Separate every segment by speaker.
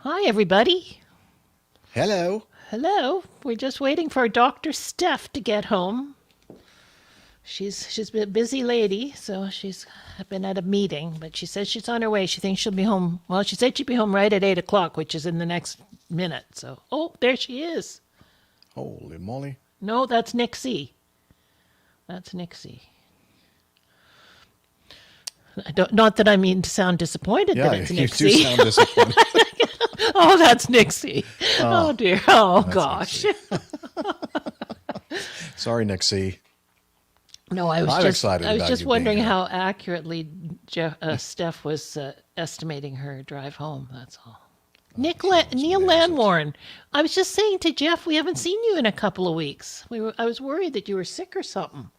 Speaker 1: Hi, everybody.
Speaker 2: Hello.
Speaker 1: Hello. We're just waiting for Dr. Steph to get home. She's been a busy lady, so she's been at a meeting, but she says she's on her way. She thinks she'll be home. Well, she said she'd be home right at 8 o'clock, which is in the next minute. So, oh, there she is.
Speaker 2: Holy moly.
Speaker 1: No, that's Nixie. That's Nixie. Not that I mean to sound disappointed that it's Nixie.
Speaker 2: You do sound disappointed.
Speaker 1: Oh, that's Nixie. Oh dear. Oh, gosh.
Speaker 2: Sorry, Nixie.
Speaker 1: No, I was
Speaker 2: I'm
Speaker 1: just
Speaker 2: excited
Speaker 1: I was
Speaker 2: about
Speaker 1: just
Speaker 2: you
Speaker 1: wondering
Speaker 2: being here.
Speaker 1: how accurately Steph was estimating her drive home. That's all. Neil Landwarn. I was just saying to Jeff, we haven't seen you in a couple of weeks. I was worried that you were sick or something.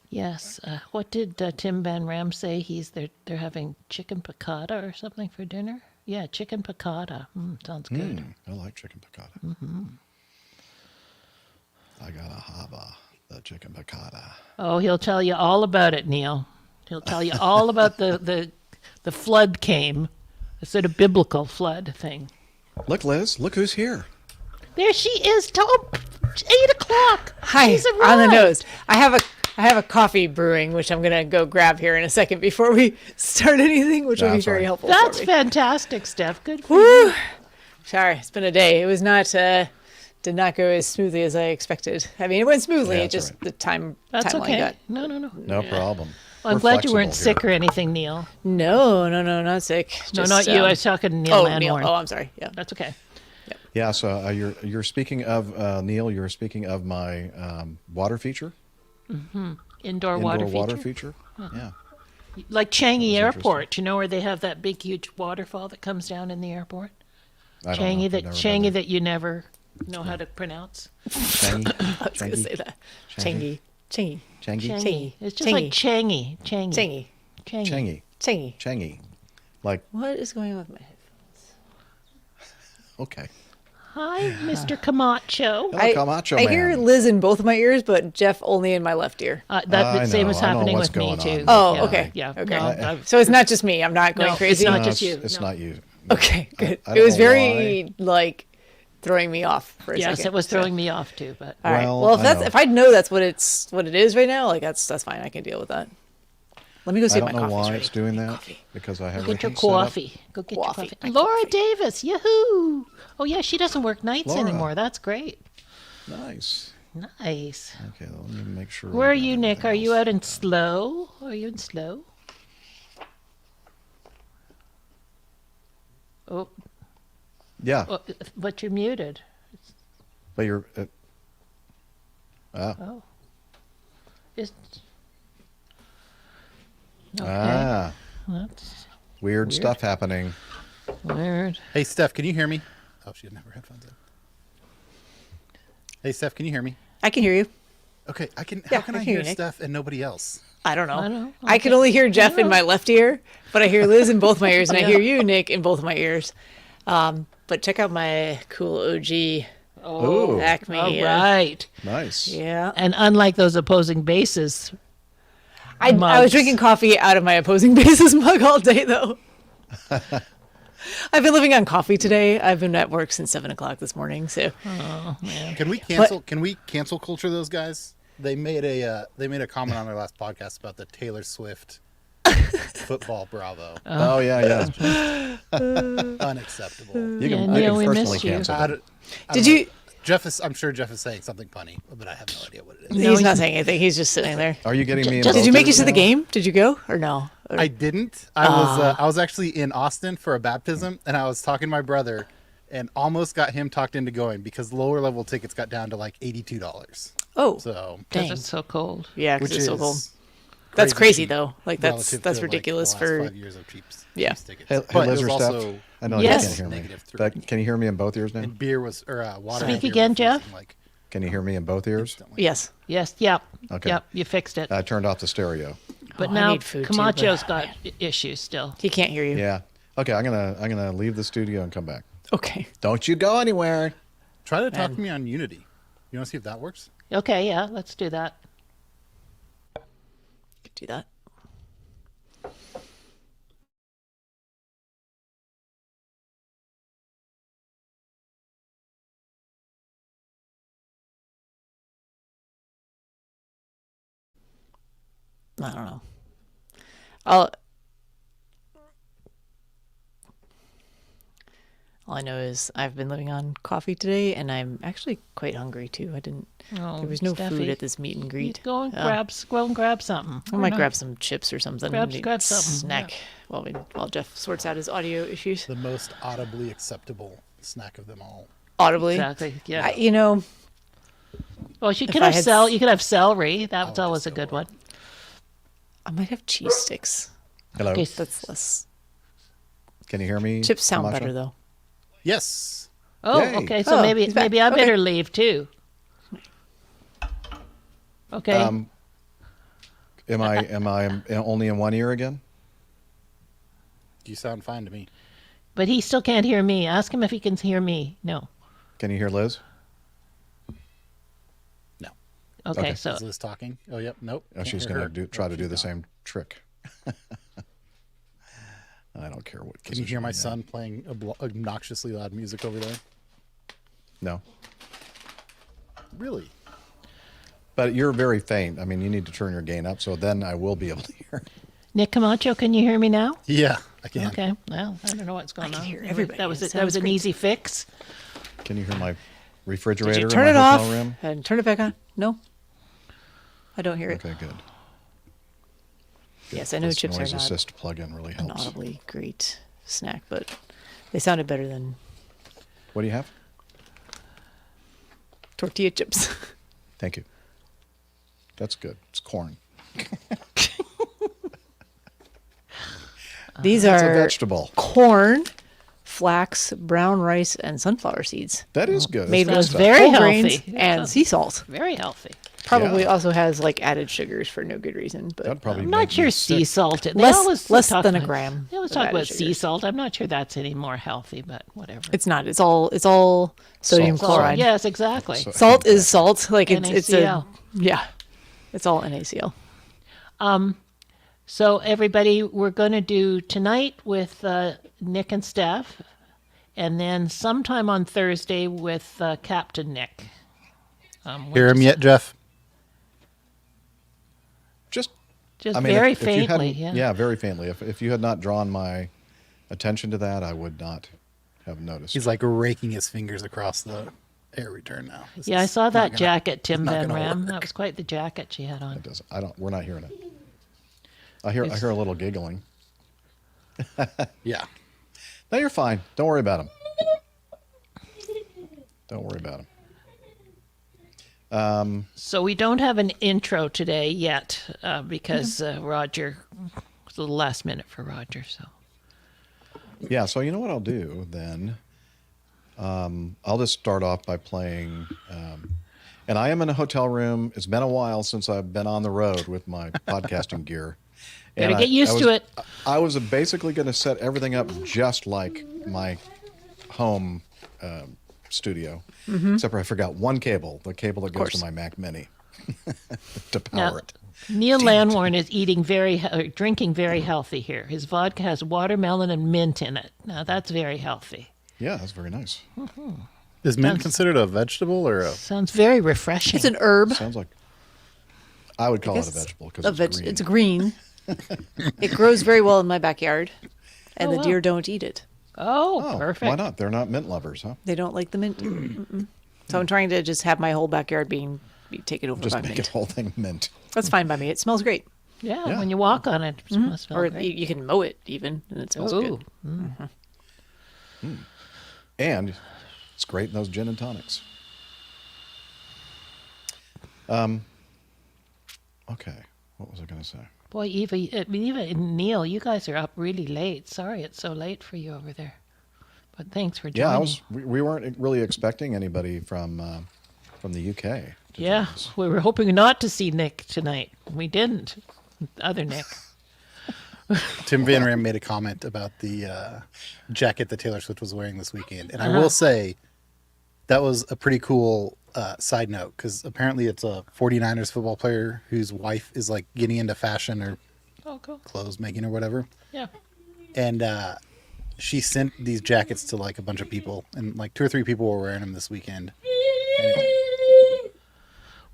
Speaker 1: Yes. What did Tim Van Ram say? They're having chicken piccata or something for dinner. Yeah, chicken piccata. Sounds good.
Speaker 2: I like chicken piccata. Mm-hmm. I gotta have the chicken piccata.
Speaker 1: Oh, he'll tell you all about it, Neil. He'll tell you all about the flood came, the sort of biblical flood thing.
Speaker 2: Look, Liz. Look who's here.
Speaker 1: There she is. 8 o'clock.
Speaker 3: Hi,
Speaker 1: She's arrived.
Speaker 3: on the nose. I have a coffee brewing, which I'm gonna go grab here in a second before we start anything, which will be
Speaker 2: That's
Speaker 3: very
Speaker 2: right.
Speaker 3: helpful.
Speaker 1: That's
Speaker 3: for me.
Speaker 1: fantastic, Steph. Good for
Speaker 3: Woo!
Speaker 1: you.
Speaker 3: Sorry, it's been a day. It was not did not go as smoothly as I expected. I mean, it went smoothly.
Speaker 2: Yeah,
Speaker 3: It just
Speaker 2: that's all
Speaker 3: the time
Speaker 1: That's
Speaker 3: timeline
Speaker 1: okay.
Speaker 3: got.
Speaker 1: No.
Speaker 2: No problem.
Speaker 1: Well, I'm
Speaker 2: We're
Speaker 1: glad you weren't
Speaker 2: flexible
Speaker 1: sick or anything, Neil.
Speaker 3: No, not sick.
Speaker 1: No,
Speaker 3: Just,
Speaker 1: not you. I was talking to Neil Landwarn.
Speaker 3: Neil. Oh, I'm sorry. Yeah.
Speaker 1: That's okay.
Speaker 2: Yeah. So you're speaking of Neil. You're speaking of my water feature.
Speaker 1: Indoor water
Speaker 2: feature. Yeah.
Speaker 1: Like Changi
Speaker 2: That was
Speaker 1: Airport, you know, where they have that big, huge waterfall that comes down in the airport?
Speaker 2: I don't know. I've never been
Speaker 1: Changi
Speaker 2: there.
Speaker 1: that you never know how to pronounce.
Speaker 2: Changi.
Speaker 3: I was gonna say that. Changi.
Speaker 2: Changi.
Speaker 1: Changi. It's just
Speaker 3: Changi.
Speaker 1: like Changi. Changi.
Speaker 3: Changi.
Speaker 2: Changi.
Speaker 3: Changi.
Speaker 2: Changi. Like,
Speaker 3: What is going on with my headphones?
Speaker 2: okay.
Speaker 1: Hi, Mr. Camacho.
Speaker 2: Hello, Camacho
Speaker 3: I
Speaker 2: man.
Speaker 3: hear Liz in both of my ears, but Jeff only in my left ear.
Speaker 1: The same
Speaker 2: know.
Speaker 1: was
Speaker 2: I know
Speaker 1: happening
Speaker 2: what's
Speaker 1: with me,
Speaker 2: going
Speaker 1: too.
Speaker 2: on.
Speaker 3: Oh,
Speaker 1: Yeah,
Speaker 3: okay.
Speaker 1: Yeah.
Speaker 3: Okay.
Speaker 1: No,
Speaker 3: So it's not just me. I'm not going
Speaker 1: No,
Speaker 3: crazy.
Speaker 1: it's not
Speaker 2: No,
Speaker 1: just you.
Speaker 2: It's
Speaker 1: No.
Speaker 2: not you.
Speaker 3: Okay, good.
Speaker 2: I
Speaker 3: It
Speaker 2: don't
Speaker 3: was
Speaker 2: know
Speaker 3: very like throwing me off for a
Speaker 1: yes,
Speaker 3: second.
Speaker 1: it was
Speaker 3: so-
Speaker 1: throwing me off, too. But
Speaker 3: All right.
Speaker 2: Well,
Speaker 3: Well,
Speaker 2: I know.
Speaker 3: if I know that's what it is right now, like that's fine. I can deal with that. Let me go see
Speaker 2: I
Speaker 3: if
Speaker 2: don't
Speaker 3: my
Speaker 2: know
Speaker 3: coffee's
Speaker 2: why
Speaker 3: ready.
Speaker 2: it's doing that
Speaker 3: Coffee.
Speaker 2: because I have
Speaker 1: get your
Speaker 2: everything set up.
Speaker 1: coffee. Go get your
Speaker 3: Coffee,
Speaker 1: coffee.
Speaker 3: my
Speaker 1: Laura
Speaker 3: coffee.
Speaker 1: Davis, yahoo! Oh, yeah, she doesn't work nights
Speaker 2: Laura.
Speaker 1: anymore. That's great.
Speaker 2: Nice.
Speaker 1: Nice.
Speaker 2: Okay, let me make sure.
Speaker 1: Where are
Speaker 2: I've got
Speaker 1: you, Nick?
Speaker 2: everything
Speaker 1: Are you
Speaker 2: else.
Speaker 1: out in Slow? Are you in Slow? Oh,
Speaker 2: Yeah,
Speaker 1: but you're muted.
Speaker 2: but you're.
Speaker 1: Oh. Is okay.
Speaker 2: Ah,
Speaker 1: That's
Speaker 2: weird stuff happening.
Speaker 1: weird.
Speaker 4: Hey, Steph, can you hear me? Oh, she didn't have her headphones in. Hey, Steph, can you hear me?
Speaker 3: I can hear you.
Speaker 4: Okay, I can.
Speaker 3: Yeah,
Speaker 4: How can
Speaker 3: I
Speaker 4: I
Speaker 3: can hear
Speaker 4: hear
Speaker 3: you, Nick.
Speaker 4: Steph and nobody else?
Speaker 3: I don't know.
Speaker 1: I don't know.
Speaker 3: I can only hear Jeff in my left ear, but I hear Liz in both my ears, and I
Speaker 1: Yeah.
Speaker 3: hear you, Nick, in both my ears. But check out my cool OG
Speaker 2: Oh,
Speaker 3: Acme.
Speaker 1: All right.
Speaker 2: nice.
Speaker 3: Yeah.
Speaker 1: And unlike those opposing bases,
Speaker 3: I was
Speaker 1: mugs.
Speaker 3: drinking coffee out of my opposing bases mug all day, though. I've been living on coffee today. I've been at work since 7 o'clock this morning. So
Speaker 4: Can we cancel? Can we cancel culture those guys? They made a comment on their last podcast about the Taylor Swift football Bravo.
Speaker 2: Oh yeah.
Speaker 4: Unacceptable.
Speaker 2: You
Speaker 1: Yeah,
Speaker 2: can,
Speaker 1: Neil,
Speaker 2: I
Speaker 1: we
Speaker 2: can
Speaker 1: miss
Speaker 2: personally
Speaker 1: you.
Speaker 2: cancel.
Speaker 4: I
Speaker 2: them.
Speaker 4: don't
Speaker 3: did
Speaker 4: know.
Speaker 3: you?
Speaker 4: I'm sure Jeff is saying something funny, but I have no idea what it is.
Speaker 3: He's not saying anything. He's just sitting there.
Speaker 2: Are you getting me? in
Speaker 1: Did
Speaker 3: Did
Speaker 2: both
Speaker 3: you make it
Speaker 2: ears
Speaker 3: to the
Speaker 2: now?
Speaker 3: game? Did you go or no? Or-
Speaker 4: I didn't. I was actually in Austin for a baptism, and I was talking to my brother, and almost got him talked into going because lower level tickets got down to like $82.
Speaker 3: oh,
Speaker 4: So,
Speaker 1: because
Speaker 3: dang.
Speaker 1: it's so cold.
Speaker 3: Yeah, because
Speaker 4: which
Speaker 3: it's
Speaker 4: is
Speaker 3: so cold. That's crazy
Speaker 4: cheap
Speaker 3: though. Like
Speaker 4: relative
Speaker 3: that's
Speaker 4: to,
Speaker 3: ridiculous
Speaker 4: like, the last
Speaker 3: for
Speaker 4: 5 years of cheaps tickets.
Speaker 2: Hey,
Speaker 4: But it
Speaker 2: Liz
Speaker 4: was
Speaker 2: or Steph?
Speaker 4: also
Speaker 2: I know
Speaker 1: Yes.
Speaker 2: you can't hear me.
Speaker 4: -3.
Speaker 2: But can you hear me in both ears now?
Speaker 4: And beer was water.
Speaker 1: Speak
Speaker 4: and beer
Speaker 1: again,
Speaker 4: were
Speaker 1: Jeff?
Speaker 4: freezing, like,
Speaker 2: Can you hear me in both ears?
Speaker 4: instantly.
Speaker 3: yes.
Speaker 1: Yes. Yep.
Speaker 2: Okay.
Speaker 1: Yep. You fixed it.
Speaker 2: I turned off the stereo.
Speaker 1: But
Speaker 3: I
Speaker 1: now
Speaker 3: need food too,
Speaker 1: Camacho's
Speaker 3: but-
Speaker 1: got issues still.
Speaker 3: He can't hear you.
Speaker 2: Yeah. Okay, I'm gonna leave the studio and come back.
Speaker 3: Okay.
Speaker 2: Don't you go anywhere.
Speaker 4: Try to talk to me on Unity. You want to see if that works?
Speaker 1: Okay. Yeah. Let's do that.
Speaker 3: Could do that. I don't know. All I know is I've been living on coffee today, and I'm actually quite hungry too.
Speaker 1: Oh,
Speaker 3: There was no
Speaker 1: Steffi,
Speaker 3: food at this meet and greet.
Speaker 1: Go and grab something.
Speaker 3: I might grab some chips or something.
Speaker 1: Grab something,
Speaker 3: Snack. While Jeff sorts out his audio issues.
Speaker 4: The most audibly acceptable snack of them all.
Speaker 3: Audibly.
Speaker 1: Exactly. Yeah.
Speaker 3: If
Speaker 1: Well, you could
Speaker 3: I
Speaker 1: have
Speaker 3: had
Speaker 1: You could have celery. That's
Speaker 4: would
Speaker 1: always
Speaker 4: just
Speaker 1: a good
Speaker 4: go
Speaker 1: one.
Speaker 3: I might have cheese sticks.
Speaker 2: Hello.
Speaker 1: Okay,
Speaker 3: That's less.
Speaker 2: Can you hear me?
Speaker 3: Chips sound
Speaker 2: Camacho?
Speaker 3: better though.
Speaker 4: Yes.
Speaker 1: Oh,
Speaker 2: Yay.
Speaker 1: okay. So
Speaker 3: Oh,
Speaker 1: maybe
Speaker 3: he's back.
Speaker 1: maybe I
Speaker 3: Okay.
Speaker 1: better leave too. Okay.
Speaker 2: Am I only in one ear again?
Speaker 4: You sound fine to me.
Speaker 1: But he still can't hear me. Ask him if he can hear me. No.
Speaker 2: Can you hear Liz?
Speaker 4: No.
Speaker 1: Okay.
Speaker 2: Okay.
Speaker 1: So
Speaker 4: Is Liz talking? Oh, yep. Nope.
Speaker 2: Oh,
Speaker 4: Can't
Speaker 2: she's
Speaker 4: hear
Speaker 2: going
Speaker 4: her.
Speaker 2: to try
Speaker 4: Oh,
Speaker 2: to do
Speaker 4: she's
Speaker 2: the
Speaker 4: gone.
Speaker 2: same trick. I don't care what.
Speaker 4: Can you hear
Speaker 2: position
Speaker 4: my
Speaker 2: I'm in.
Speaker 4: son playing obnoxiously loud music over there?
Speaker 2: No,
Speaker 4: Really?
Speaker 2: but you're very faint. I mean, you need to turn your gain up, so then I will be able to hear.
Speaker 1: Nick Camacho, can you hear me now?
Speaker 4: Yeah, I can.
Speaker 1: Okay. Well, I don't know what's going
Speaker 3: can
Speaker 1: on.
Speaker 3: hear everybody.
Speaker 1: That was
Speaker 3: It
Speaker 1: That was
Speaker 3: sounds
Speaker 1: an
Speaker 3: great.
Speaker 1: easy fix.
Speaker 2: Can you hear my
Speaker 3: Did
Speaker 2: refrigerator
Speaker 3: you
Speaker 2: in
Speaker 3: turn
Speaker 2: my
Speaker 3: it
Speaker 2: hotel
Speaker 3: off
Speaker 2: room?
Speaker 3: and turn it back on? No. I don't hear it.
Speaker 2: Okay, good.
Speaker 3: Yes, I know
Speaker 2: This
Speaker 3: chips are
Speaker 2: noise
Speaker 3: not
Speaker 2: assist plug-in really
Speaker 3: an
Speaker 2: helps.
Speaker 3: audibly great snack, but they sounded better than
Speaker 2: What do you have?
Speaker 3: tortilla chips.
Speaker 2: Thank you. That's good. It's corn.
Speaker 3: These
Speaker 2: It's a
Speaker 3: are
Speaker 2: vegetable.
Speaker 3: corn, flax, brown rice, and sunflower seeds.
Speaker 2: That is good.
Speaker 3: Made
Speaker 2: That's
Speaker 3: with
Speaker 2: good stuff.
Speaker 1: very
Speaker 3: whole grains
Speaker 1: healthy.
Speaker 3: and sea salt.
Speaker 1: Very healthy.
Speaker 3: Probably
Speaker 2: Yeah.
Speaker 3: also has like added sugars for no good reason. But
Speaker 2: That'd probably
Speaker 1: I'm
Speaker 2: make
Speaker 1: not sure
Speaker 2: me
Speaker 1: sea
Speaker 2: sick.
Speaker 1: salt. They
Speaker 3: less
Speaker 1: always
Speaker 3: less
Speaker 1: talk
Speaker 3: than a
Speaker 1: about-
Speaker 3: gram.
Speaker 1: They always
Speaker 3: of
Speaker 1: talk
Speaker 3: added
Speaker 1: about sea
Speaker 3: sugars.
Speaker 1: salt. I'm not sure that's any more healthy, but whatever.
Speaker 3: It's not. It's all sodium
Speaker 2: Salt.
Speaker 3: chloride.
Speaker 1: Yes, exactly.
Speaker 2: So-
Speaker 3: Salt is salt. Like it's a
Speaker 1: NaCl.
Speaker 3: yeah. It's all NaCl.
Speaker 1: So everybody, we're going to do tonight with Nick and Steph, and then sometime on Thursday with Captain Nick.
Speaker 4: Hear him yet, Jeff?
Speaker 2: Just
Speaker 1: Just
Speaker 2: I mean,
Speaker 1: very
Speaker 2: if you
Speaker 1: faintly.
Speaker 2: hadn't-
Speaker 1: Yeah.
Speaker 2: very faintly. If you had not drawn my attention to that, I would not have noticed.
Speaker 4: He's like raking his fingers across the air return now. This
Speaker 1: Yeah, I
Speaker 4: is
Speaker 1: saw
Speaker 4: not
Speaker 1: that
Speaker 4: gonna-
Speaker 1: jacket Tim
Speaker 4: not
Speaker 1: Van
Speaker 4: gonna
Speaker 1: Ram.
Speaker 4: work.
Speaker 1: That was quite the jacket she had on.
Speaker 2: It doesn't. I don't. We're not hearing it. I hear a little giggling.
Speaker 4: Yeah.
Speaker 2: No, you're fine. Don't worry about him. Don't worry about him.
Speaker 1: So we don't have an intro today yet because Roger, it's a little last minute for Roger. So
Speaker 2: Yeah. So you know what I'll do then? I'll just start off by playing. And I am in a hotel room. It's been a while since I've been on the road with my podcasting gear.
Speaker 1: better
Speaker 2: And
Speaker 1: get used to it.
Speaker 2: I was basically going to set everything up just like my home studio, except for I forgot one cable, the cable that goes to
Speaker 3: course.
Speaker 2: my Mac Mini to power
Speaker 1: Now,
Speaker 2: it.
Speaker 1: Neil Lanwarn is drinking very healthy here. His vodka has watermelon and mint in it. Now that's very healthy.
Speaker 2: Yeah, that's very nice.
Speaker 4: Is mint considered a vegetable or a?
Speaker 1: Sounds very refreshing.
Speaker 3: It's an herb.
Speaker 2: Sounds like I would call it a
Speaker 3: guess
Speaker 2: vegetable because
Speaker 3: A
Speaker 2: it's green.
Speaker 3: It's green. It grows very well in my backyard, and
Speaker 1: Oh,
Speaker 3: the
Speaker 1: wow.
Speaker 3: deer don't eat it.
Speaker 1: oh,
Speaker 2: Oh,
Speaker 1: perfect.
Speaker 2: why not? They're not mint lovers, huh?
Speaker 3: They don't like the mint. Mm-mm. So I'm trying to just have my whole backyard be taken over
Speaker 2: Just
Speaker 3: by
Speaker 2: make
Speaker 3: mint.
Speaker 2: the whole thing mint.
Speaker 3: That's fine by me. It smells great.
Speaker 1: Yeah,
Speaker 2: Yeah.
Speaker 1: when you walk on it, it must smell
Speaker 3: Or
Speaker 1: great.
Speaker 3: you can mow it even, and it smells
Speaker 1: Ooh.
Speaker 3: good.
Speaker 2: And it's great in those gin and tonics. Okay, what was I going to say?
Speaker 1: Boy, Eva and Neil, you guys are up really late. Sorry it's so late for you over there. But thanks for joining.
Speaker 2: Yeah, we weren't really expecting anybody from the UK. to
Speaker 1: Yeah,
Speaker 2: join us.
Speaker 1: we were hoping not to see Nick tonight. We didn't. Other Nick.
Speaker 4: Tim Van Ram made a comment about the jacket that Taylor Swift was wearing this weekend, and I will say that was a pretty cool side note because apparently it's a 49ers football player whose wife is like getting into fashion or
Speaker 1: Oh, cool.
Speaker 4: clothes making or whatever,
Speaker 1: Yeah.
Speaker 4: and she sent these jackets to like a bunch of people, and like 2 or 3 people were wearing them this weekend.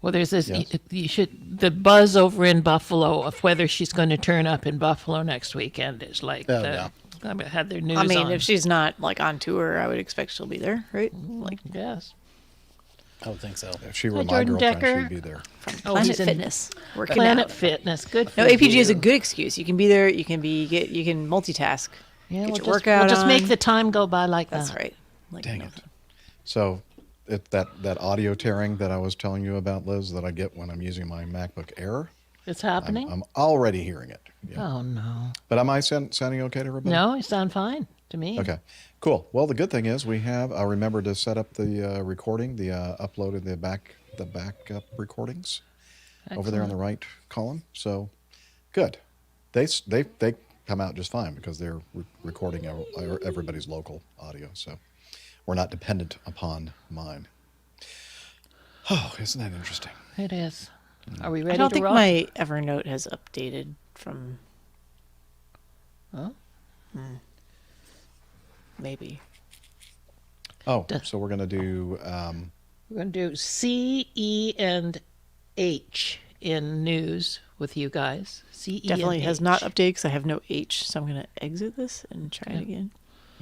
Speaker 1: Well, there's this.
Speaker 2: Yes.
Speaker 1: You should the buzz over in Buffalo of whether she's going to turn up in Buffalo next weekend is like
Speaker 4: Oh, yeah.
Speaker 1: I had their news.
Speaker 3: I mean,
Speaker 1: on.
Speaker 3: if she's not like on tour, I would expect she'll be there, right? Like
Speaker 1: yes.
Speaker 4: I would think so.
Speaker 2: If she were
Speaker 1: Hi,
Speaker 2: my
Speaker 1: Jordan
Speaker 2: girlfriend,
Speaker 1: Decker.
Speaker 2: she'd be there.
Speaker 1: Oh,
Speaker 3: Planet
Speaker 1: he's in
Speaker 3: Fitness, working
Speaker 1: Planet
Speaker 3: out.
Speaker 1: Fitness. Good.
Speaker 3: No,
Speaker 1: for
Speaker 3: APG is a
Speaker 1: you.
Speaker 3: good excuse. You can be there. You can multitask.
Speaker 1: Yeah,
Speaker 3: Get
Speaker 1: we'll
Speaker 3: your
Speaker 1: just,
Speaker 3: workout
Speaker 1: we'll just make
Speaker 3: on.
Speaker 1: the time go by like
Speaker 3: That's
Speaker 1: that.
Speaker 3: right. Like,
Speaker 2: Dang
Speaker 3: no.
Speaker 2: it. So that audio tearing that I was telling you about, Liz, that I get when I'm using my MacBook Air,
Speaker 1: It's happening.
Speaker 2: I'm already hearing it. Yeah.
Speaker 1: Oh no.
Speaker 2: But am I sounding okay to everybody?
Speaker 1: No, you sound fine to me.
Speaker 2: Okay, cool. Well, the good thing is I remember to set up the recording, the uploaded the backup recordings over there on the right column. So good. They come out just fine because they're recording everybody's local audio. So we're not dependent upon mine. Oh, isn't that interesting?
Speaker 1: It is. Are we ready
Speaker 3: I don't
Speaker 1: to
Speaker 3: think
Speaker 1: rock?
Speaker 3: my Evernote has updated from.
Speaker 1: Huh?
Speaker 3: Maybe.
Speaker 2: Oh, so we're gonna do.
Speaker 1: We're going to do C, E, and H in news with you guys. C, E,
Speaker 3: Definitely
Speaker 1: and
Speaker 3: has
Speaker 1: H.
Speaker 3: not updated because I have no H. So I'm going to exit this and try it again.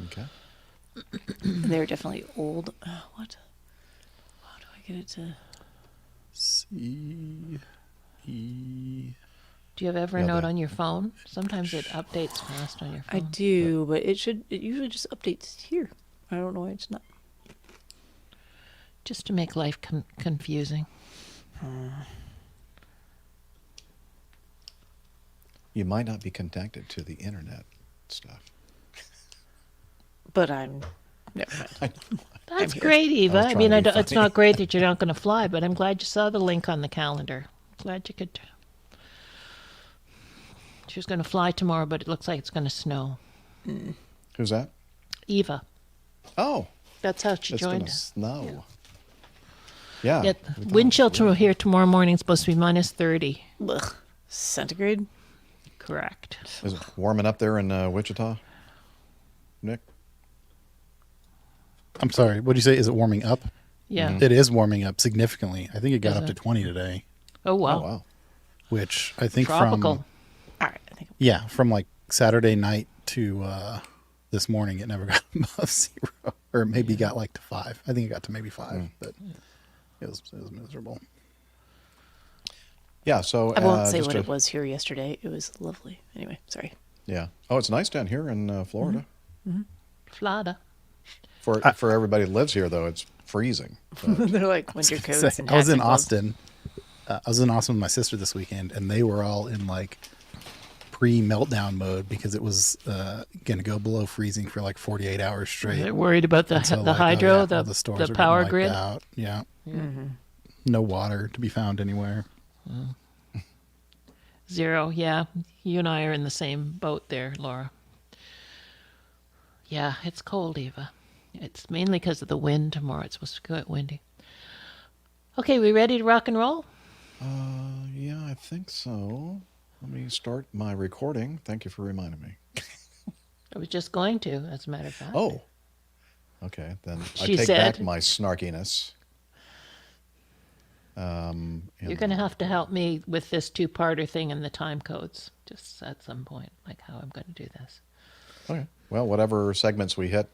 Speaker 2: Okay.
Speaker 3: They're definitely old. What? How do I get it to?
Speaker 4: C E.
Speaker 1: Do you have
Speaker 2: Yeah,
Speaker 1: Evernote
Speaker 2: the-
Speaker 1: on your phone? Sometimes it updates fast on your
Speaker 3: I
Speaker 1: phone.
Speaker 3: do, but it usually just updates here. I don't know why it's not.
Speaker 1: Just to make life confusing.
Speaker 2: You might not be connected to the internet stuff.
Speaker 3: But I'm. Never mind.
Speaker 1: That's
Speaker 3: here.
Speaker 1: great, Eva.
Speaker 2: I was
Speaker 1: I
Speaker 2: trying
Speaker 1: mean,
Speaker 2: to be
Speaker 1: it's
Speaker 2: funny.
Speaker 1: not great that you're not going to fly, but I'm glad you saw the link on the calendar. Glad you could. She was going to fly tomorrow, but it looks like it's going to snow.
Speaker 2: Who's that?
Speaker 1: Eva.
Speaker 2: Oh,
Speaker 1: That's how she
Speaker 2: it's
Speaker 1: joined
Speaker 2: gonna
Speaker 1: us.
Speaker 2: snow. Yeah.
Speaker 1: Yeah,
Speaker 2: we thought-
Speaker 1: wind chill here tomorrow morning is supposed to be minus 30.
Speaker 3: Ugh. Centigrade.
Speaker 1: Correct.
Speaker 2: Is it warming up there in Wichita, Nick?
Speaker 4: I'm sorry. What do you say? Is it warming up?
Speaker 1: Yeah.
Speaker 4: It is warming up significantly. I think it got
Speaker 1: Is
Speaker 4: up to
Speaker 1: it?
Speaker 4: 20 today,
Speaker 1: Oh, wow.
Speaker 2: Oh wow.
Speaker 4: which I think
Speaker 1: Tropical.
Speaker 4: from
Speaker 3: All right. I think.
Speaker 4: from like Saturday night to this morning, it never got above 0, or maybe got like to 5. I think it got to maybe 5, but it was miserable.
Speaker 2: Yeah. So
Speaker 3: I won't say
Speaker 2: just
Speaker 3: what
Speaker 2: to-
Speaker 3: it was here yesterday. It was lovely. Anyway, sorry.
Speaker 2: Yeah. Oh, it's nice down here in Florida.
Speaker 1: Flada.
Speaker 2: For everybody that lives here, though, it's freezing. But
Speaker 3: They're like winter
Speaker 4: Say,
Speaker 3: coats and
Speaker 4: I was
Speaker 3: hats
Speaker 4: in
Speaker 3: and gloves.
Speaker 4: Austin. I was in Austin with my sister this weekend, and they were all in like pre-meltdown mode because it was going to go below freezing for like 48 hours straight.
Speaker 1: They're worried about the,
Speaker 4: And so,
Speaker 1: the
Speaker 4: like, oh,
Speaker 1: hydro,
Speaker 4: yeah,
Speaker 1: the,
Speaker 4: all stores
Speaker 1: the
Speaker 4: are getting
Speaker 1: power
Speaker 4: wiped
Speaker 1: grid.
Speaker 4: out. Yeah. No water to be found anywhere.
Speaker 1: Zero. Yeah. You and I are in the same boat there, Laura. Yeah, it's cold, Eva. It's mainly because of the wind tomorrow. It's supposed to get windy. Okay, we ready to rock and roll?
Speaker 2: yeah, I think so. Let me start my recording. Thank you for reminding me.
Speaker 1: I was just going to, as a matter of fact.
Speaker 2: Oh. Okay, then I
Speaker 1: She
Speaker 2: take
Speaker 1: said-
Speaker 2: back my snarkiness.
Speaker 1: You're going to have to help me with this two-parter thing and the time codes, just at some point, like how I'm going to do this.
Speaker 2: Okay. Well, whatever segments we hit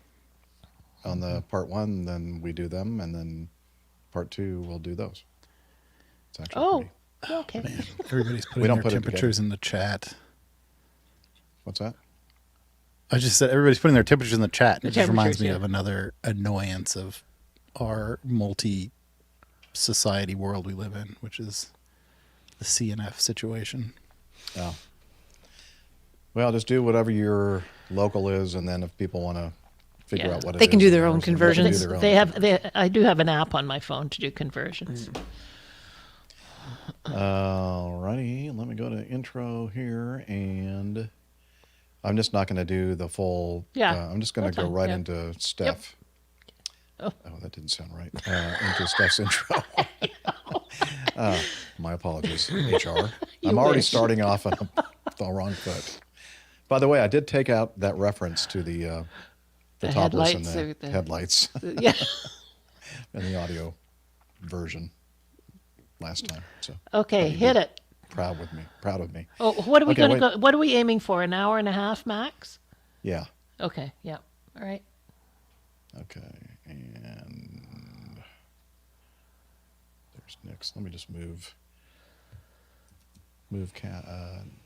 Speaker 2: on the part 1, then we do them, and then part 2 we'll do those. It's actually
Speaker 1: Oh,
Speaker 2: pretty.
Speaker 1: okay.
Speaker 4: Man, everybody's putting
Speaker 2: don't
Speaker 4: their
Speaker 2: put it
Speaker 4: temperatures
Speaker 2: together.
Speaker 4: in the chat.
Speaker 2: What's that?
Speaker 4: I just said everybody's putting their temperatures in the chat.
Speaker 1: The
Speaker 4: It just reminds
Speaker 1: temperatures,
Speaker 4: me
Speaker 1: yeah.
Speaker 4: of another annoyance of our multi-society world we live in, which is the CNF situation.
Speaker 2: Oh. Well, just do whatever your local is, and then if people want to figure
Speaker 1: Yeah.
Speaker 2: out what it
Speaker 3: They can
Speaker 2: is
Speaker 3: do
Speaker 2: in
Speaker 3: their own
Speaker 2: theirs, then
Speaker 3: conversions.
Speaker 2: do their own.
Speaker 1: I do have an app on my phone to do conversions.
Speaker 2: Alrighty, let me go to intro here, and I'm just not going to do the full.
Speaker 1: Yeah,
Speaker 2: I'm just going to
Speaker 1: that's
Speaker 2: go
Speaker 1: fine,
Speaker 2: right
Speaker 1: yeah.
Speaker 2: into Steph.
Speaker 1: Oh.
Speaker 2: That didn't sound right. Into Steph's intro. My apologies, HR. I'm already
Speaker 1: wish.
Speaker 2: starting off on the wrong foot. By the way, I did take out that reference to the
Speaker 1: The
Speaker 2: topless and
Speaker 1: headlights
Speaker 2: the
Speaker 1: or the-
Speaker 2: headlights
Speaker 1: Yeah.
Speaker 2: in the audio version. last time. So
Speaker 1: Okay,
Speaker 2: you'd
Speaker 1: hit
Speaker 2: be
Speaker 1: it.
Speaker 2: Proud of me.
Speaker 1: Oh, what are we
Speaker 2: Okay,
Speaker 1: going to
Speaker 2: wait.
Speaker 1: go? What are we aiming for? An hour and a half max?
Speaker 2: Yeah.
Speaker 1: Okay, yeah. All right.
Speaker 2: Okay. And there's Nick's. Let me just move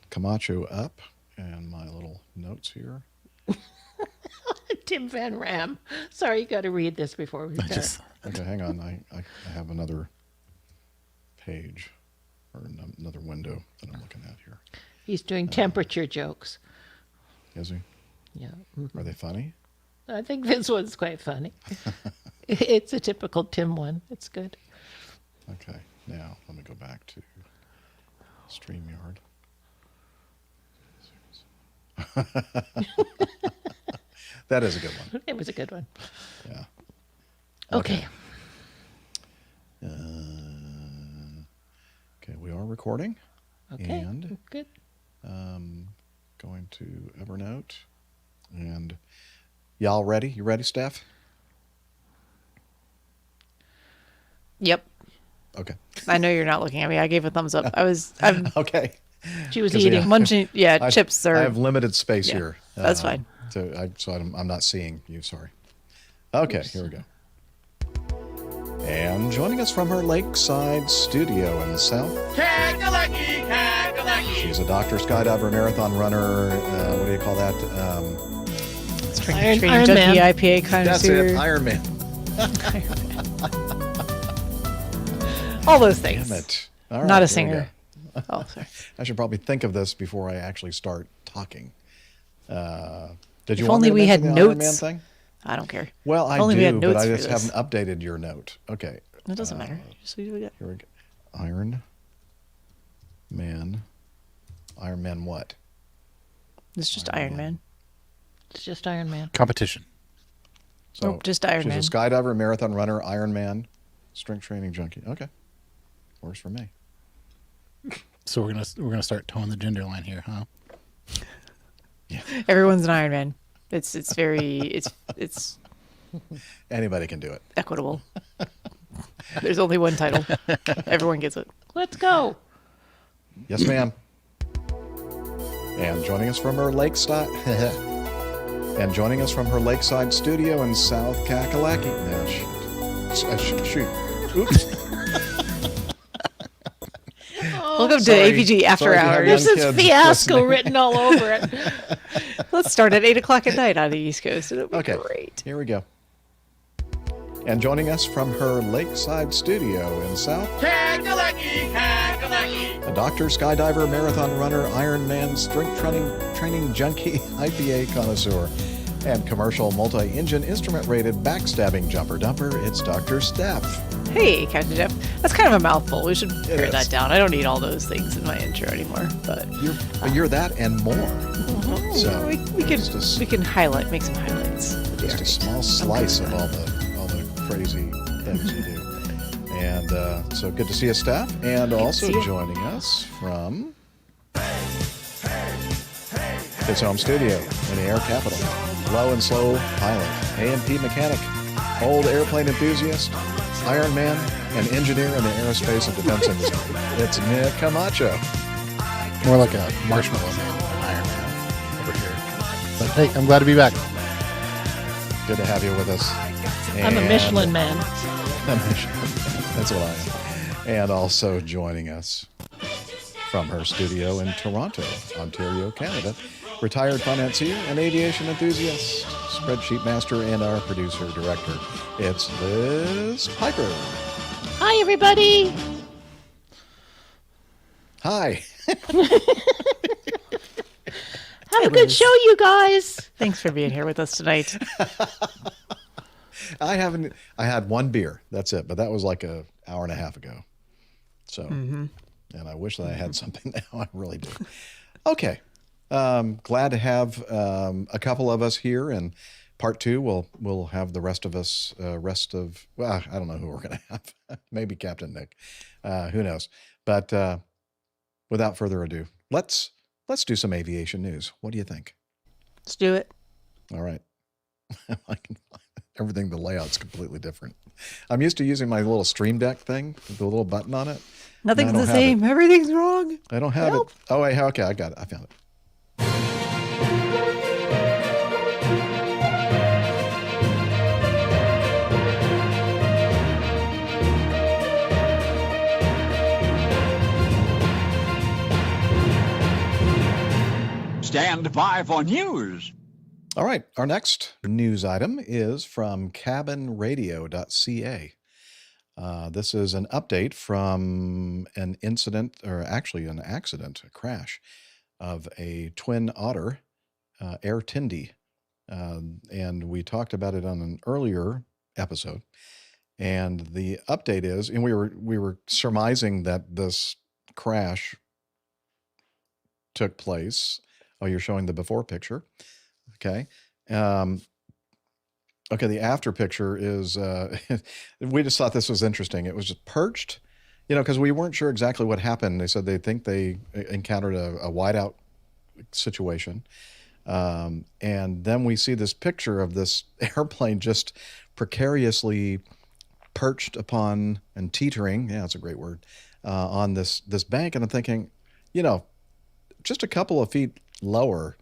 Speaker 2: Camacho up and my little notes here.
Speaker 1: Tim Van Ram. Sorry, you got to read this before we start.
Speaker 2: Okay, hang on. I have another page or another window that I'm looking at here.
Speaker 1: He's doing temperature jokes.
Speaker 2: Is he?
Speaker 1: Yeah.
Speaker 2: Are they funny?
Speaker 1: I think this one's quite funny. It's a typical Tim one. It's good.
Speaker 2: Okay, now let me go back to StreamYard. That is a good one.
Speaker 1: It was a good one.
Speaker 2: Yeah.
Speaker 1: Okay.
Speaker 2: Okay, we are recording.
Speaker 1: Okay.
Speaker 2: And
Speaker 1: Good.
Speaker 2: going to Evernote. And y'all ready? You ready, Steph?
Speaker 3: Yep.
Speaker 2: Okay.
Speaker 3: I know you're not looking at me. I gave a thumbs up. I'm
Speaker 2: Okay.
Speaker 1: She was
Speaker 2: 'Cause,
Speaker 1: eating.
Speaker 2: yeah.
Speaker 3: munching. Yeah, chips are.
Speaker 2: I have limited space
Speaker 3: Yeah,
Speaker 2: here.
Speaker 3: that's fine.
Speaker 2: So I'm not seeing you. Sorry. Okay, here we go. And joining us from her lakeside studio in the south, she's a doctor, skydiver, marathon runner. What do you call that?
Speaker 3: Training
Speaker 1: Iron
Speaker 3: junkie,
Speaker 1: Man.
Speaker 3: IPA
Speaker 2: That's it.
Speaker 3: connoisseur.
Speaker 2: Iron Man.
Speaker 3: All those things.
Speaker 2: Damn it. All right,
Speaker 3: Not
Speaker 2: here
Speaker 3: a
Speaker 2: we
Speaker 3: singer.
Speaker 2: go.
Speaker 3: Oh, sorry.
Speaker 2: I should probably think of this before I actually start talking. Did you
Speaker 3: If
Speaker 2: want
Speaker 3: only
Speaker 2: me to
Speaker 3: we had
Speaker 2: mention the Iron Man
Speaker 3: notes.
Speaker 2: thing?
Speaker 3: I don't care.
Speaker 2: Well, I
Speaker 3: only we had
Speaker 2: do, but
Speaker 3: notes
Speaker 2: I
Speaker 3: for
Speaker 2: just
Speaker 3: this.
Speaker 2: haven't updated your note. Okay.
Speaker 3: It doesn't matter. Just leave it.
Speaker 2: Here we go. Iron Man. Iron Man what?
Speaker 3: It's just Iron Man.
Speaker 1: It's just Iron Man.
Speaker 4: Competition.
Speaker 2: So
Speaker 3: Nope, just Iron
Speaker 2: she's
Speaker 3: Man.
Speaker 2: a skydiver, marathon runner, Iron Man, strength training junkie. Okay. Works for me.
Speaker 4: So we're gonna start towing the gender line here, huh?
Speaker 3: Everyone's an Iron Man. It's very it's
Speaker 2: Anybody can do it.
Speaker 3: equitable. There's only one title. Everyone gets it.
Speaker 1: Let's go.
Speaker 2: Yes, ma'am. And joining us from her lakeside studio in South Kakalaki. Now, shoot. Oops.
Speaker 3: Welcome to
Speaker 2: Sorry.
Speaker 3: APG After
Speaker 2: Sorry if you have
Speaker 3: Hours.
Speaker 2: young
Speaker 1: This is
Speaker 2: kids
Speaker 1: fiasco
Speaker 2: listening.
Speaker 1: written all over it.
Speaker 3: Let's start at 8:00 at night on the East Coast. It'll be
Speaker 2: Okay.
Speaker 3: great.
Speaker 2: Here we go. And joining us from her lakeside studio in South Kakalaki. A doctor, skydiver, marathon runner, Ironman, strength training junkie, IPA connoisseur, and commercial multi-engine instrument-rated backstabbing jumper dumper. It's Dr. Steph.
Speaker 3: Hey, Captain Jeff. That's kind of a mouthful. We should pare
Speaker 2: is.
Speaker 3: that down. I don't need all those things in my intro anymore. But
Speaker 2: You're that and more. So
Speaker 3: we can highlight, make some highlights.
Speaker 2: just a small slice of all the crazy things you do. And so good to see you, Steph. And also
Speaker 3: see ya.
Speaker 2: joining us from his home studio in the Air Capital, low and slow pilot, A&P mechanic, old airplane enthusiast, Iron Man, and engineer in the aerospace and defense industry. It's Nick Camacho.
Speaker 4: More like a marshmallow man than an Iron Man over here. But hey, I'm glad to be back.
Speaker 2: Good to have you with us.
Speaker 1: I'm a
Speaker 2: And-
Speaker 1: Michelin man.
Speaker 2: That's what I am. And also joining us from her studio in Toronto, Ontario, Canada, retired financier and aviation enthusiast, spreadsheet master, and our producer director. It's Liz Piper.
Speaker 1: Hi, everybody.
Speaker 2: Hi.
Speaker 1: Have a good show, you guys.
Speaker 3: Thanks for being here with us tonight.
Speaker 2: I had one beer. That's it. But that was like an hour and a half ago. So, and I wish that I had something now. I really do. Okay. Glad to have a couple of us here, and part two we'll have the rest of us. Well, I don't know who we're going to have. Maybe Captain Nick. Who knows? But without further ado, let's do some aviation news. What do you think?
Speaker 3: Let's do it.
Speaker 2: All right. everything, the layout's completely different. I'm used to using my little Stream Deck thing with the little button on it.
Speaker 3: Nothing's
Speaker 2: No, I
Speaker 3: the
Speaker 2: don't have
Speaker 3: same. Everything's wrong.
Speaker 2: I don't have
Speaker 3: Help.
Speaker 2: it. Oh, wait, okay, I got it. I found it.
Speaker 5: Stand by for news.
Speaker 2: All right, our next news item is from cabinradio.ca. This is an update from an incident, or actually an accident, a crash of a Twin Otter Air Tindy. And we talked about it on an earlier episode. And the update is, and we were surmising that this crash took place. Oh, you're showing the before picture. Okay. Okay, the after picture is, we just thought this was interesting. It was just perched, because we weren't sure exactly what happened. They said they think they encountered a whiteout situation. And then we see this picture of this airplane just precariously perched upon and teetering, yeah, that's a great word, on this bank. And I'm thinking, just a couple of feet lower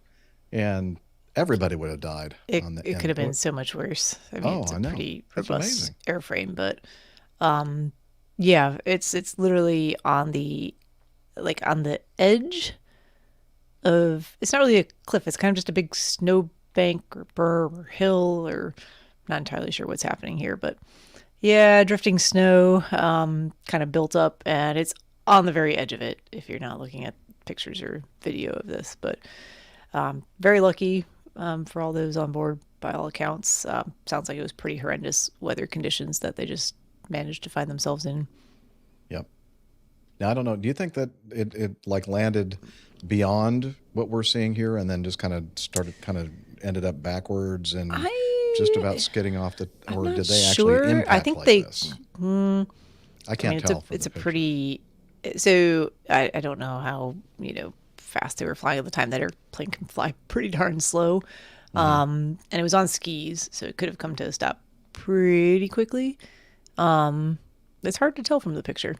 Speaker 2: and everybody would have died.
Speaker 3: It could have been so much worse. I mean, it's a pretty robust airframe, but yeah, it's literally on the edge of, it's not really a cliff. It's kind of just a big snow bank or berm or hill, or not entirely sure what's happening here, but yeah, drifting snow, kind of built up, and it's on the very edge of it if you're not looking at pictures or video of this. But very lucky for all those on board by all accounts. Sounds like it was pretty horrendous weather conditions that they just managed to find themselves in.
Speaker 2: Yep. Now, I don't know. Do you think that it like landed beyond what we're seeing here and then just kind of ended up backwards and just about skidding off or did they actually impact
Speaker 3: I think
Speaker 2: like
Speaker 3: they,
Speaker 2: this? I can't tell.
Speaker 3: It's a pretty, so I don't know how, fast they were flying at the time. That airplane can fly pretty darn slow. And it was on skis, so it could have come to a stop pretty quickly. It's hard to tell from the picture.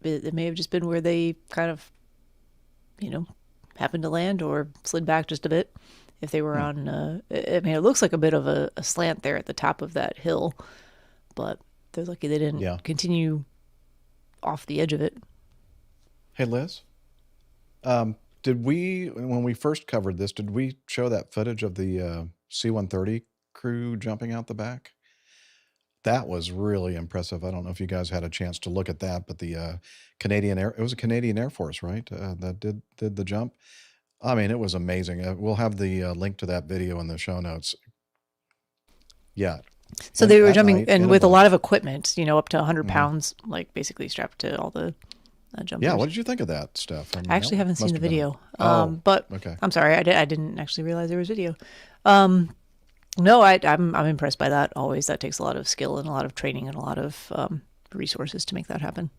Speaker 3: It may have just been where they kind of, happened to land or slid back just a bit. If they were on, it looks like a bit of a slant there at the top of that hill, but they're lucky they didn't continue off the edge of it.
Speaker 2: Hey, Liz, did we, when we first covered this, did we show that footage of the C-130 crew jumping out the back? That was really impressive. I don't know if you guys had a chance to look at that, but the it was a Canadian Air Force, right? That did the jump. I mean, it was amazing. We'll have the link to that video in the show notes. Yeah.
Speaker 3: So they were jumping and with a lot of equipment, up to 100 pounds, like basically strapped to all the jumpers.
Speaker 2: Yeah. What did you think of that, Steph?
Speaker 3: I actually haven't seen the video. But
Speaker 2: okay.
Speaker 3: I'm sorry. I didn't actually realize there was video. No, I'm impressed by that. Always. That takes a lot of skill and a lot of training and a lot of resources to make that happen.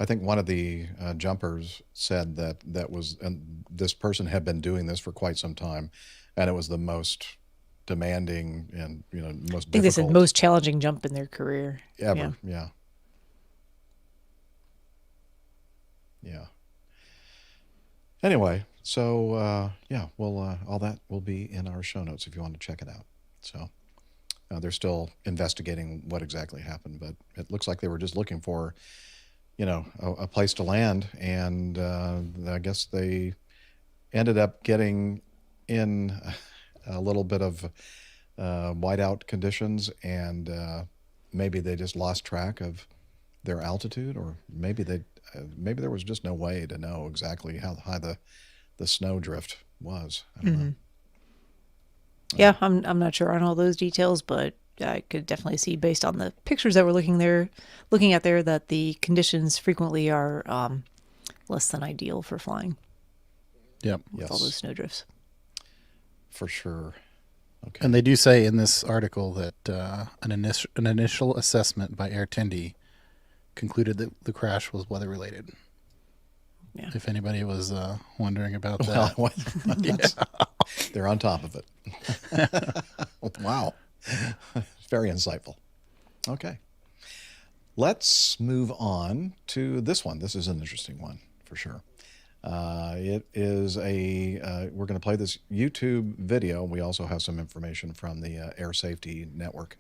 Speaker 2: I think one of the jumpers said that was, and this person had been doing this for quite some time, and it was the most demanding and most difficult.
Speaker 3: I think they said most challenging jump in their career
Speaker 2: ever. Yeah. Anyway, so we'll all that will be in our show notes if you want to check it out. So they're still investigating what exactly happened, but it looks like they were just looking for a place to land, and I guess they ended up getting in a little bit of whiteout conditions, and maybe they just lost track of their altitude, or maybe maybe there was just no way to know exactly how high the snow drift was. I don't know.
Speaker 3: Yeah, I'm not sure on all those details, but I could definitely see, based on the pictures that we're looking at there, that the conditions frequently are less than ideal for flying.
Speaker 4: Yep.
Speaker 3: With all those snow drifts.
Speaker 2: For sure. Okay.
Speaker 4: And they do say in this article that an initial assessment by Air Tindy concluded that the crash was weather related.
Speaker 3: Yeah.
Speaker 4: If anybody was wondering about that.
Speaker 2: Well, they're on top of it. Wow. Very insightful. Okay. Let's move on to this one. This is an interesting one for sure. It is we're going to play this YouTube video. We also have some information from the Air Safety Network.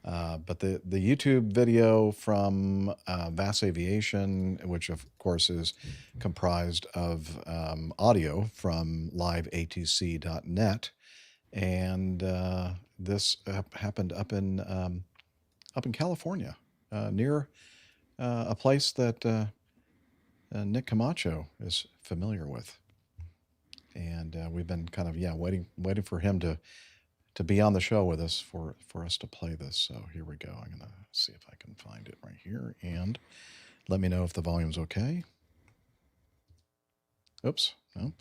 Speaker 2: But the YouTube video from VAS Aviation, which of course is comprised of audio from liveatc.net. And this happened up in California, near a place that Nick Camacho is familiar with, and we've been kind of waiting for him to be on the show with us for us to play this. So here we go. I'm gonna see if I can find it right here, and let me know if the volume's okay. Oops, nope.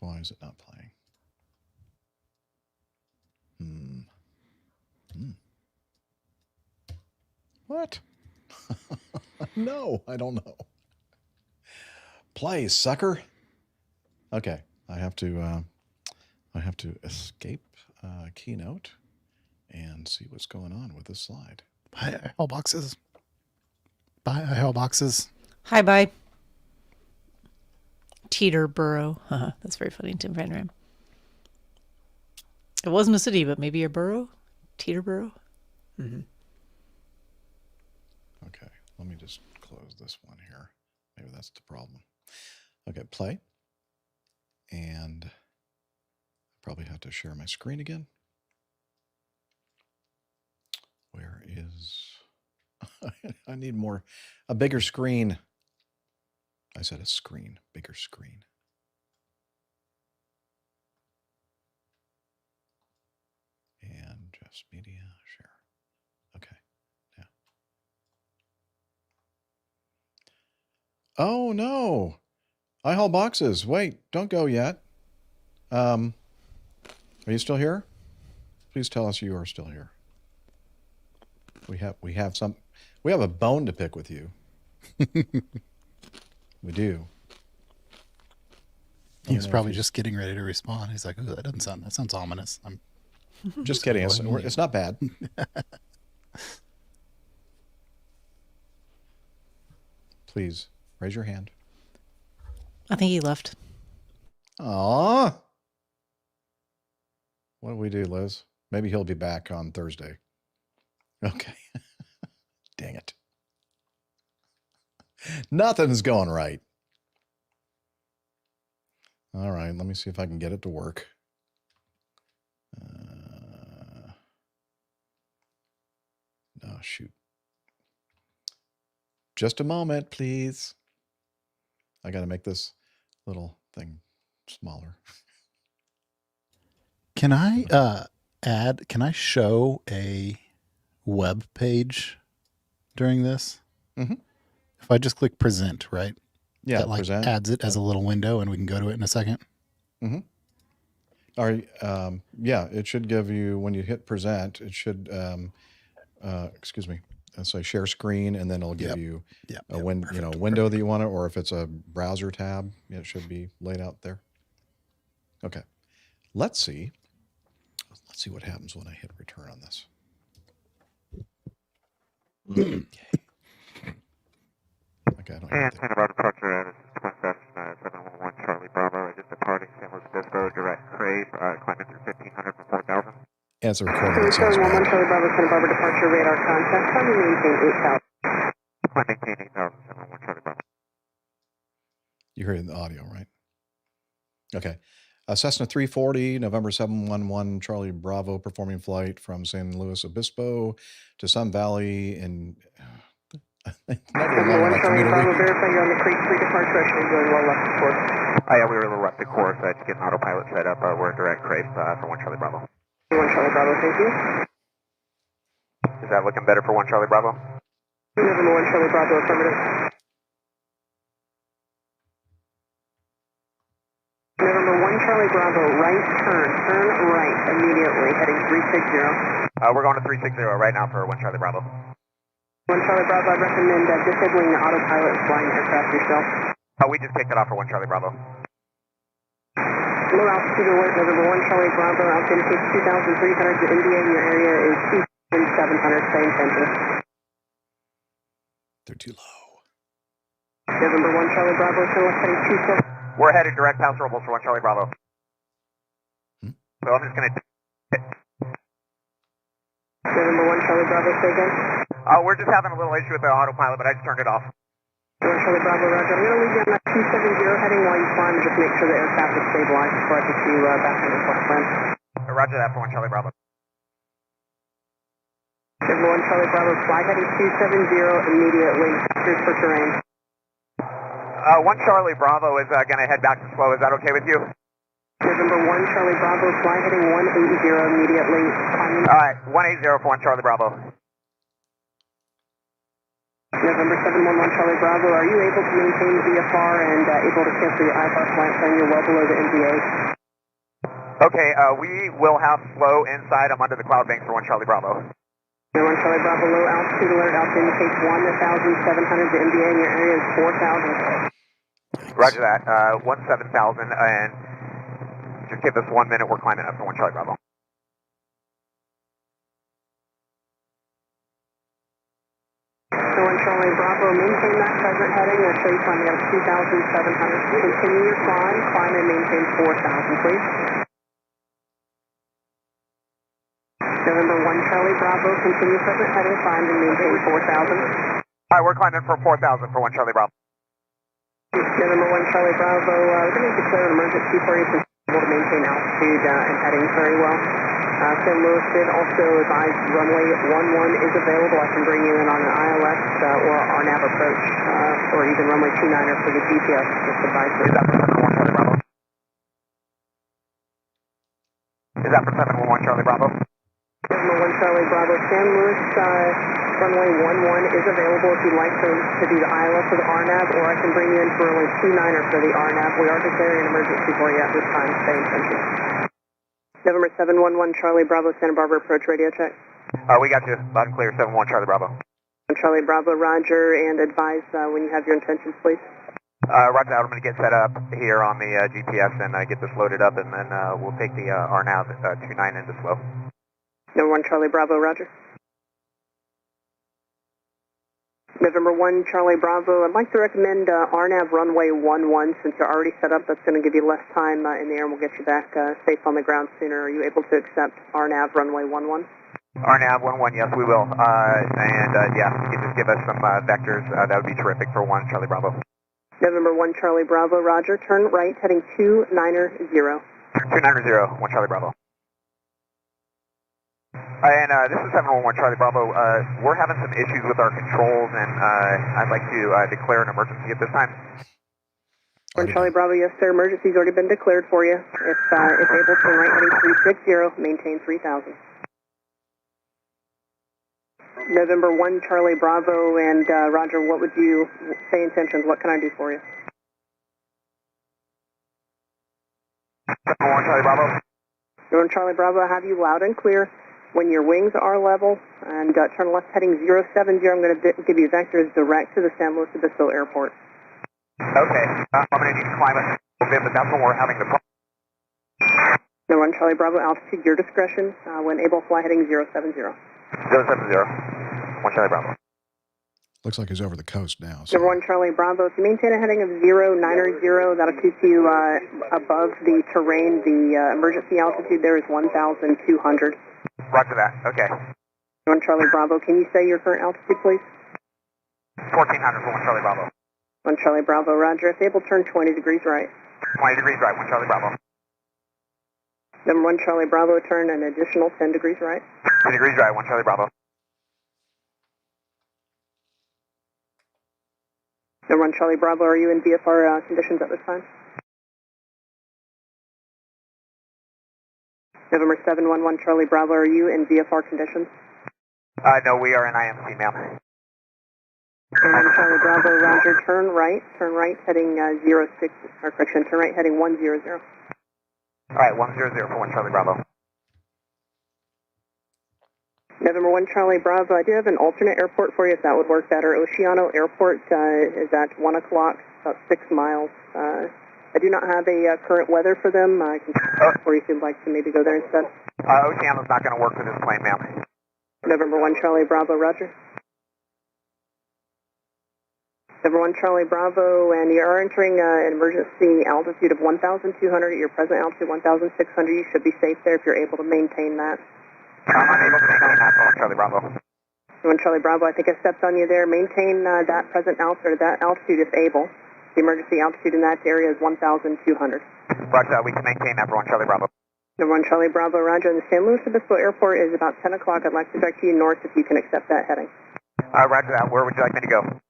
Speaker 2: Why is it not playing? What? No, I don't know. Play, sucker. Okay, I have to escape Keynote and see what's going on with this slide.
Speaker 4: Hi, all boxes. Bye, all boxes.
Speaker 3: Hi, bye. Teterboro. That's very funny, Tim Van Ram. It wasn't a city, but maybe a borough? Teterboro? Mm-hmm.
Speaker 2: Okay, let me just close this one here. Maybe that's the problem. Okay, play. And I probably have to share my screen again. Where is... I need a bigger screen. I said a screen, bigger screen. And just media, share. Okay, yeah. Oh no, I haul boxes. Wait, don't go yet. Are you still here? Please tell us you are still here. We have a bone to pick with you. We do.
Speaker 4: He was probably just getting ready to respond. He's like, "Ooh, that sounds ominous." I'm
Speaker 2: just kidding. It's not bad. Please raise your hand.
Speaker 3: I think he left.
Speaker 2: Aww. What do we do, Liz? Maybe he'll be back on Thursday. Okay. Dang it. Nothing's going right. All right, let me see if I can get it to work. Oh, shoot. Just a moment, please. I got to make this little thing smaller.
Speaker 4: Can I can I show a web page during this?
Speaker 2: Mm-hmm.
Speaker 4: If I just click present, right?
Speaker 2: Yeah,
Speaker 4: that
Speaker 2: present.
Speaker 4: Adds it as a little window, and we can go to it in a second.
Speaker 2: Mm-hmm. Yeah, it should give you, when you hit present, it should, excuse me, say share screen, and then it'll give you a window that you want it, or if it's a browser tab, it should be laid out there. Okay, let's see what happens when I hit return on this. Okay, I don't hear anything.
Speaker 5: About departure, 711 Charlie Bravo, just departing San Luis Obispo, direct crave, climbing through 1500 from 4000.
Speaker 2: Yeah, it's a recording. That sounds bad.
Speaker 6: Charlie Bravo, Santa Barbara departure radar contact, climbing maintain 8000.
Speaker 5: Climbing 8000, 711 Charlie Bravo.
Speaker 2: You're hearing the audio, right? Okay. Cessna 340, November 711, Charlie Bravo, performing flight from San Luis Obispo to Sun Valley in...
Speaker 6: Charlie Bravo, verify you're on the Crate 3 departure, actually going well left of course.
Speaker 5: Yeah, we were a little left of course, just getting autopilot set up. We're direct crave for 1 Charlie Bravo.
Speaker 6: 1 Charlie Bravo, thank you.
Speaker 5: Is that looking better for 1 Charlie Bravo?
Speaker 6: November 1 Charlie Bravo, affirmative. November 1 Charlie Bravo, right turn right immediately, heading 360.
Speaker 5: We're going to 360 right now for 1 Charlie Bravo.
Speaker 6: 1 Charlie Bravo, I recommend disabling the autopilot and flying aircraft yourself.
Speaker 5: We just kicked it off for 1 Charlie Bravo.
Speaker 6: Low altitude alert, November 1 Charlie Bravo, altimeter 2,300 to India, and your area is same engine.
Speaker 2: They're too low.
Speaker 6: November 1 Charlie Bravo, turn left heading 27.
Speaker 5: We're headed direct past Robles for 1 Charlie Bravo. So I'm just going to...
Speaker 6: November 1 Charlie Bravo, say again.
Speaker 5: We're just having a little issue with the autopilot, but I just turned it off.
Speaker 6: 1 Charlie Bravo, roger. I'm going to leave you on that 270 heading while you climb and just make sure the aircraft is stabilized before I get you back on the flight plan.
Speaker 5: Roger that for 1 Charlie Bravo.
Speaker 6: November 1 Charlie Bravo, fly heading 270 immediately. Cleared for terrain.
Speaker 5: 1 Charlie Bravo is going to head back to slow. Is that okay with you?
Speaker 6: November 1 Charlie Bravo, fly heading 180 immediately.
Speaker 5: Alright, 180 for 1 Charlie Bravo.
Speaker 6: November 711 Charlie Bravo, are you able to maintain VFR and able to cancel your IFR flight plan? You're well below the NVA.
Speaker 5: Okay, we will have slow inside. I'm under the cloud banks for 1 Charlie Bravo.
Speaker 6: 1 Charlie Bravo, low altitude alert, altitude indicates 1,700, the NVA in your area is 4,000.
Speaker 5: Roger that, 17,000, and just give us 1 minute, we're climbing up for 1 Charlie Bravo.
Speaker 6: So 1 Charlie Bravo, maintain that present heading, I'll show you climbing up 2,700. Continue your climb and maintain 4,000, please. November 1 Charlie Bravo, continue present heading, climb and maintain 4,000.
Speaker 5: Alright, we're climbing for 4,000 for 1 Charlie Bravo.
Speaker 6: November 1 Charlie Bravo, we're going to declare an emergency for you since you're able to maintain altitude and headings very well. St. Louis did also advise runway 11 is available. I can bring you in on an ILS or RNAV approach, or even runway 29er for the GPS. Just advise
Speaker 5: Is that for 711 Charlie Bravo? Is that for 711 Charlie Bravo?
Speaker 6: 711 Charlie Bravo, San Luis, runway 11 is available if you'd like to do the ILS or the RNAV, or I can bring you in for runway 29er for the RNAV. We are declaring an emergency for you at this time. Stay in touch. November 711 Charlie Bravo, Santa Barbara approach radio check.
Speaker 5: We got you. Loud and clear, 711 Charlie Bravo.
Speaker 6: Charlie Bravo, roger, and advise when you have your intentions, please.
Speaker 5: Roger that. I'm going to get set up here on the GPS and get this loaded up, and then we'll take the RNAV 29 into slow.
Speaker 6: November 1 Charlie Bravo, roger. November 1 Charlie Bravo, I'd like to recommend RNAV runway 11 since you're already set up. That's going to give you less time in the air and we'll get you back safe on the ground sooner. Are you able to accept RNAV runway 11?
Speaker 5: RNAV 11, yes, we will. Yeah, if you just give us some vectors, that would be terrific for 1 Charlie Bravo.
Speaker 6: November 1 Charlie Bravo, roger. Turn right, heading 290.
Speaker 5: 290, 1 Charlie Bravo. And this is 711 Charlie Bravo. We're having some issues with our controls, and I'd like to declare an emergency at this time.
Speaker 6: 1 Charlie Bravo, yes sir, emergency's already been declared for you. If able, turn right heading 360, maintain 3,000. November 1 Charlie Bravo, and roger, what would you say intentions? What can I do for you?
Speaker 5: 711 Charlie Bravo.
Speaker 6: 1 Charlie Bravo, I have you loud and clear. When your wings are level, and turn left heading 070, I'm going to give you vectors direct to the San Luis Obispo Airport.
Speaker 5: Okay, I'm going to need to climb it a little bit, but that's when we're having the problem.
Speaker 6: No 1 Charlie Bravo, altitude your discretion. When able, fly heading 070.
Speaker 5: 070, 1 Charlie Bravo.
Speaker 2: Looks like he's over the coast now. So.
Speaker 6: Number 1 Charlie Bravo, if you maintain a heading of 090, that'll keep you above the terrain. The emergency altitude there is 1,200.
Speaker 5: Roger that, okay.
Speaker 6: 1 Charlie Bravo, can you say your current altitude, please?
Speaker 5: 1,400 for 1 Charlie Bravo.
Speaker 6: 1 Charlie Bravo, roger. If able, turn 20 degrees right.
Speaker 5: 20 degrees right, 1 Charlie Bravo.
Speaker 6: Number 1 Charlie Bravo, turn an additional 10 degrees right.
Speaker 5: 10 degrees right, 1 Charlie Bravo.
Speaker 6: Number 1 Charlie Bravo, are you in VFR conditions at this time? November 711 Charlie Bravo, are you in VFR conditions?
Speaker 5: No, we are in IMC, ma'am.
Speaker 6: 1 Charlie Bravo, roger. Turn right, heading 06, or correction, turn right, heading 100.
Speaker 5: Alright, 100 for 1 Charlie Bravo.
Speaker 6: November 1 Charlie Bravo, I do have an alternate airport for you if that would work better. Oceano Airport is at 1 o'clock, about 6 miles. I do not have a current weather for them. I can for you if you'd like to maybe go there instead.
Speaker 5: Oceano's not going to work for this plane, ma'am.
Speaker 6: November 1 Charlie Bravo, roger. November 1 Charlie Bravo, and you are entering an emergency altitude of 1,200 at your present altitude 1,600. You should be safe there if you're able to maintain that.
Speaker 5: I'm unable to maintain that, 1 Charlie Bravo.
Speaker 6: 1 Charlie Bravo, I think I stepped on you there. Maintain that present altitude, that altitude if able. The emergency altitude in that area is 1,200.
Speaker 5: Roger, we can maintain that for 1 Charlie Bravo.
Speaker 6: Number 1 Charlie Bravo, roger. And the San Luis Obispo Airport is about 10 o'clock. I'd like to direct you north if you can accept that heading.
Speaker 5: Roger that. Where would you like me to go?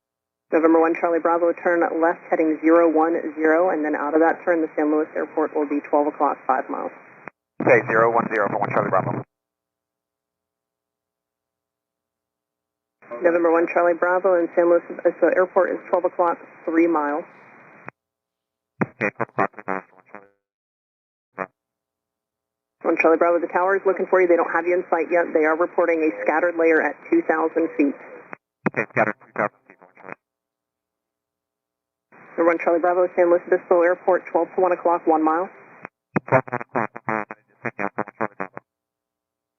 Speaker 6: November 1 Charlie Bravo, turn left heading 010, and then out of that turn, the San Luis Airport will be 12 o'clock, 5 miles.
Speaker 5: Okay, 010 for 1 Charlie Bravo.
Speaker 6: November 1 Charlie Bravo, and San Luis Obispo Airport is 12 o'clock, 3 miles.
Speaker 5: Okay, 12 o'clock, 3 miles, 1 Charlie.
Speaker 6: 1 Charlie Bravo, the tower is looking for you. They don't have you in sight yet. They are reporting a scattered layer at 2,000 feet.
Speaker 5: Okay, scattered 2,000 feet, 1 Charlie.
Speaker 6: Number 1 Charlie Bravo, San Luis Obispo Airport, 12 to 1 o'clock, 1 mile.
Speaker 5: 12 to 1 o'clock, just picking up for 1 Charlie Bravo.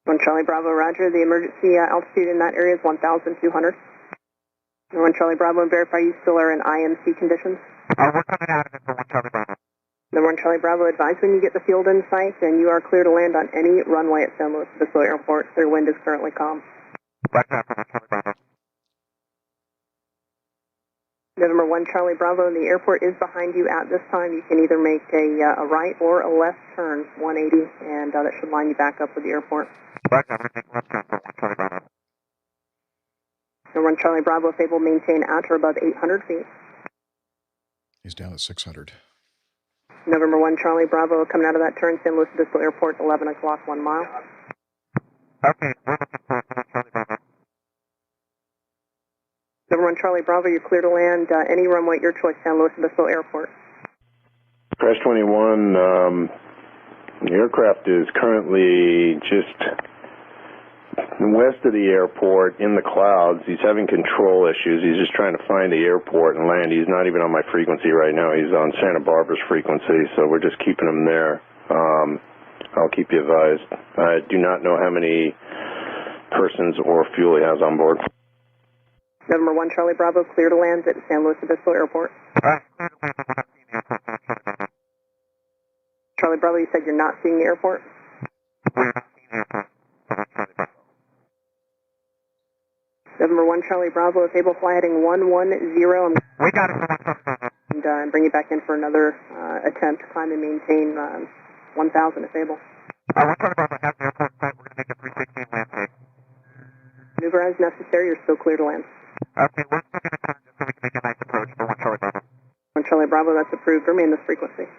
Speaker 6: 1 Charlie Bravo, roger. The emergency altitude in that area is 1,200. 1 Charlie Bravo, and verify you still are in IMC conditions.
Speaker 5: We're coming out of it for 1 Charlie Bravo.
Speaker 6: Number 1 Charlie Bravo, advise when you get the field in sight, and you are clear to land on any runway at San Luis Obispo Airport. Their wind is currently calm.
Speaker 5: Roger that for 1 Charlie Bravo.
Speaker 6: November 1 Charlie Bravo, the airport is behind you at this time. You can either make a right or a left turn, 180, and that should line you back up with the airport.
Speaker 5: Roger, I'm going to make left turn for 1 Charlie Bravo.
Speaker 6: Number 1 Charlie Bravo, if able, maintain at or above 800 feet.
Speaker 2: He's down at 600.
Speaker 6: November 1 Charlie Bravo, coming out of that turn, San Luis Obispo Airport, 11 o'clock, 1 mile.
Speaker 5: Okay, we're looking for 1 Charlie Bravo.
Speaker 6: Number 1 Charlie Bravo, you're clear to land any runway at your choice, San Luis Obispo Airport.
Speaker 7: Crash 21, the aircraft is currently just west of the airport in the clouds. He's having control issues. He's just trying to find the airport and land. He's not even on my frequency right now. He's on Santa Barbara's frequency, so we're just keeping him there. I'll keep you advised. I do not know how many persons or fuel he has on board.
Speaker 6: Number 1 Charlie Bravo, clear to land at San Luis Obispo Airport.
Speaker 5: Clear to land, we're not seeing the airport for 1 Charlie Bravo.
Speaker 6: Charlie Bravo, you said you're not seeing the airport?
Speaker 5: We're not seeing the airport for 1 Charlie Bravo.
Speaker 6: November 1 Charlie Bravo, if able, fly heading 110.
Speaker 5: We got it for 1 Charlie Bravo.
Speaker 6: And bring you back in for another attempt to climb and maintain 1,000 if able.
Speaker 5: 1 Charlie Bravo has the airport site. We're going to make a 316 land safe.
Speaker 6: Maneuver as necessary, you're still clear to land.
Speaker 5: Okay, we're still going to turn just so we can make a nice approach for 1 Charlie Bravo.
Speaker 6: 1 Charlie Bravo, that's approved. Remain this frequency.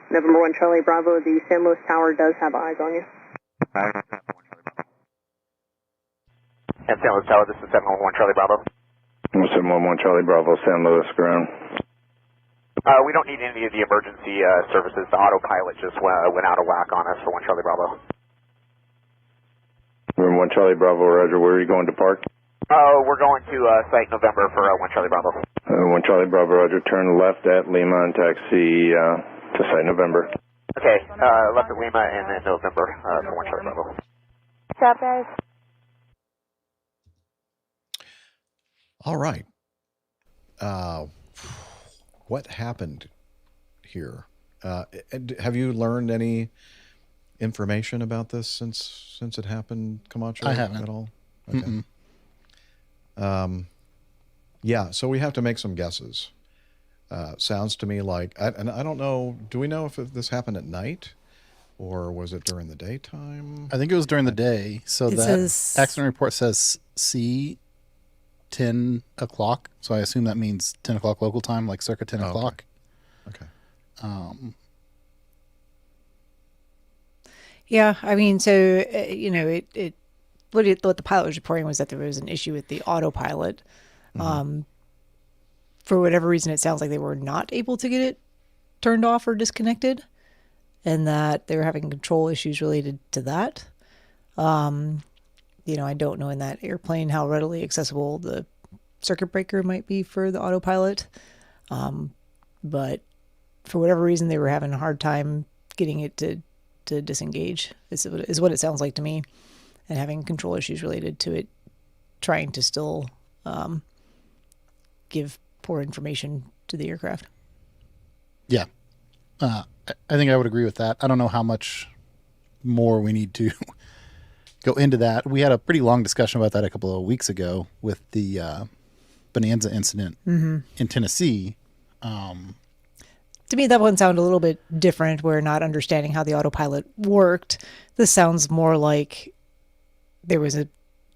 Speaker 6: November 1 Charlie Bravo, the San Luis Tower does have eyes on you.
Speaker 5: I don't know for 1 Charlie Bravo. And San Luis Tower, this is 711 Charlie Bravo.
Speaker 7: 711 Charlie Bravo, San Luis ground.
Speaker 5: We don't need any of the emergency services. The autopilot just went out of whack on us for 1 Charlie Bravo.
Speaker 7: Room 1 Charlie Bravo, roger. Where are you going to park?
Speaker 5: We're going to site November for 1 Charlie Bravo.
Speaker 7: 1 Charlie Bravo, roger. Turn left at Lima and taxi to site November.
Speaker 5: Okay, left at Lima and then November for 1 Charlie Bravo.
Speaker 8: Stop, guys.
Speaker 2: All right. What happened here? Have you learned any information about this since it happened, Camacho?
Speaker 4: I haven't
Speaker 2: at all. Okay. Yeah, so we have to make some guesses. Sounds to me like, and I don't know. Do we know if this happened at night, or was it during the daytime?
Speaker 4: I think it was during the day. So
Speaker 3: It
Speaker 4: that
Speaker 3: says-
Speaker 4: accident report says C 10 o'clock. So I assume that means 10 o'clock local time, like circa 10 o'clock.
Speaker 2: Okay.
Speaker 3: Yeah, I mean, so, what the pilot was reporting was that there was an issue with the autopilot. For whatever reason, it sounds like they were not able to get it turned off or disconnected, and that they were having control issues related to that. I don't know in that airplane how readily accessible the circuit breaker might be for the autopilot. But for whatever reason, they were having a hard time getting it to disengage is what it sounds like to me. and having control issues related to it, trying to still give poor information to the aircraft.
Speaker 4: Yeah. I think I would agree with that. I don't know how much more we need to go into that. We had a pretty long discussion about that a couple of weeks ago with the Bonanza incident in Tennessee.
Speaker 3: To me, that one sounded a little bit different. Where not understanding how the autopilot worked. This sounds more like there was an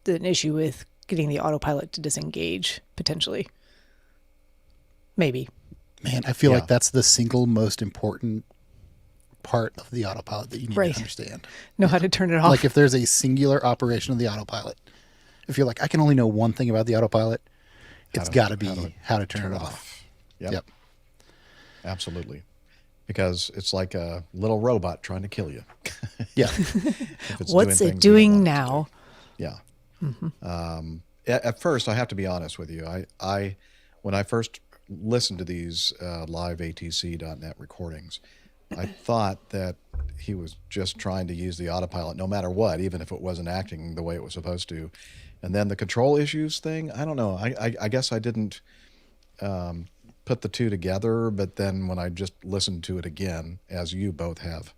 Speaker 3: issue with getting the autopilot to disengage, potentially. Maybe.
Speaker 4: Man, I feel like that's the single most important part of the autopilot that you need to understand.
Speaker 3: Know how to turn it off.
Speaker 4: Like if there's a singular operation of the autopilot, if you're like, I can only know one thing about the autopilot, it's got to be how to turn it off.
Speaker 2: Yep. Absolutely. Because it's like a little robot trying to kill you.
Speaker 4: Yeah.
Speaker 3: What's it doing now?
Speaker 2: Yeah. At first, I have to be honest with you. I when I first listened to these live ATC.net recordings, I thought that he was just trying to use the autopilot no matter what, even if it wasn't acting the way it was supposed to. And then the control issues thing, I don't know. I guess I didn't put the two together, but then when I just listened to it again, as you both have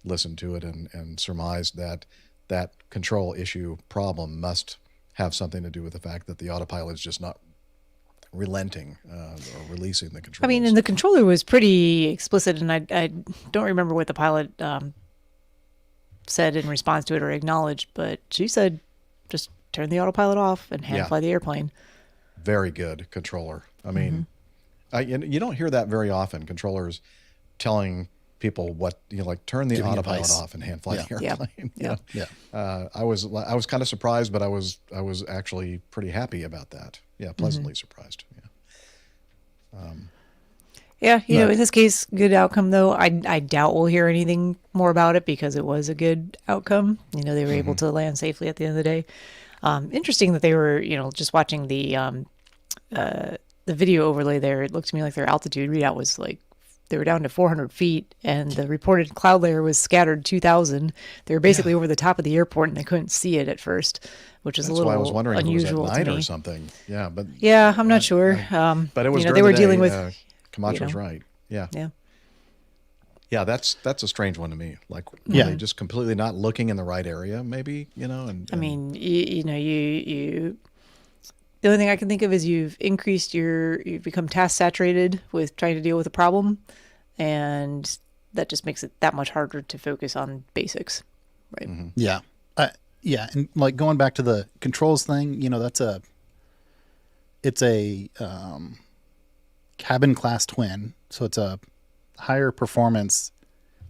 Speaker 2: listened to it and surmised that control issue problem must have something to do with the fact that the autopilot is just not relenting or releasing the controls.
Speaker 3: I mean, and the controller was pretty explicit, and I don't remember what the pilot said in response to it or acknowledged, but she said just turn the autopilot off and hand fly the airplane.
Speaker 2: Very good controller. I mean, you don't hear that very often, controllers telling people what, like turn the autopilot off and hand fly the airplane. I was kind of surprised, but I was actually pretty happy about that. Yeah, pleasantly surprised.
Speaker 3: Yeah, you know, in this case, good outcome though. I doubt we'll hear anything more about it because it was a good outcome. You know, they were able to land safely at the end of the day. Interesting that they were, just watching the video overlay there. It looked to me like their altitude readout was like they were down to 400 feet, and the reported cloud layer was scattered 2,000. They were basically over the top of the airport, and they couldn't see it at first, which is a little unusual.
Speaker 2: That's why I was wondering if it was at night or something. Yeah,
Speaker 3: I'm not sure.
Speaker 2: But it was
Speaker 3: they were dealing with.
Speaker 2: Camacho's right. Yeah. Yeah, that's a strange one to me. Like, were they just completely not looking in the right area? Maybe And
Speaker 3: I mean, you. The only thing I can think of is you've become task saturated with trying to deal with a problem, and that just makes it that much harder to focus on basics, right?
Speaker 4: Yeah, and like going back to the controls thing, it's a cabin class twin, so it's a higher performance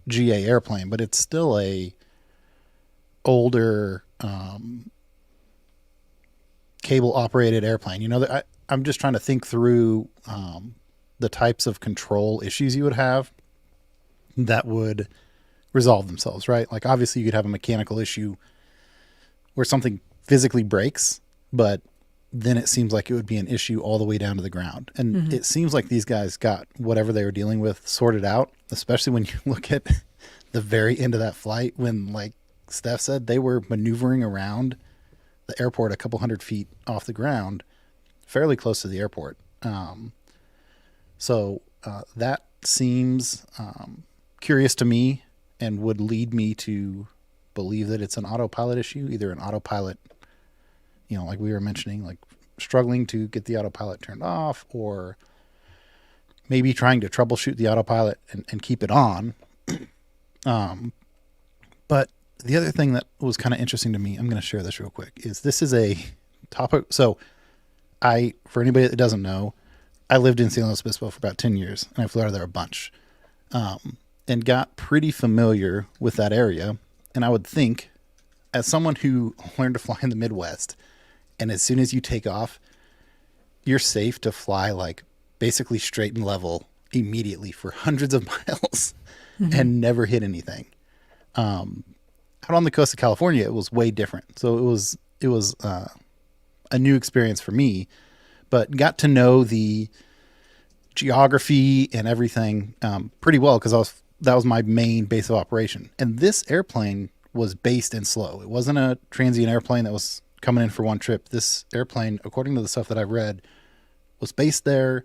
Speaker 4: GA airplane, but it's still a older cable operated airplane. I'm just trying to think through the types of control issues you would have that would resolve themselves, right? Like obviously you could have a mechanical issue where something physically breaks, but then it seems like it would be an issue all the way down to the ground. And it seems like these guys got whatever they were dealing with sorted out, especially when you look at the very end of that flight when, like Steph said, they were maneuvering around the airport a couple hundred feet off the ground, fairly close to the airport. So that seems curious to me and would lead me to believe that it's an autopilot issue, either an autopilot, like we were mentioning, like struggling to get the autopilot turned off, or maybe trying to troubleshoot the autopilot and keep it on. But the other thing that was kind of interesting to me, I'm going to share this real quick, is this is a topic. So for anybody that doesn't know, I lived in San Luis Obispo for about 10 years, and I flew out of there a bunch, and got pretty familiar with that area. And I would think, as someone who learned to fly in the Midwest, and as soon as you take off, you're safe to fly like basically straight and level immediately for hundreds of miles and never hit anything. Out on the coast of California, it was way different. So it was a new experience for me, but got to know the geography and everything pretty well because that was my main base of operation. And this airplane was based in SLO. It wasn't a transient airplane that was coming in for one trip. This airplane, according to the stuff that I've read, was based there.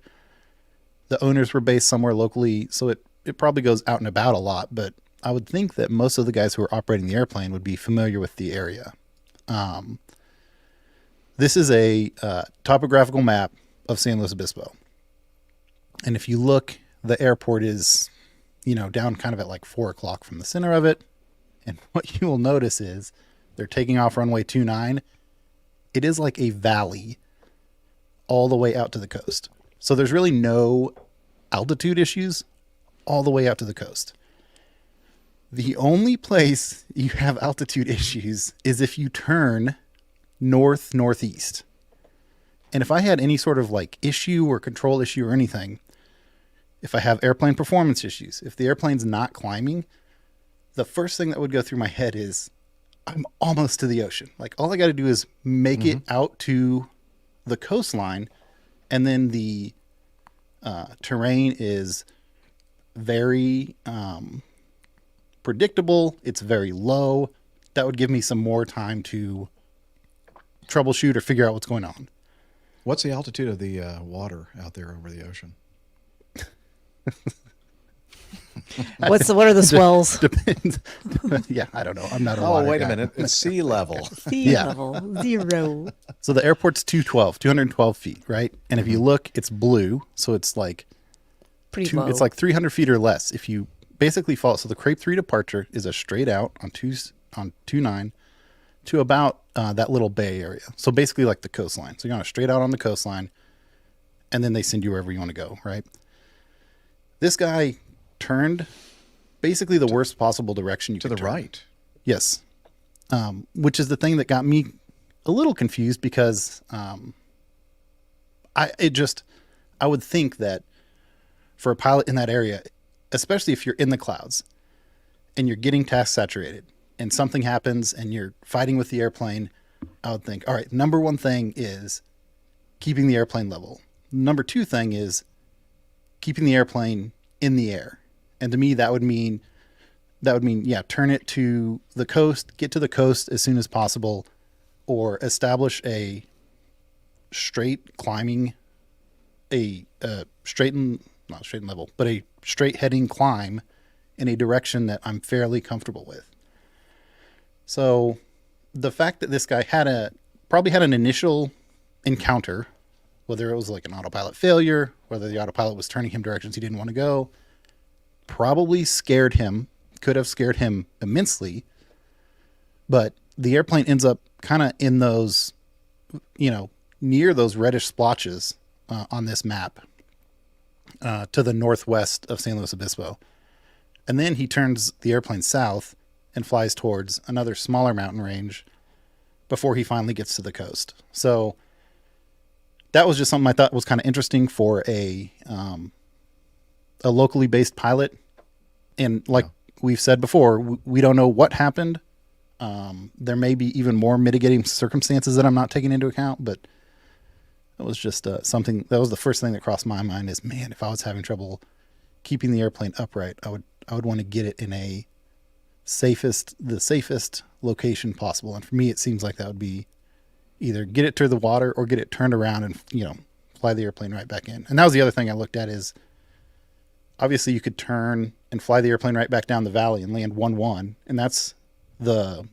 Speaker 4: The owners were based somewhere locally, so it probably goes out and about a lot, but I would think that most of the guys who are operating the airplane would be familiar with the area. This is a topographical map of San Luis Obispo. And if you look, the airport is, down kind of at like 4 o'clock from the center of it. And what you will notice is they're taking off runway 29. It is like a valley all the way out to the coast. So there's really no altitude issues all the way out to the coast. The only place you have altitude issues is if you turn northeast. And if I had any sort of like issue or control issue or anything, if I have airplane performance issues, if the airplane's not climbing, the first thing that would go through my head is I'm almost to the ocean. Like all I got to do is make it out to the coastline, and then the terrain is very predictable. It's very low. That would give me some more time to troubleshoot or figure out what's going on.
Speaker 2: What's the altitude of the water out there over the ocean?
Speaker 3: What are the swells?
Speaker 4: Depends. Yeah, I don't know. I'm not a water
Speaker 2: wait
Speaker 4: guy.
Speaker 2: a minute. It's sea level.
Speaker 3: Sea level 0.
Speaker 4: So the airport's 212 feet, right? And if you look, it's blue. So it's like
Speaker 3: Pretty low.
Speaker 4: it's like 300 feet or less. If you basically follow, so the Crepe 3 departure is a straight out on 29 to about that little bay area. So basically like the coastline. So you're on a straight out on the coastline, and then they send you wherever you want to go, right? This guy turned basically the worst possible direction you could
Speaker 2: To the
Speaker 4: turn.
Speaker 2: right.
Speaker 4: Yes. Which is the thing that got me a little confused because I would think that for a pilot in that area, especially if you're in the clouds and you're getting task saturated and something happens and you're fighting with the airplane, I would think, all right, number one thing is keeping the airplane level. Number two thing is keeping the airplane in the air. And to me, that would mean, yeah, turn it to the coast, get to the coast as soon as possible, or establish a straight climbing, not straight and level, but a straight heading climb in a direction that I'm fairly comfortable with. So the fact that this guy probably had an initial encounter, whether it was like an autopilot failure, whether the autopilot was turning him directions he didn't want to go, probably could have scared him immensely. But the airplane ends up kind of in those, near those reddish splotches on this map to the northwest of San Luis Obispo. And then he turns the airplane south and flies towards another smaller mountain range before he finally gets to the coast. So that was just something I thought was kind of interesting for a locally based pilot. And like we've said before, we don't know what happened. There may be even more mitigating circumstances that I'm not taking into account, but that was just something that was the first thing that crossed my mind is, man, if I was having trouble keeping the airplane upright, I would want to get it in the safest location possible. And for me, it seems like that would be either get it to the water or get it turned around and, fly the airplane right back in. And that was the other thing I looked at is obviously you could turn and fly the airplane right back down the valley and land 1-1. And that's the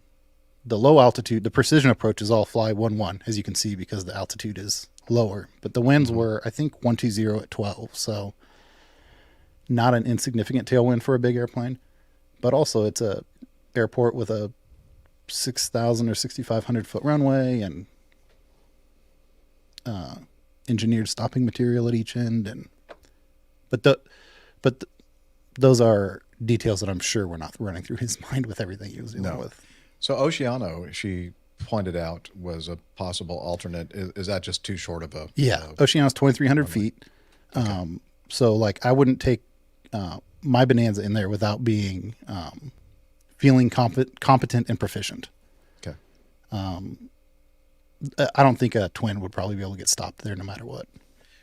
Speaker 4: low altitude. The precision approach is all fly 1-1, as you can see, because the altitude is lower. But the winds were, I think, 120 at 12. So not an insignificant tailwind for a big airplane. But also it's a airport with a 6,000 or 6,500 foot runway and engineered stopping material at each end. But those are details that I'm sure were not running through his mind with everything he was dealing with.
Speaker 2: So Oceano, she pointed out, was a possible alternate. Is that just too short of a...
Speaker 4: Yeah, Oceano's 2,300 feet. Okay. So like I wouldn't take my Bonanza in there without being feeling competent and proficient.
Speaker 2: Okay.
Speaker 4: I don't think a twin would probably be able to get stopped there no matter what.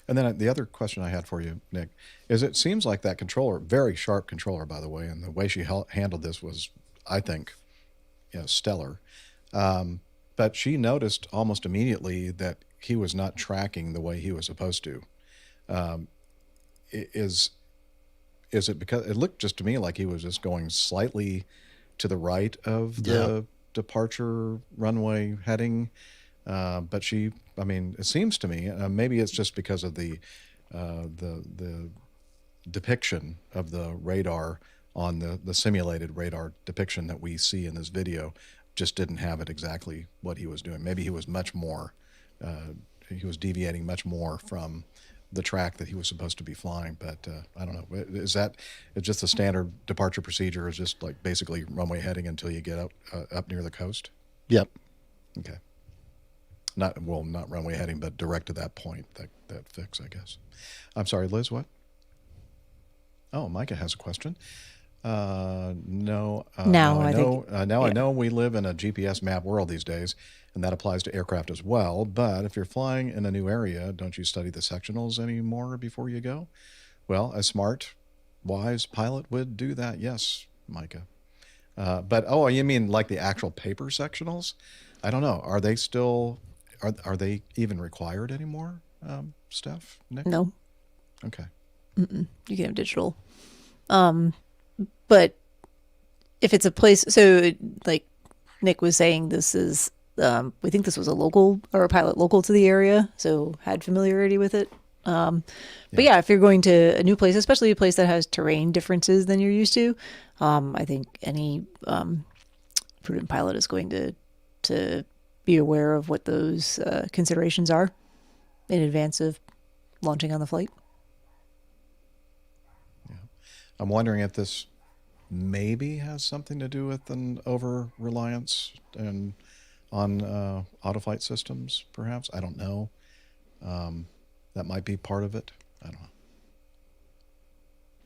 Speaker 2: And then the other question I had for you, Nick, is it seems like that controller, very sharp controller, by the way, and the way she handled this was, I think, stellar. But she noticed almost immediately that he was not tracking the way he was supposed to. Is it because it looked just to me like he was just going slightly to the right of the departure runway heading? But it seems to me, maybe it's just because of the depiction of the radar on the simulated radar depiction that we see in this video just didn't have it exactly what he was doing. Maybe he was he was deviating much more from the track that he was supposed to be flying, but I don't know. It's just the standard departure procedure is just like basically runway heading until you get up near the coast?
Speaker 4: Yep.
Speaker 2: Okay. Not runway heading, but direct to that point, that fix, I guess. I'm sorry, Liz, what? Oh, Micah has a question. No. I know we live in a GPS map world these days, and that applies to aircraft as well. But if you're flying in a new area, don't you study the sectionals anymore before you go? Well, a smart, wise pilot would do that. Yes, Micah. But you mean like the actual paper sectionals? I don't know. Are they still? Are they even required anymore, Steph? Nick?
Speaker 3: No.
Speaker 2: Okay.
Speaker 3: You can have digital. But if it's a place, so like Nick was saying, this is, we think this was a pilot local to the area, so had familiarity with it. But if you're going to a new place, especially a place that has terrain differences than you're used to, I think any prudent pilot is going to be aware of what those considerations are in advance of launching on the flight.
Speaker 2: Yeah. I'm wondering if this maybe has something to do with an over-reliance on autoflight systems, perhaps. I don't know. That might be part of it. I don't know.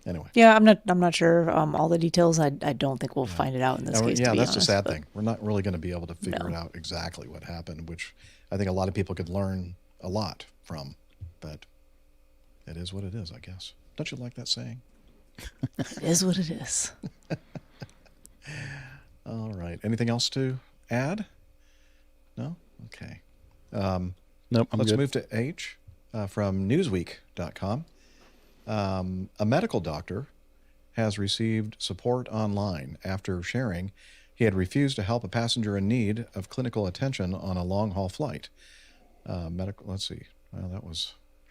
Speaker 2: Anyway.
Speaker 3: Yeah, I'm not sure all the details. I don't think we'll find it out in this case.
Speaker 2: Yeah,
Speaker 3: to be
Speaker 2: that's
Speaker 3: honest,
Speaker 2: the sad thing. We're not really going to be able to figure it
Speaker 3: No.
Speaker 2: out exactly what happened, which I think a lot of people could learn a lot from. But it is what it is, I guess. Don't you like that saying?
Speaker 3: It is what it is.
Speaker 2: All right. Anything else to add? No? Okay.
Speaker 4: Nope.
Speaker 2: Let's move to H from Newsweek.com. A medical doctor has received support online after sharing he had refused to help a passenger in need of clinical attention on a long-haul flight. Let's see. Well,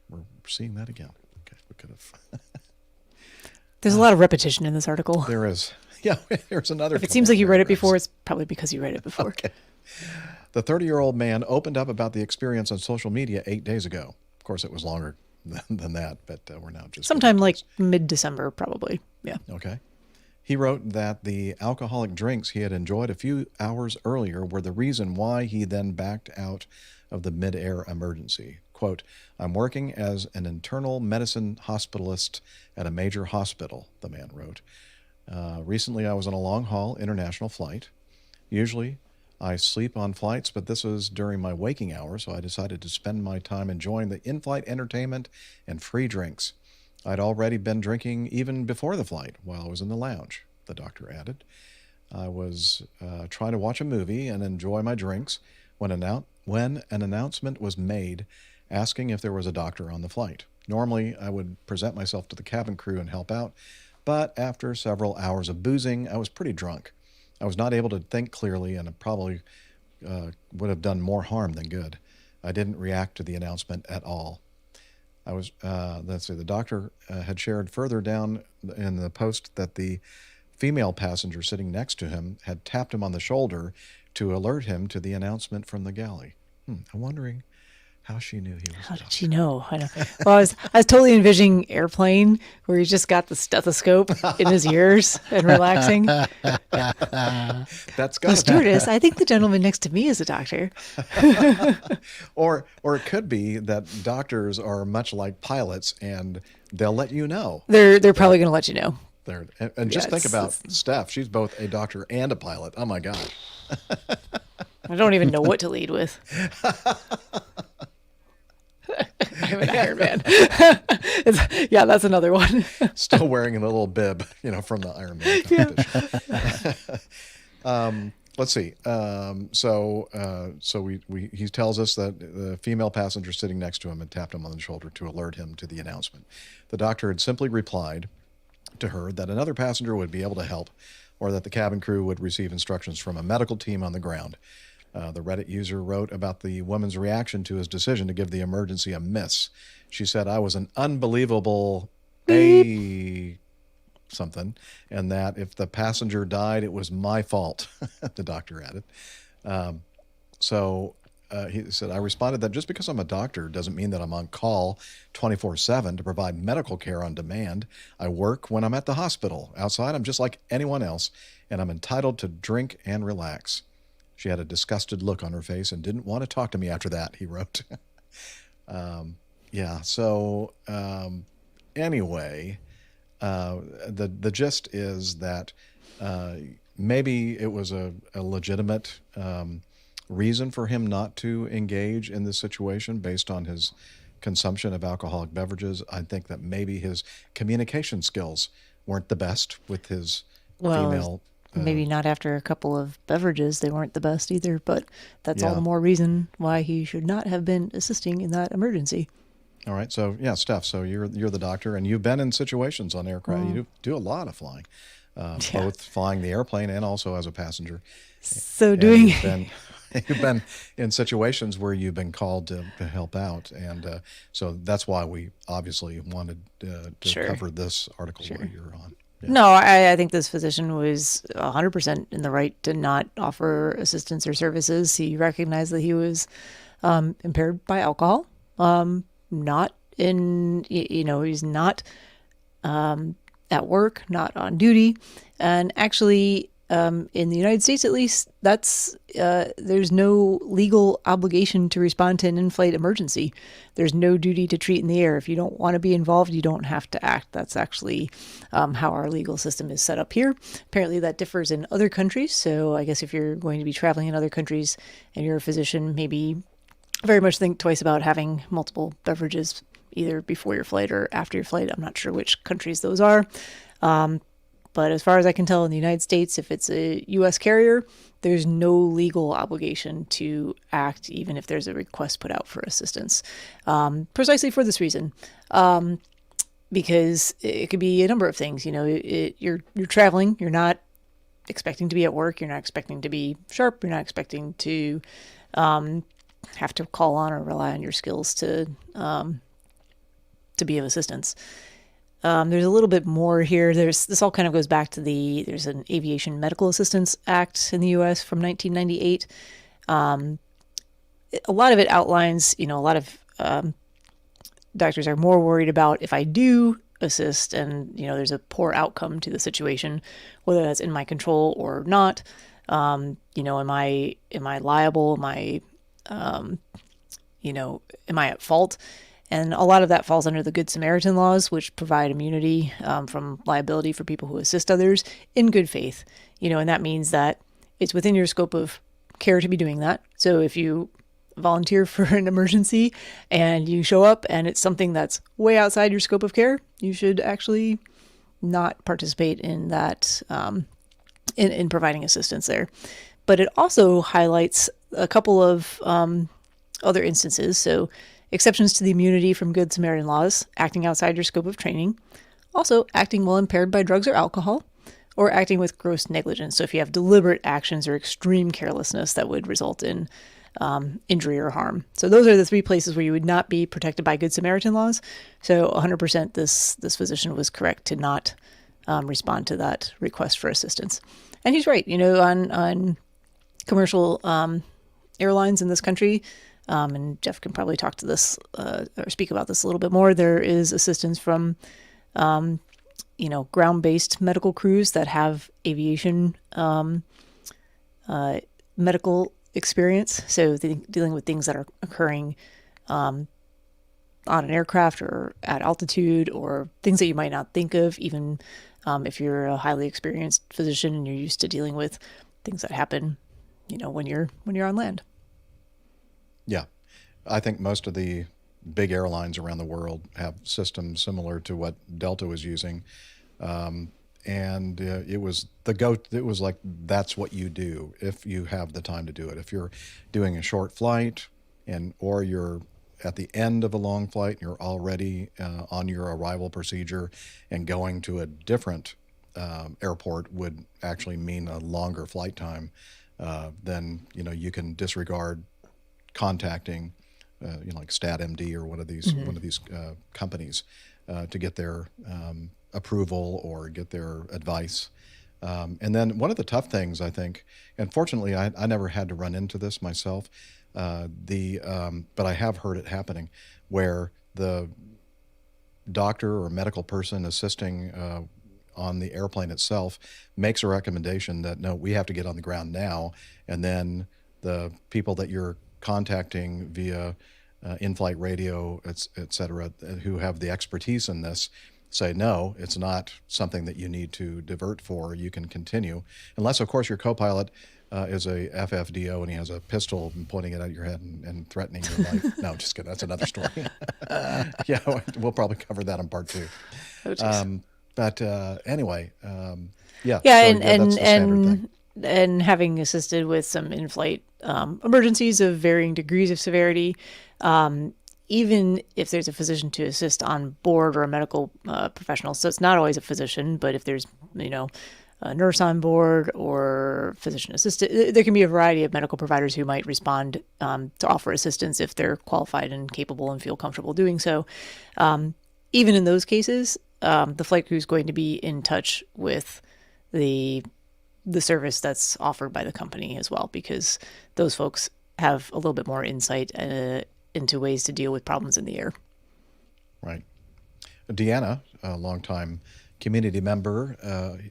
Speaker 2: we're seeing that again. Okay, we could have.
Speaker 3: There's a lot of repetition in this article.
Speaker 2: There is. Yeah, here's another.
Speaker 3: If it seems like you read it before, it's probably because you read it before.
Speaker 2: Okay. The 30-year-old man opened up about the experience on social media 8 days ago. Of course, it was longer than that, but we're now just...
Speaker 3: Sometime like mid-December, probably. Yeah.
Speaker 2: Okay. He wrote that the alcoholic drinks he had enjoyed a few hours earlier were the reason why he then backed out of the mid-air emergency. Quote, "I'm working as an internal medicine hospitalist at a major hospital," the man wrote. Recently, I was on a long-haul international flight. Usually, I sleep on flights, but this was during my waking hours, so I decided to spend my time enjoying the in-flight entertainment and free drinks. I'd already been drinking even before the flight while I was in the lounge, the doctor added. I was trying to watch a movie and enjoy my drinks when an announcement was made asking if there was a doctor on the flight. Normally, I would present myself to the cabin crew and help out, but after several hours of boozing, I was pretty drunk. I was not able to think clearly, and it probably would have done more harm than good. I didn't react to the announcement at all. The doctor had shared further down in the post that the female passenger sitting next to him had tapped him on the shoulder to alert him to the announcement from the galley. I'm wondering how she knew he was.
Speaker 3: How did she know? I know. Well, I was totally envisioning airplane where he's just got the stethoscope in his ears and relaxing.
Speaker 2: That's
Speaker 3: The stewardess, I think the gentleman next to me is a doctor.
Speaker 2: Or it could be that doctors are much like pilots, and they'll let you know.
Speaker 3: They're probably going to let you know.
Speaker 2: And just think about Steph. She's both a doctor and a pilot. Oh my God.
Speaker 3: I don't even know what to lead with. I'm an Iron Man. Yeah, that's another one.
Speaker 2: Still wearing a little bib, from the Iron Man competition. let's see. So he tells us that the female passenger sitting next to him had tapped him on the shoulder to alert him to the announcement. The doctor had simply replied to her that another passenger would be able to help, or that the cabin crew would receive instructions from a medical team on the ground. The Reddit user wrote about the woman's reaction to his decision to give the emergency a miss. She said, "I was an unbelievable something, and that if the passenger died, it was my fault," the doctor added. He said, "I responded that just because I'm a doctor doesn't mean that I'm on call 24/7 to provide medical care on demand. I work when I'm at the hospital. Outside, I'm just like anyone else, and I'm entitled to drink and relax." She had a disgusted look on her face and didn't want to talk to me after that, he wrote. Anyway, the gist is that maybe it was a legitimate reason for him not to engage in this situation based on his consumption of alcoholic beverages. I think that maybe his communication skills weren't the best with his female.
Speaker 3: Maybe not after a couple of beverages, they weren't the best either, but that's all the more reason why he should not have been assisting in that emergency.
Speaker 2: All right. So, Steph, so you're the doctor, and you've been in situations on aircraft. You do a lot of flying, both flying the airplane and also as a passenger.
Speaker 3: So
Speaker 2: you've been in situations where you've been called to help out. And so that's why we obviously wanted to cover this article where you're on. Yeah.
Speaker 3: No, I think this physician was 100% in the right to not offer assistance or services. He recognized that he was impaired by alcohol, not in, he's not at work, not on duty. And actually, in the United States, at least, that's there's no legal obligation to respond to an in-flight emergency. There's no duty to treat in the air. If you don't want to be involved, you don't have to act. That's actually how our legal system is set up here. Apparently, that differs in other countries. So I guess if you're going to be traveling in other countries and you're a physician, maybe very much think twice about having multiple beverages either before your flight or after your flight. I'm not sure which countries those are. But as far as I can tell, in the United States, if it's a U.S. carrier, there's no legal obligation to act, even if there's a request put out for assistance. Precisely for this reason, because it could be a number of things. You're traveling. You're not expecting to be at work. You're not expecting to be sharp. You're not expecting to have to call on or rely on your skills to be of assistance. There's a little bit more here. This all kind of goes back to there's an Aviation Medical Assistance Act in the U.S. from 1998. A lot of it outlines, a lot of doctors are more worried about if I do assist and, there's a poor outcome to the situation, whether that's in my control or not. Am I liable? Am I at fault? And a lot of that falls under the Good Samaritan laws, which provide immunity from liability for people who assist others in good faith. And that means that it's within your scope of care to be doing that. So if you volunteer for an emergency and you show up and it's something that's way outside your scope of care, you should actually not participate in that, in providing assistance there. But it also highlights a couple of other instances. So exceptions to the immunity from Good Samaritan laws, acting outside your scope of training, also acting while impaired by drugs or alcohol, or acting with gross negligence. So if you have deliberate actions or extreme carelessness that would result in injury or harm. So those are the three places where you would not be protected by Good Samaritan laws. So 100% this physician was correct to not respond to that request for assistance. And he's right, on commercial airlines in this country, and Jeff can probably talk to this or speak about this a little bit more. There is assistance from, ground-based medical crews that have aviation medical experience. So dealing with things that are occurring on an aircraft or at altitude, or things that you might not think of, even if you're a highly experienced physician and you're used to dealing with things that happen, when you're on land.
Speaker 2: Yeah. I think most of the big airlines around the world have systems similar to what Delta was using. and it was the go. It was like that's what you do if you have the time to do it. If you're doing a short flight, or you're at the end of a long flight, you're already on your arrival procedure, and going to a different airport would actually mean a longer flight time. Then you can disregard contacting, like StatMD or one of these companies to get their approval or get their advice. And then one of the tough things, I think, and fortunately I never had to run into this myself, but I have heard it happening, where the doctor or medical person assisting on the airplane itself makes a recommendation that, no, we have to get on the ground now. And then the people that you're contacting via in-flight radio, et cetera, who have the expertise in this, say, no, it's not something that you need to divert for. You can continue. Unless, of course, your co-pilot is a FFDO and he has a pistol and pointing it at your head and threatening your life. No, just kidding. That's another story. Yeah, we'll probably cover that in part 2. But anyway, yeah.
Speaker 3: Yeah,
Speaker 2: so, that's the standard thing.
Speaker 3: And having assisted with some in-flight emergencies of varying degrees of severity, even if there's a physician to assist on board or a medical professional, so it's not always a physician, but if there's, a nurse on board or physician assistant, there can be a variety of medical providers who might respond to offer assistance if they're qualified and capable and feel comfortable doing so. Even in those cases, the flight crew is going to be in touch with the service that's offered by the company as well, because those folks have a little bit more insight into ways to deal with problems in the air.
Speaker 2: Right. Deanna, a longtime community member,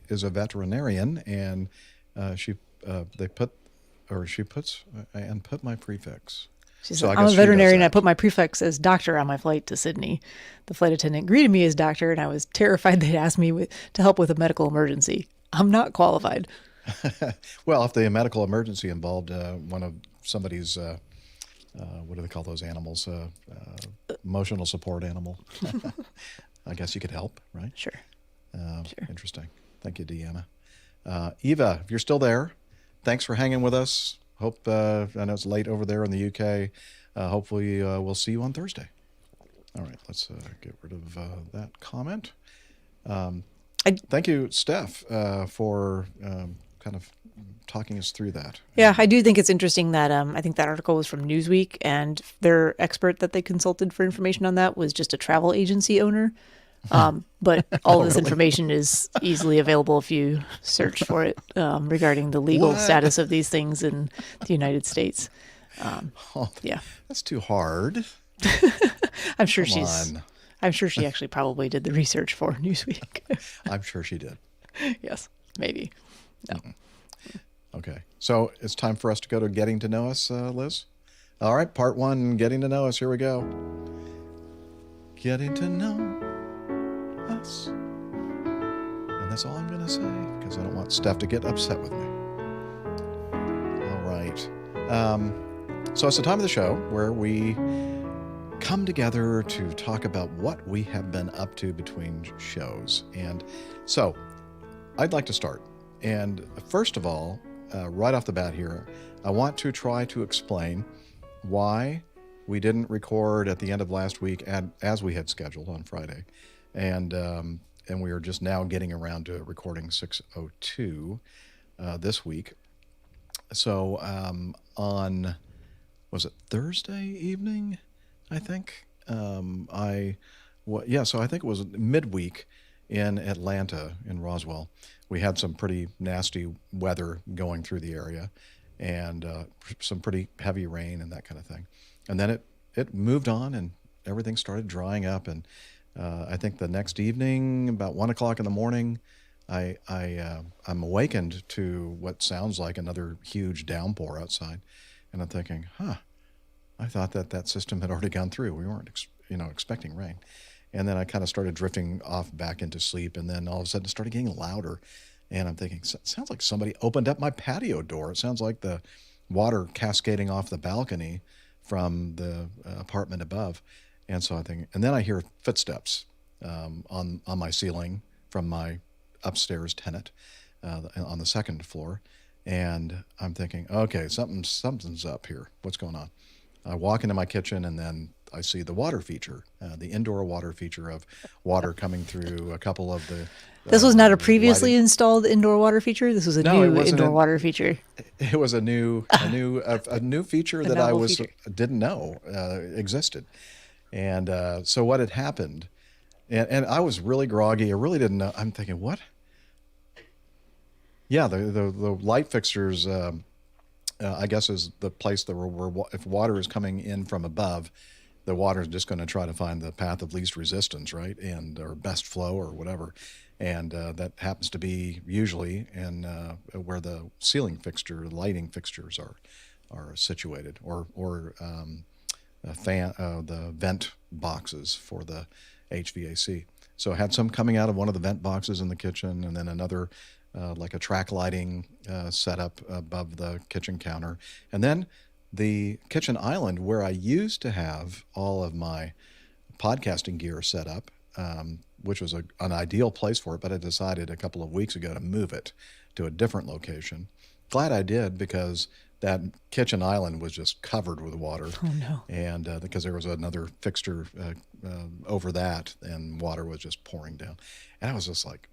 Speaker 2: is a veterinarian, and she puts my prefix.
Speaker 3: She said, I'm a veterinarian. I put my prefix as doctor on my flight to Sydney. The flight attendant greeted me as doctor, and I was terrified they'd asked me to help with a medical emergency. I'm not qualified.
Speaker 2: Well, if the medical emergency involved one of somebody's, what do they call those animals? Emotional support animal. I guess you could help, right?
Speaker 3: Sure. Sure.
Speaker 2: Interesting. Thank you, Deanna. Eva, if you're still there, thanks for hanging with us. Hope, I know it's late over there in the UK. Hopefully we'll see you on Thursday. All right, let's get rid of that comment. Thank you, Steph, for kind of talking us through that.
Speaker 3: Yeah, I do think it's interesting that I think that article was from Newsweek, and their expert that they consulted for information on that was just a travel agency owner. But all this information is easily available if you search for it regarding the legal status of these things in the United States. Yeah,
Speaker 2: that's too hard.
Speaker 3: I'm sure she actually probably did the research for Newsweek.
Speaker 2: I'm sure she did.
Speaker 3: Yes, maybe. No.
Speaker 2: Okay, so it's time for us to go to Getting to Know Us, Liz. All right, part 1, Getting to Know Us. Here we go. Getting to know us. And that's all I'm going to say, because I don't want Steph to get upset with me. All right. So it's the time of the show where we come together to talk about what we have been up to between shows. And so I'd like to start. And first of all, right off the bat here, I want to try to explain why we didn't record at the end of last week as we had scheduled on Friday. And we are just now getting around to recording 6:02 this week. So on, was it Thursday evening, I think? So I think it was midweek in Atlanta, in Roswell. We had some pretty nasty weather going through the area, and some pretty heavy rain and that kind of thing. And then it moved on, and everything started drying up. And I think the next evening, about 1 o'clock in the morning, I'm awakened to what sounds like another huge downpour outside. And I'm thinking, I thought that system had already gone through. We weren't expecting rain. And then I kind of started drifting off back into sleep. And then all of a sudden it started getting louder. And I'm thinking, it sounds like somebody opened up my patio door. It sounds like the water cascading off the balcony from the apartment above. And so I think, and then I hear footsteps on my ceiling from my upstairs tenant on the second floor. And I'm thinking, okay, something's up here. What's going on? I walk into my kitchen, and then I see the water feature, the indoor water feature of water coming through a couple of the.
Speaker 3: This was not a previously
Speaker 2: lighting.
Speaker 3: installed indoor water feater. This was a new indoor water feature.
Speaker 2: It was a new feature that I didn't know existed. And so what had happened, and I was really groggy. I really didn't know. I'm thinking, what? Yeah, the light fixtures, I guess, is the place that where if water is coming in from above, the water is just going to try to find the path of least resistance, right, or best flow or whatever, and that happens to be usually in where the lighting fixtures are situated, or the vent boxes for the HVAC. So I had some coming out of one of the vent boxes in the kitchen, and then another. Like a track lighting setup above the kitchen counter. And then the kitchen island where I used to have all of my podcasting gear set up, which was an ideal place for it, but I decided a couple of weeks ago to move it to a different location. Glad I did, because that kitchen island was just covered with water.
Speaker 3: Oh, no.
Speaker 2: And because there was another fixture over that, and water was just pouring down. And I was just like,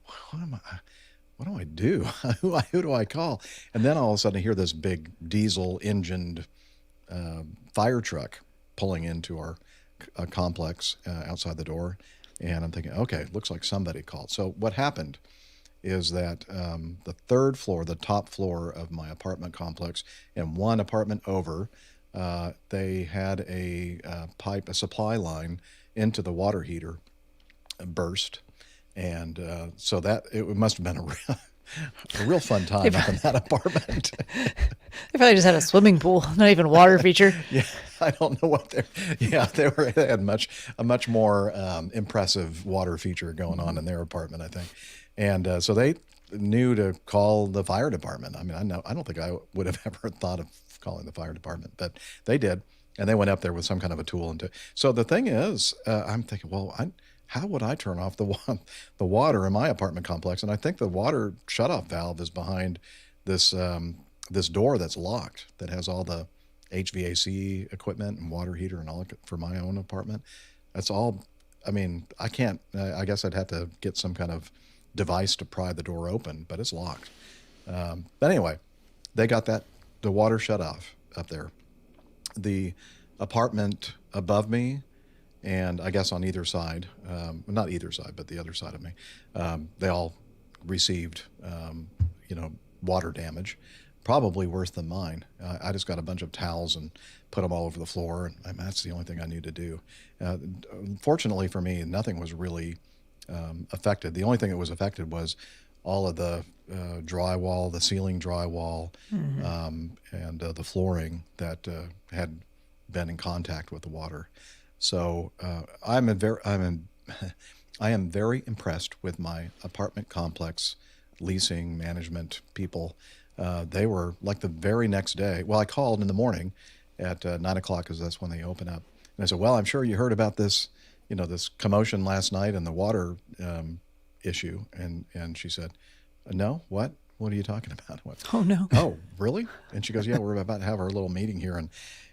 Speaker 2: what do I do? Who do I call? And then all of a sudden I hear this big diesel engined fire truck pulling into our complex outside the door. And I'm thinking, okay, looks like somebody called. So what happened is that the third floor, the top floor of my apartment complex, and one apartment over, they had a supply line into the water heater burst. And so it must have been a real fun time up in that apartment.
Speaker 3: They probably just had a swimming pool, not even a water feature.
Speaker 2: Yeah, I don't know what they had a much more impressive water feature going on in their apartment, I think. And so they knew to call the fire department. I mean, I don't think I would have ever thought of calling the fire department, but they did, and they went up there with some kind of a tool. So the thing is, I'm thinking, well, how would I turn off the water in my apartment complex? And I think the water shutoff valve is behind this door that's locked, that has all the HVAC equipment and water heater and all for my own apartment. That's all. I mean, I can't. I guess I'd have to get some kind of device to pry the door open, but it's locked. But anyway, they got the water shut off up there. The apartment above me, and I guess on either side, not either side, but the other side of me, they all received, water damage, probably worse than mine. I just got a bunch of towels and put them all over the floor, and that's the only thing I knew to do. Fortunately for me, nothing was really affected. The only thing that was affected was all of the drywall, the ceiling drywall, and the flooring that had been in contact with the water. So I am very impressed with my apartment complex leasing management people. They were like the very next day. Well, I called in the morning at 9 o'clock, because that's when they open up. And I said, well, I'm sure you heard about this, this commotion last night and the water issue. And she said, no, what? What are you talking about? What?
Speaker 3: Oh, no.
Speaker 2: Oh, really? And she goes, yeah, we're about to have our little meeting here. And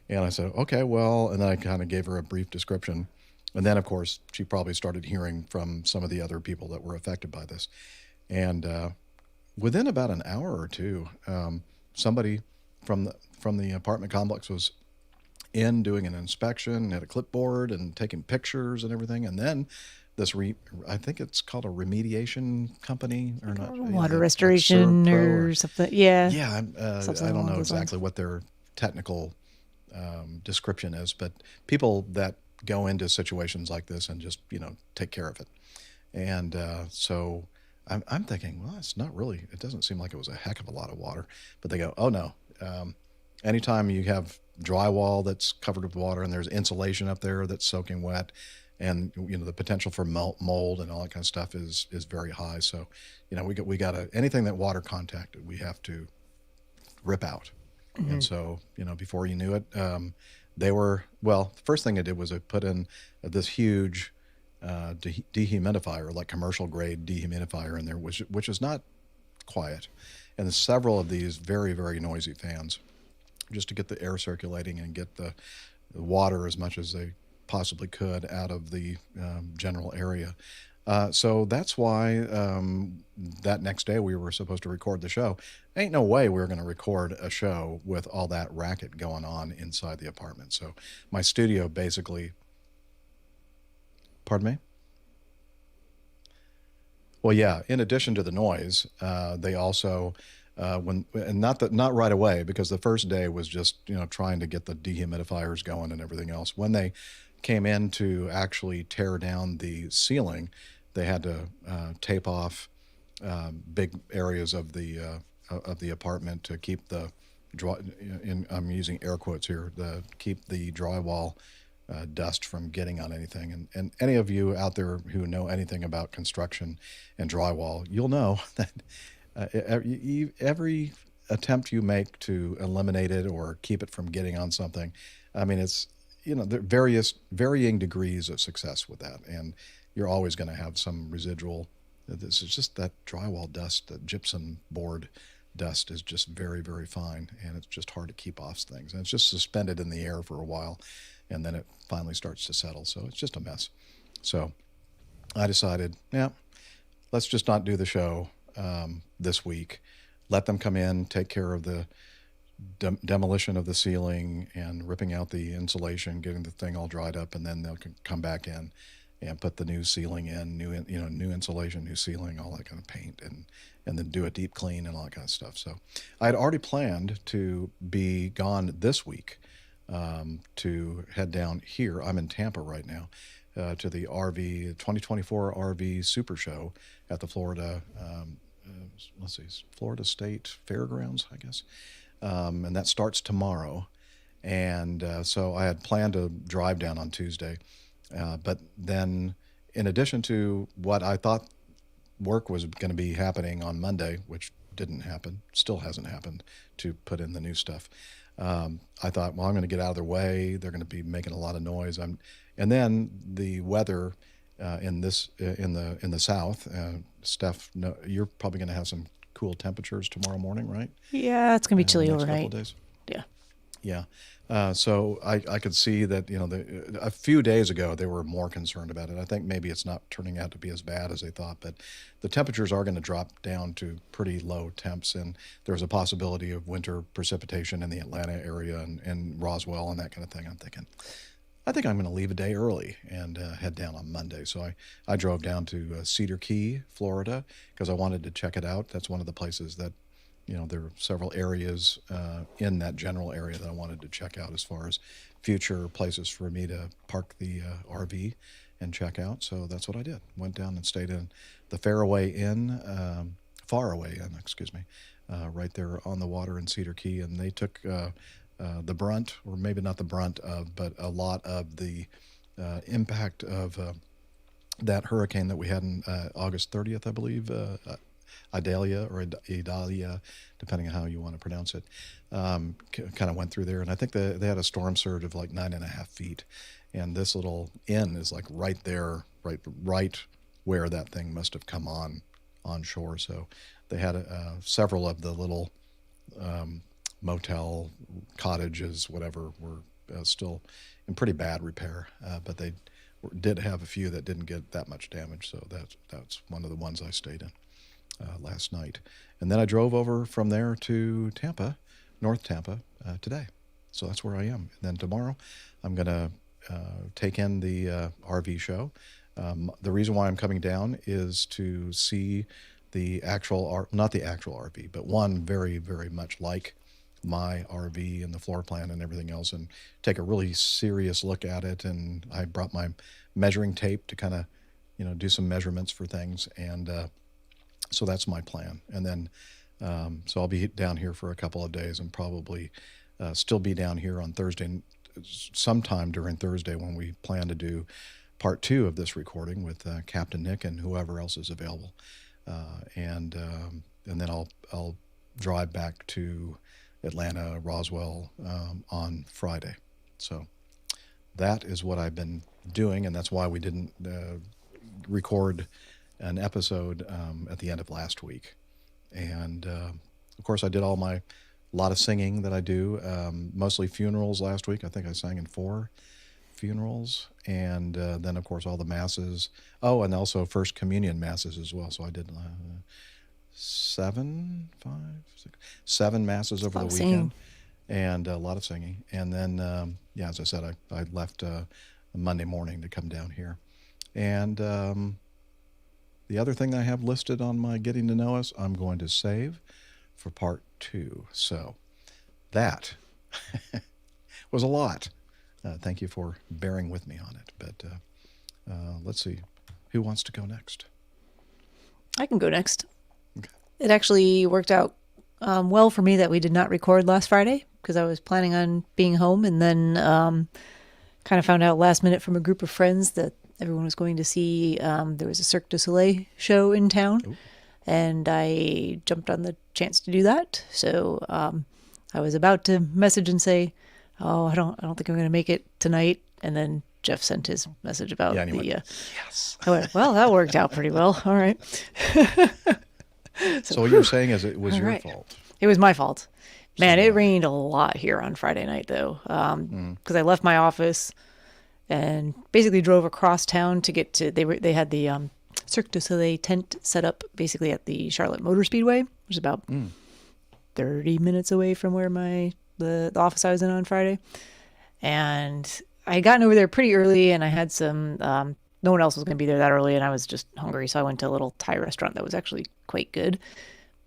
Speaker 2: I said, okay, well, and then I kind of gave her a brief description. And then, of course, she probably started hearing from some of the other people that were affected by this. And within about an hour or two, somebody from the apartment complex was in doing an inspection, had a clipboard and taking pictures and everything. And then this, I think it's called a remediation company, or not,
Speaker 3: water restoration or something. Yeah.
Speaker 2: Yeah. I don't know exactly what their technical description is, but people that go into situations like this and just take care of it. And so I'm thinking, well, it doesn't seem like it was a heck of a lot of water. But they go, oh no, anytime you have drywall that's covered with water and there's insulation up there that's soaking wet, and the potential for mold and all that kind of stuff is very high. So we got anything that water contacted, we have to rip out. Mm-hmm. And so, before you knew it, the first thing I did was I put in this huge dehumidifier, like commercial grade dehumidifier in there, which is not quiet. And there's several of these very, very noisy fans just to get the air circulating and get the water as much as they possibly could out of the general area. So that's why that next day we were supposed to record the show. Ain't no way we were going to record a show with all that racket going on inside the apartment. So my studio basically... Pardon me? Well, yeah. In addition to the noise, they also not right away, because the first day was just trying to get the dehumidifiers going and everything else. When they came in to actually tear down the ceiling, they had to tape off big areas of the apartment to keep the I'm using air quotes here, to keep the drywall dust from getting on anything. And any of you out there who know anything about construction and drywall, you'll know that every attempt you make to eliminate it or keep it from getting on something, I mean, it's, there are varying degrees of success with that. And you're always going to have some residual. This is just that drywall dust, that gypsum board dust is just very, very fine. And it's just hard to keep off things. And it's just suspended in the air for a while. And then it finally starts to settle. So it's just a mess. So I decided, let's just not do the show this week. Let them come in, take care of the demolition of the ceiling and ripping out the insulation, getting the thing all dried up, and then they'll come back in and put the new ceiling in, new insulation, new ceiling, all that kind of paint, and then do a deep clean and all that kind of stuff. So I had already planned to be gone this week, to head down here. I'm in Tampa right now, to the 2024 RV Super Show at the Florida State Fairgrounds, I guess. And that starts tomorrow. And so I had planned to drive down on Tuesday. But then, in addition to what I thought work was going to be happening on Monday, which didn't happen, still hasn't happened, to put in the new stuff, I thought, well, I'm going to get out of their way. They're going to be making a lot of noise. And then the weather in the south, Steph, you're probably going to have some cool temperatures tomorrow morning, right?
Speaker 3: Yeah, it's going to be chilly overnight.
Speaker 2: Couple days.
Speaker 3: Yeah.
Speaker 2: Yeah. So I could see that, a few days ago they were more concerned about it. I think maybe it's not turning out to be as bad as they thought, but the temperatures are going to drop down to pretty low temps, and there's a possibility of winter precipitation in the Atlanta area and Roswell and that kind of thing. I think I'm going to leave a day early and head down on Monday. So I drove down to Cedar Key, Florida, because I wanted to check it out. That's one of the places that, there are several areas in that general area that I wanted to check out as far as future places for me to park the RV and check out. So that's what I did. Went down and stayed in the Faraway Inn, right there on the water in Cedar Key. And they took the brunt, or maybe not the brunt of, but a lot of the impact of that hurricane that we had in August 30th, I believe, Idalia, depending on how you want to pronounce it, kind of went through there. And I think they had a storm surge of like 9.5 feet. And this little inn is like right there, right where that thing must have come on shore. So they had several of the little motel cottages, whatever, were still in pretty bad repair. But they did have a few that didn't get that much damage. So that's one of the ones I stayed in last night. And then I drove over from there to Tampa, North Tampa, today. So that's where I am. And then tomorrow I'm going to take in the RV show. The reason why I'm coming down is to see the actual, not the actual RV, but one very, very much like my RV and the floor plan and everything else, and take a really serious look at it. And I brought my measuring tape to kind of, do some measurements for things. And so that's my plan. And then, so I'll be down here for a couple of days and probably still be down here on Thursday, sometime during Thursday, when we plan to do part 2 of this recording with Captain Nick and whoever else is available. And then I'll drive back to Atlanta, Roswell, on Friday. So that is what I've been doing, and that's why we didn't record an episode at the end of last week. And of course, I did a lot of singing that I do, mostly funerals last week. I think I sang in 4 funerals, and then of course all the masses. Oh, and also First Communion masses as well. So I did 7 masses over the weekend,
Speaker 3: singing.
Speaker 2: and a lot of singing. And then, as I said, I left Monday morning to come down here. And the other thing I have listed on my Getting to Know Us, I'm going to save for part 2. So that was a lot. Thank you for bearing with me on it. But let's see. Who wants to go next?
Speaker 3: I can go next.
Speaker 2: Okay.
Speaker 3: It actually worked out well for me that we did not record last Friday because I was planning on being home, and then kind of found out last minute from a group of friends that everyone was going to see, there was a Cirque du Soleil show in town. Ooh. And I jumped on the chance to do that. So I was about to message and say, "Oh, I don't think I'm going to make it tonight." And then Jeff sent his message about
Speaker 2: yes.
Speaker 3: I went, well, that worked out pretty well. All right.
Speaker 2: So what you're saying is it was your fault.
Speaker 3: It was my fault. Man, it rained a lot here on Friday night, though, because I left my office and basically drove across town to get to. They had the Cirque du Soleil tent set up basically at the Charlotte Motor Speedway, which is about 30 minutes away from where the office I was in on Friday. And I had gotten over there pretty early, and I had some. No one else was going to be there that early, and I was just hungry, so I went to a little Thai restaurant that was actually quite good.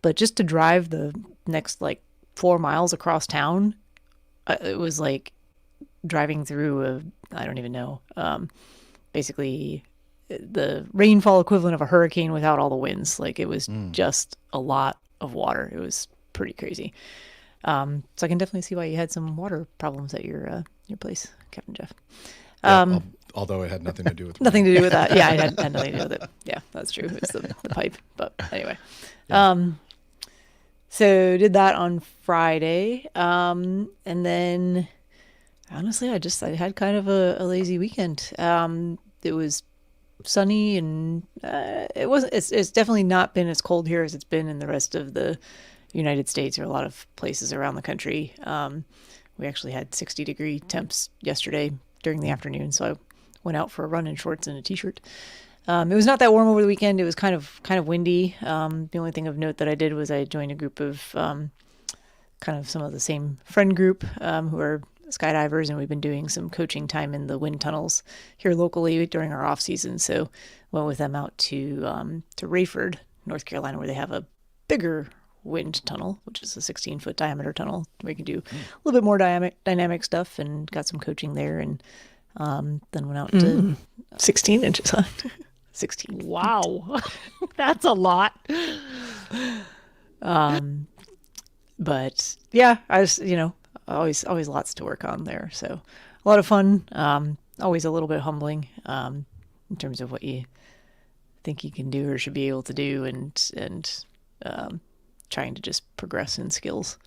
Speaker 3: But just to drive the next 4 miles across town, it was like driving through I don't even know, basically the rainfall equivalent of a hurricane without all the winds. It was just a lot of water. It was pretty crazy. So I can definitely see why you had some water problems at your place, Captain Jeff.
Speaker 2: Although it had nothing to do with
Speaker 3: nothing to do with that. Yeah, it had nothing to do with it. Yeah, that's true. It's the pipe. But anyway. Yeah. So did that on Friday. And then honestly, I had kind of a lazy weekend. It was sunny, and it's definitely not been as cold here as it's been in the rest of the United States or a lot of places around the country. We actually had 60-degree temps yesterday during the afternoon, so I went out for a run in shorts and a t-shirt. It was not that warm over the weekend. It was kind of windy. The only thing of note that I did was I joined a group of kind of some of the same friend group who are skydivers, and we've been doing some coaching time in the wind tunnels here locally during our off season. So went with them out to Rayford, North Carolina, where they have a bigger wind tunnel, which is a 16-foot diameter tunnel where you can do a little bit more dynamic stuff, and got some coaching there, and then went out to 16 inches. 16.
Speaker 1: Wow. That's a lot.
Speaker 3: But yeah, I was, always lots to work on there. So a lot of fun. Always a little bit humbling in terms of what you think you can do or should be able to do, and trying to just progress in skills.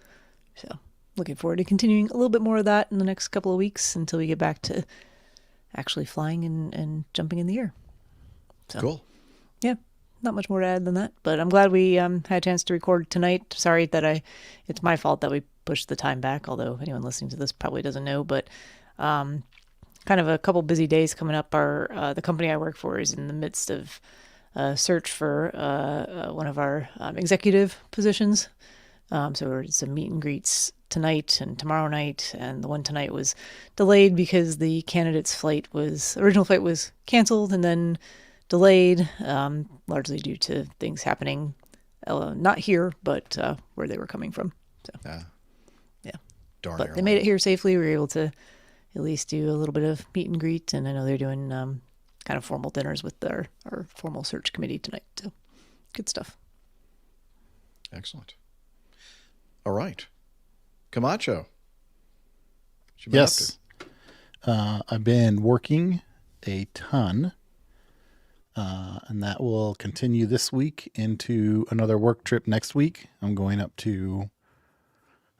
Speaker 3: So looking forward to continuing a little bit more of that in the next couple of weeks until we get back to actually flying and jumping in the air. So,
Speaker 2: cool.
Speaker 3: Yeah, not much more to add than that, but I'm glad we had a chance to record tonight. Sorry that it's my fault that we pushed the time back, although anyone listening to this probably doesn't know, but kind of a couple busy days coming up. The company I work for is in the midst of a search for one of our executive positions. So there's some meet and greets tonight and tomorrow night, and the one tonight was delayed because the candidate's original flight was canceled and then delayed, largely due to things happening, not here, but where they were coming from. So, yeah.
Speaker 2: Darn
Speaker 3: but they made it here safely. We were able to at least do a little bit of meet and greet, and I know they're doing kind of formal dinners with our formal search committee tonight. So, good stuff.
Speaker 2: Excellent. All right. Camacho.
Speaker 4: Yes. I've been working a ton. And that will continue this week into another work trip next week. I'm going up to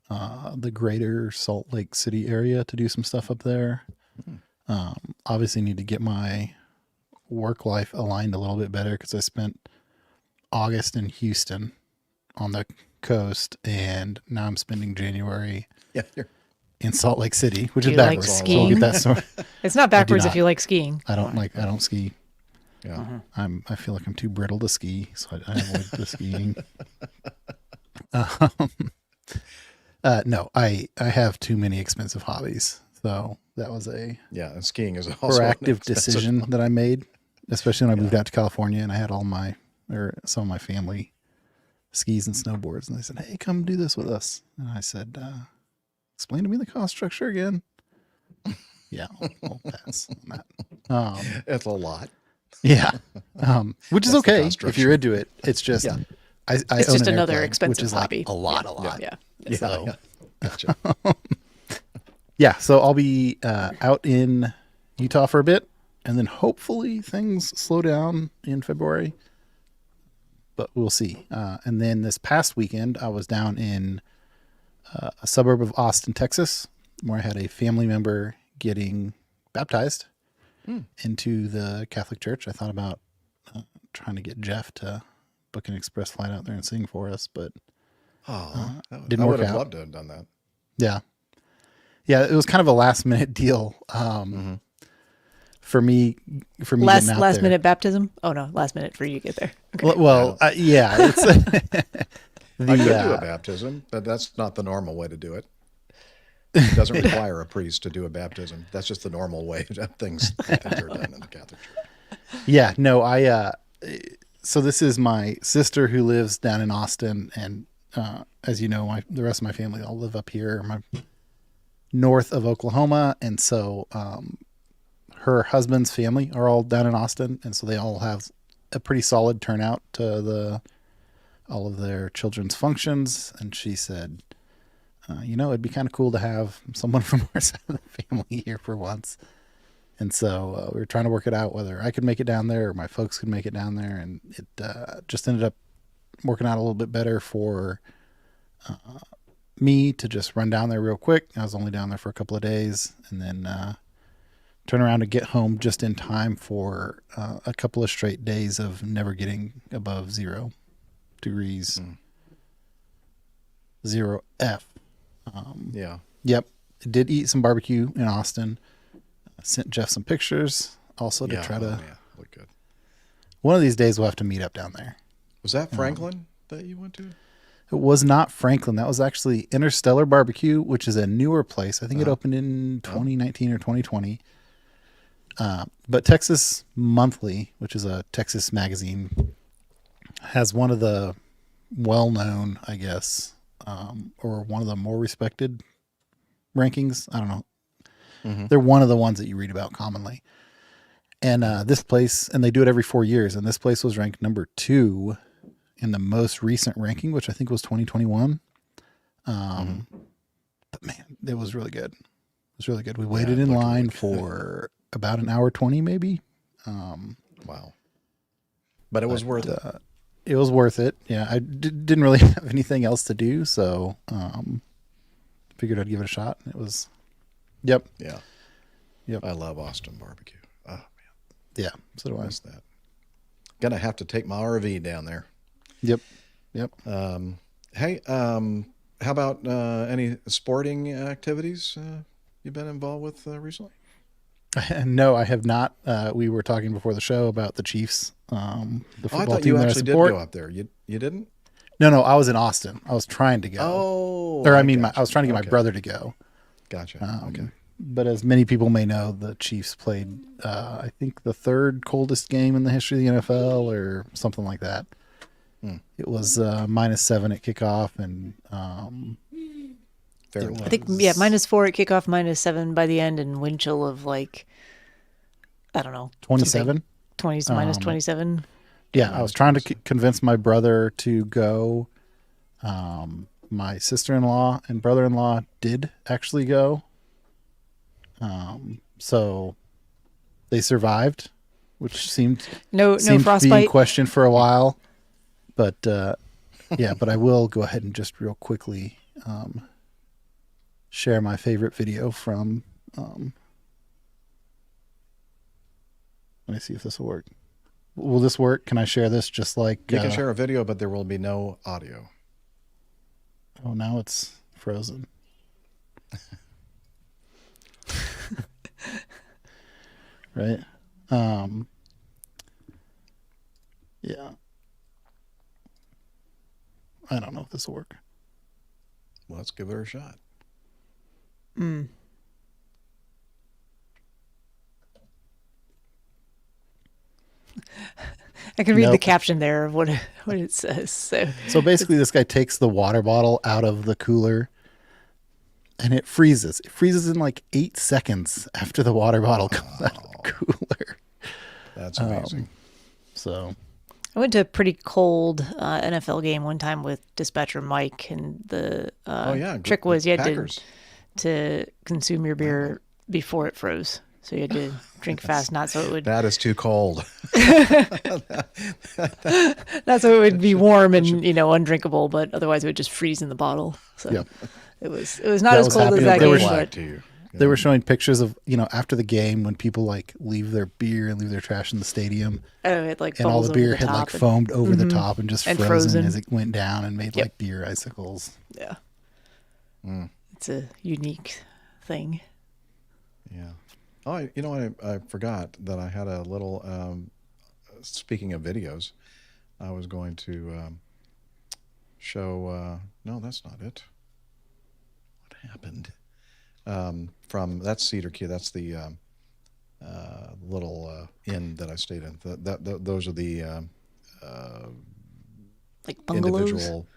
Speaker 4: the greater Salt Lake City area to do some stuff up there. Obviously need to get my work life aligned a little bit better because I spent August in Houston on the coast, and now I'm spending January in Salt Lake City, which is backwards.
Speaker 3: Like skiing?
Speaker 4: So we'll get that story.
Speaker 3: It's not backwards if you like skiing.
Speaker 4: I don't ski.
Speaker 2: Yeah.
Speaker 4: I feel like I'm too brittle to ski, so I avoid the skiing. No, I have too many expensive hobbies. So that was a
Speaker 2: and skiing is also
Speaker 4: proactive decision that I made, especially when I moved out to California and I had some of my family skis and snowboards, and they said, "Hey, come do this with us." And I said, "Explain to me the cost structure again." Yeah, I'll pass on that.
Speaker 2: It's a lot.
Speaker 4: Yeah, which is
Speaker 2: That's the
Speaker 4: okay
Speaker 2: cost
Speaker 4: if you're into it. It's just
Speaker 3: It's
Speaker 4: own
Speaker 3: just
Speaker 4: an
Speaker 3: another
Speaker 4: airplane,
Speaker 3: expensive
Speaker 4: which is
Speaker 3: hobby.
Speaker 4: like a lot.
Speaker 3: Yeah.
Speaker 2: Yeah. Gotcha.
Speaker 4: Yeah, so I'll be out in Utah for a bit, and then hopefully things slow down in February, but we'll see. And then this past weekend, I was down in a suburb of Austin, Texas, where I had a family member getting baptized into the Catholic Church. I thought about trying to get Jeff to book an express flight out there and sing for us, but didn't
Speaker 2: I
Speaker 4: work
Speaker 2: would have
Speaker 4: out.
Speaker 2: loved to have done that.
Speaker 4: Yeah, it was kind of a last minute deal for me.
Speaker 3: Last minute baptism. Oh no, last minute for you to get there. Okay.
Speaker 4: Well, yeah, it's
Speaker 2: I could do a baptism, but that's not the normal way to do it. It doesn't require a priest to do a baptism. That's just the normal way that things are done in the Catholic Church.
Speaker 4: Yeah, no, so this is my sister who lives down in Austin, and as you know, the rest of my family all live up here, north of Oklahoma, and so her husband's family are all down in Austin, and so they all have a pretty solid turnout to all of their children's functions. And she said, it'd be kind of cool to have someone from our side of the family here for once. And so we were trying to work it out whether I could make it down there or my folks could make it down there. And it just ended up working out a little bit better for me to just run down there real quick. I was only down there for a couple of days, and then turn around to get home just in time for a couple of straight days of never getting above 0 degrees, 0 F. Yep. Did eat some barbecue in Austin. Sent Jeff some pictures also to try to
Speaker 2: look good.
Speaker 4: One of these days we'll have to meet up down there.
Speaker 2: Was that Franklin that you went to?
Speaker 4: It was not Franklin. That was actually Interstellar Barbecue, which is a newer place. I think it opened in 2019 or 2020. But Texas Monthly, which is a Texas magazine, has one of the well-known, I guess, or one of the more respected rankings. I don't know. They're one of the ones that you read about commonly. And this place, and they do it every 4 years, and this place was ranked number 2 in the most recent ranking, which I think was 2021. But man, it was really good. It was really good. We waited in line for about an hour 20 maybe.
Speaker 2: Wow. But it was worth it.
Speaker 4: It was worth it. Yeah, I didn't really have anything else to do, so figured I'd give it a shot. It was, yep.
Speaker 2: I love Austin barbecue. Oh man.
Speaker 4: Yeah, so do I.
Speaker 2: Miss that. Gonna have to take my RV down there.
Speaker 4: Yep.
Speaker 2: Hey, how about any sporting activities you've been involved with recently?
Speaker 4: No, I have not. We were talking before the show about the Chiefs, the football
Speaker 2: I thought
Speaker 4: team
Speaker 2: you
Speaker 4: that
Speaker 2: actually
Speaker 4: I
Speaker 2: did
Speaker 4: support.
Speaker 2: go up there. You didn't?
Speaker 4: No, I was in Austin. I was trying to go.
Speaker 2: Oh,
Speaker 4: I was trying to get my brother to go.
Speaker 2: Gotcha. Okay.
Speaker 4: But as many people may know, the Chiefs played, I think, the third coldest game in the history of the NFL or something like that. It was -7 at kickoff, and
Speaker 2: Fair
Speaker 3: I think -4 at kickoff, -7 by the end, and wind chill of like, I don't know,
Speaker 4: 27.
Speaker 3: -27.
Speaker 4: Yeah, I was trying to convince my brother to go. My sister-in-law and brother-in-law did actually go. So they survived, which seemed
Speaker 3: no
Speaker 4: to be in
Speaker 3: frostbite
Speaker 4: question for a while. But but I will go ahead and just real quickly share my favorite video from Let me see if this will work. Will this work? Can I share this just like...
Speaker 2: You can share a video, but there will be no audio.
Speaker 4: Oh, now it's frozen. Right? Yeah. I don't know if this will work.
Speaker 2: Well, let's give it a shot.
Speaker 3: I can read the caption there of what it says.
Speaker 4: So basically, this guy takes the water bottle out of the cooler, and it freezes. It freezes in like 8 seconds after the water bottle comes out of the cooler.
Speaker 2: That's amazing.
Speaker 4: So
Speaker 3: I went to a pretty cold NFL game one time with dispatcher Mike, and the trick was you had to consume your beer before it froze. So you had to drink fast, not so it would...
Speaker 2: That is too cold.
Speaker 3: Not so it would be warm and, undrinkable, but otherwise it would just freeze in the bottle. So it was not as cold as that game. But
Speaker 4: they were showing pictures of, after the game when people like leave their beer and leave their trash in the stadium.
Speaker 3: Oh, it like
Speaker 4: and all the beer
Speaker 3: had
Speaker 4: like foamed over the top and just frozen as it went down and made like beer icicles.
Speaker 3: Yeah. It's a unique thing.
Speaker 2: Yeah. Oh, I forgot that I had a little, speaking of videos, I was going to show, no, that's not it. What happened? That's Cedar Key. That's the little inn that I stayed in. Those are the
Speaker 3: like bungalows?
Speaker 2: Individual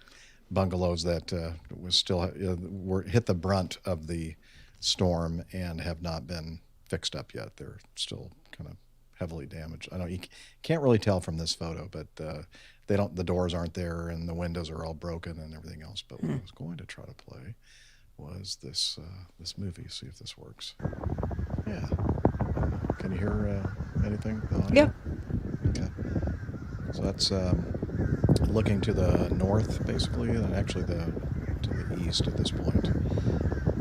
Speaker 2: bungalows that was still hit the brunt of the storm and have not been fixed up yet. They're still kind of heavily damaged. I know you can't really tell from this photo, but the doors aren't there and the windows are all broken and everything else. But what I was going to try to play was this movie. See if this works. Yeah. Can you hear anything?
Speaker 3: Yeah.
Speaker 2: Okay. So that's looking to the north, basically, and actually to the east at this point.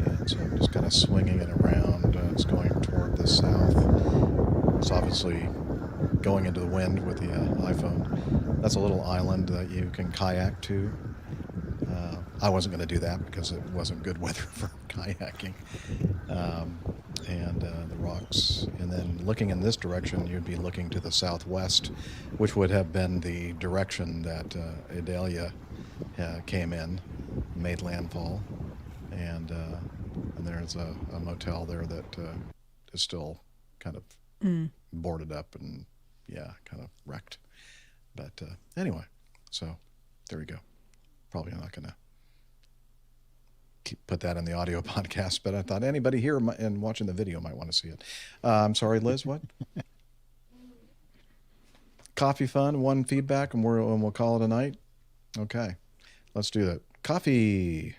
Speaker 2: And so I'm just kind of swinging it around. It's going toward the south. It's obviously going into the wind with the iPhone. That's a little island that you can kayak to. I wasn't going to do that because it wasn't good weather for kayaking. And the rocks. And then looking in this direction, you'd be looking to the southwest, which would have been the direction that Idalia came in, made landfall. And there's a motel there that is still kind of boarded up and, kind of wrecked. But anyway, so there we go. Probably not going to put that in the audio podcast, but I thought anybody here and watching the video might want to see it. I'm sorry, Liz, what? Coffee fun, one feedback, and we'll call it a night? Okay, let's do that. Coffee.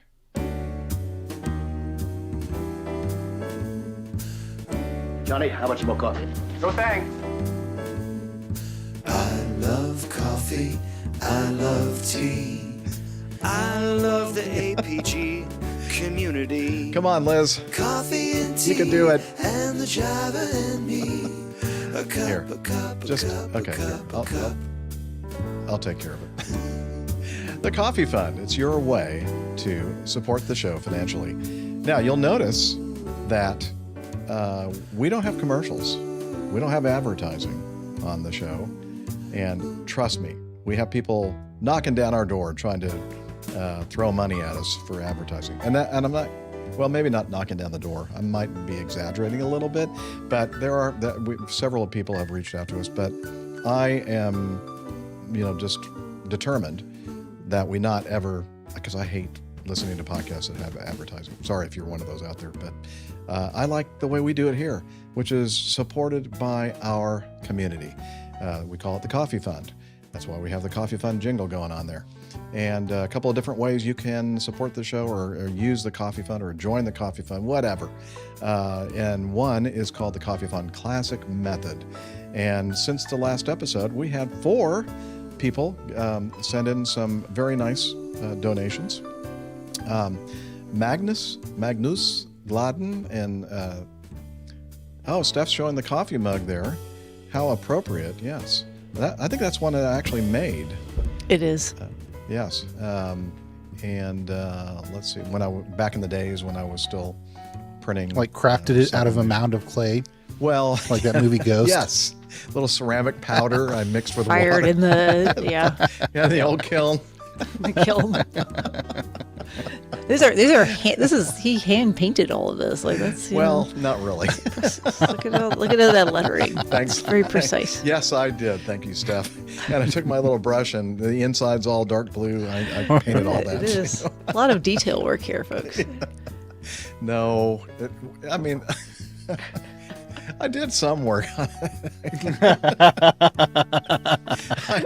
Speaker 8: Johnny, how much more coffee?
Speaker 9: No thanks.
Speaker 10: I love coffee. I love tea. I love the APG community.
Speaker 2: Come on, Liz.
Speaker 10: Coffee and tea.
Speaker 2: You can do it.
Speaker 10: And the Java and me. A cup,
Speaker 2: here.
Speaker 10: A cup,
Speaker 2: Just,
Speaker 10: a cup,
Speaker 2: okay,
Speaker 10: a cup,
Speaker 2: here.
Speaker 10: a cup.
Speaker 2: I'll take care of it. The Coffee Fund. It's your way to support the show financially. Now, you'll notice that we don't have commercials. We don't have advertising on the show. And trust me, we have people knocking down our door trying to throw money at us for advertising. And I'm not, well, maybe not knocking down the door. I might be exaggerating a little bit, but several people have reached out to us. But I am, just determined that we not ever, because I hate listening to podcasts that have advertising. Sorry if you're one of those out there, but I like the way we do it here, which is supported by our community. We call it the Coffee Fund. That's why we have the Coffee Fund jingle going on there. And a couple of different ways you can support the show or use the Coffee Fund or join the Coffee Fund, whatever. And one is called the Coffee Fund Classic Method. And since the last episode, we had 4 people send in some very nice donations. Magnus Gladden, and Steph's showing the coffee mug there. How appropriate, yes. I think that's one that I actually made.
Speaker 3: It is.
Speaker 2: Yes. And let's see, back in the days when I was still printing.
Speaker 4: Like crafted it out of a mound of clay?
Speaker 2: Well.
Speaker 4: Like that movie Ghost?
Speaker 2: Yes. Little ceramic powder I mixed with
Speaker 3: Fired
Speaker 2: water.
Speaker 3: in the, yeah.
Speaker 2: Yeah, the old kiln.
Speaker 3: The kiln. He hand painted all of this. Like that's
Speaker 2: not really.
Speaker 3: look at that lettering.
Speaker 2: Thanks.
Speaker 3: It's very precise.
Speaker 2: Yes, I did. Thank you, Steph. And I took my little brush, and the inside's all dark blue. I painted all that.
Speaker 3: It is a lot of detail work here, folks.
Speaker 2: No, I mean, I did some work on it. I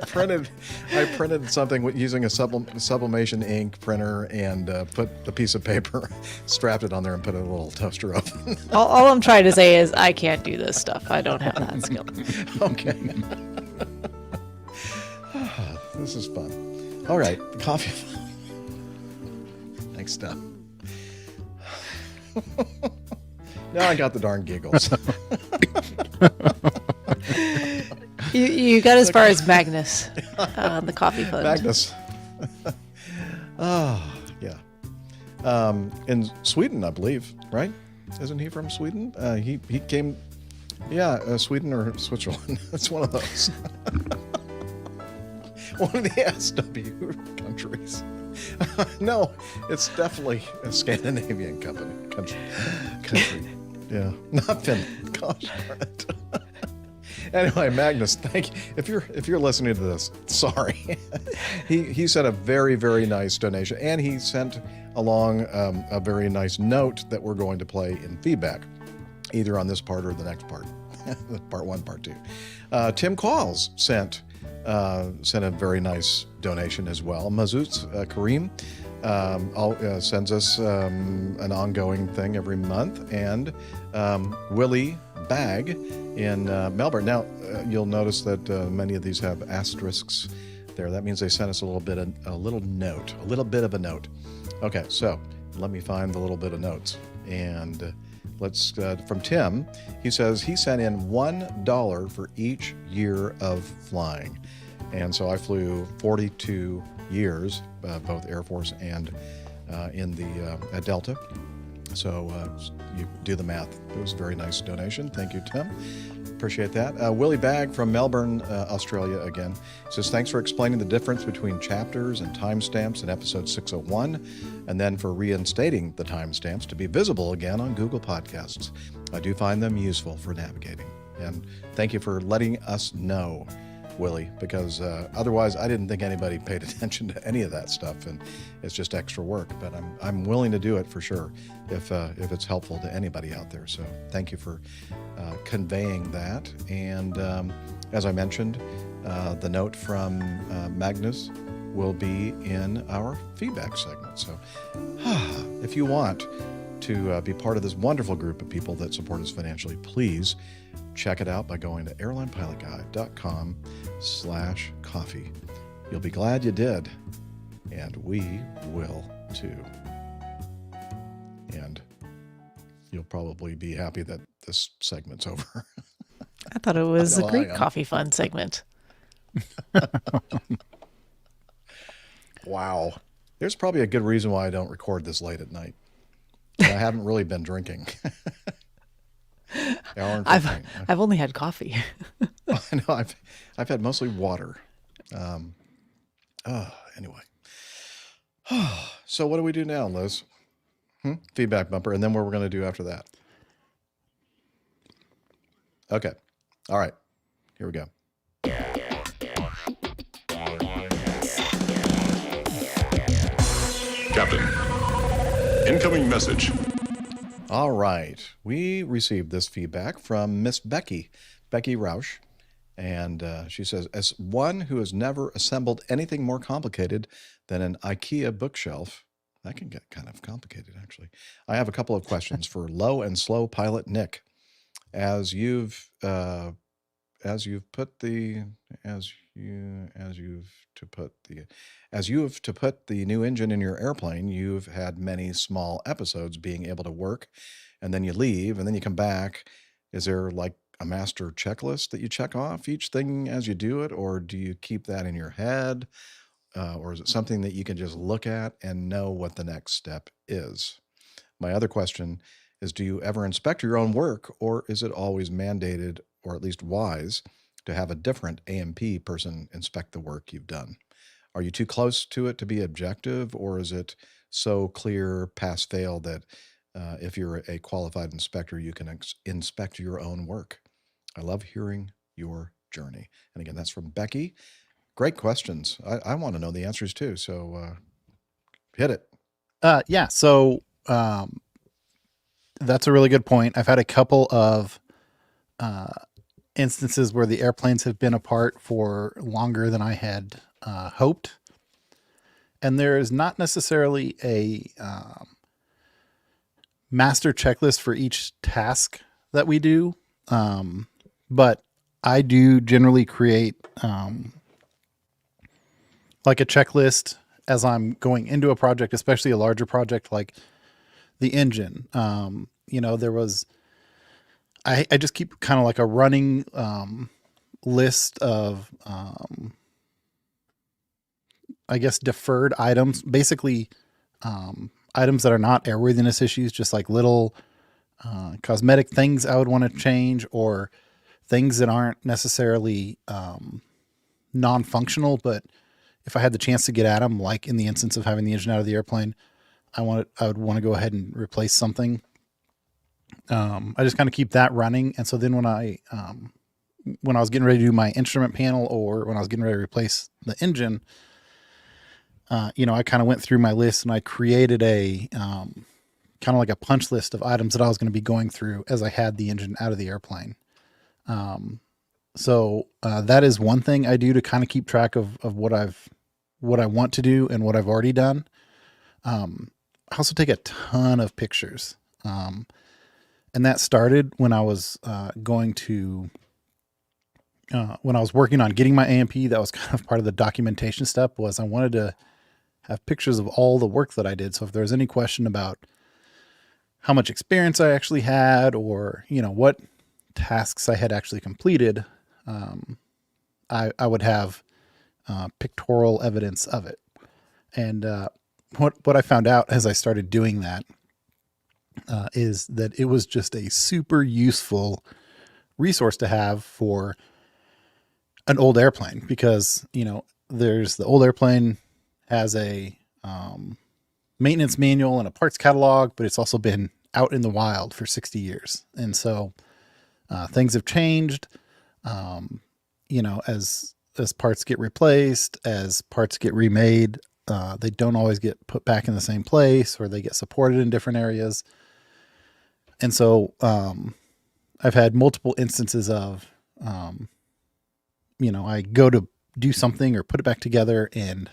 Speaker 2: printed something using a sublimation ink printer and put a piece of paper, strapped it on there, and put a little toaster oven.
Speaker 3: All I'm trying to say is I can't do this stuff. I don't have that skill.
Speaker 2: Okay. This is fun. All right, coffee. Thanks, Steph. Now I got the darn giggles.
Speaker 3: You got as far as Magnus on the coffee fund.
Speaker 2: Magnus. Yeah. In Sweden, I believe, right? Isn't he from Sweden? He came, Sweden or Switzerland. It's one of those. One of the SW countries. No, it's definitely a Scandinavian country. Yeah, not Finland. Gosh darn it. Anyway, Magnus, thank you. If you're listening to this, sorry. He sent a very, very nice donation, and he sent along a very nice note that we're going to play in feedback, either on this part or the next part, part 1, part 2. Tim Qualls sent a very nice donation as well. Mazut Kareem sends us an ongoing thing every month, and Willie Bag in Melbourne. Now, you'll notice that many of these have asterisks there. That means they sent us a little bit of a note. Okay, so let me find the little bit of notes. And let's, from Tim, he says he sent in $1 for each year of flying. And so I flew 42 years, both Air Force and at Delta. So you do the math. It was a very nice donation. Thank you, Tim. Appreciate that. Willie Bag from Melbourne, Australia again says, thanks for explaining the difference between chapters and timestamps in episode 601, and then for reinstating the timestamps to be visible again on Google Podcasts. I do find them useful for navigating. And thank you for letting us know, Willie, because otherwise I didn't think anybody paid attention to any of that stuff, and it's just extra work. But I'm willing to do it for sure if it's helpful to anybody out there. So thank you for conveying that. And as I mentioned, the note from Magnus will be in our feedback segment. So if you want to be part of this wonderful group of people that support us financially, please check it out by going to airlinepilotguide.com/coffee. You'll be glad you did, and we will too. And you'll probably be happy that this segment's over.
Speaker 3: I thought it was a great coffee fun segment.
Speaker 2: Wow. There's probably a good reason why I don't record this late at night. I haven't really been drinking.
Speaker 3: I've only had coffee.
Speaker 2: I know. I've had mostly water. Anyway. So what do we do now, Liz? Feedback bumper, and then what we're going to do after that. Okay. All right. Here we go.
Speaker 9: Captain, incoming message.
Speaker 2: All right. We received this feedback from Miss Becky Rausch. And she says, as one who has never assembled anything more complicated than an IKEA bookshelf, that can get kind of complicated, actually. I have a couple of questions for low and slow pilot Nick. As you've to put the new engine in your airplane, you've had many small episodes being able to work, and then you leave, and then you come back. Is there like a master checklist that you check off each thing as you do it, or do you keep that in your head? Or is it something that you can just look at and know what the next step is? My other question is, do you ever inspect your own work, or is it always mandated, or at least wise, to have a different AMP person inspect the work you've done? Are you too close to it to be objective, or is it so clear pass fail that if you're a qualified inspector, you can inspect your own work? I love hearing your journey. And again, that's from Becky. Great questions. I want to know the answers too. So hit it.
Speaker 4: Yeah. So that's a really good point. I've had a couple of instances where the airplanes have been apart for longer than I had hoped. And there is not necessarily a master checklist for each task that we do. But I do generally create like a checklist as I'm going into a project, especially a larger project like the engine. There was, I just keep kind of like a running list of, I guess, deferred items, basically items that are not airworthiness issues, just like little cosmetic things I would want to change, or things that aren't necessarily non-functional, but if I had the chance to get at them, like in the instance of having the engine out of the airplane, I would want to go ahead and replace something. I just kind of keep that running. And so then when I was getting ready to do my instrument panel, or when I was getting ready to replace the engine, I kind of went through my list and I created a kind of like a punch list of items that I was going to be going through as I had the engine out of the airplane. So that is one thing I do to kind of keep track of what I want to do and what I've already done. I also take a ton of pictures. And that started when I was when I was working on getting my AMP. That was kind of part of the documentation step, was I wanted to have pictures of all the work that I did. So if there was any question about how much experience I actually had, or, what tasks I had actually completed, I would have pictorial evidence of it. And what I found out as I started doing that is that it was just a super useful resource to have for an old airplane, because, there's the old airplane has a maintenance manual and a parts catalog, but it's also been out in the wild for 60 years. And so things have changed, as parts get replaced, as parts get remade, they don't always get put back in the same place, or they get supported in different areas. And so I've had multiple instances of, I go to do something or put it back together, and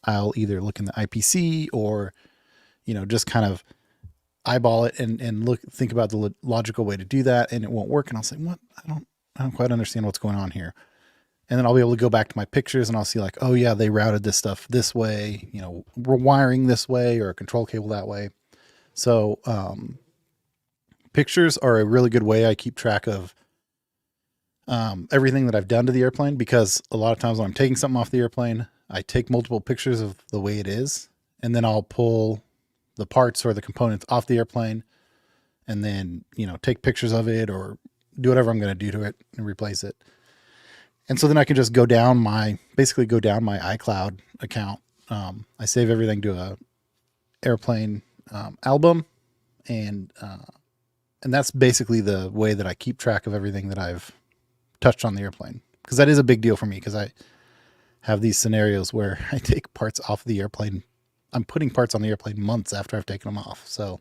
Speaker 4: I'll either look in the IPC, or, just kind of eyeball it and think about the logical way to do that, and it won't work. And I'll say, what? I don't quite understand what's going on here. And then I'll be able to go back to my pictures and I'll see like, oh yeah, they routed this stuff this way, we're wiring this way, or a control cable that way. So, pictures are a really good way I keep track of everything that I've done to the airplane, because a lot of times when I'm taking something off the airplane, I take multiple pictures of the way it is, and then I'll pull the parts or the components off the airplane, and then, take pictures of it, or do whatever I'm going to do to it and replace it. And so then I can just go down my iCloud account. I save everything to a airplane album, and that's basically the way that I keep track of everything that I've touched on the airplane, because that is a big deal for me, because I have these scenarios where I take parts off the airplane. I'm putting parts on the airplane months after I've taken them off. So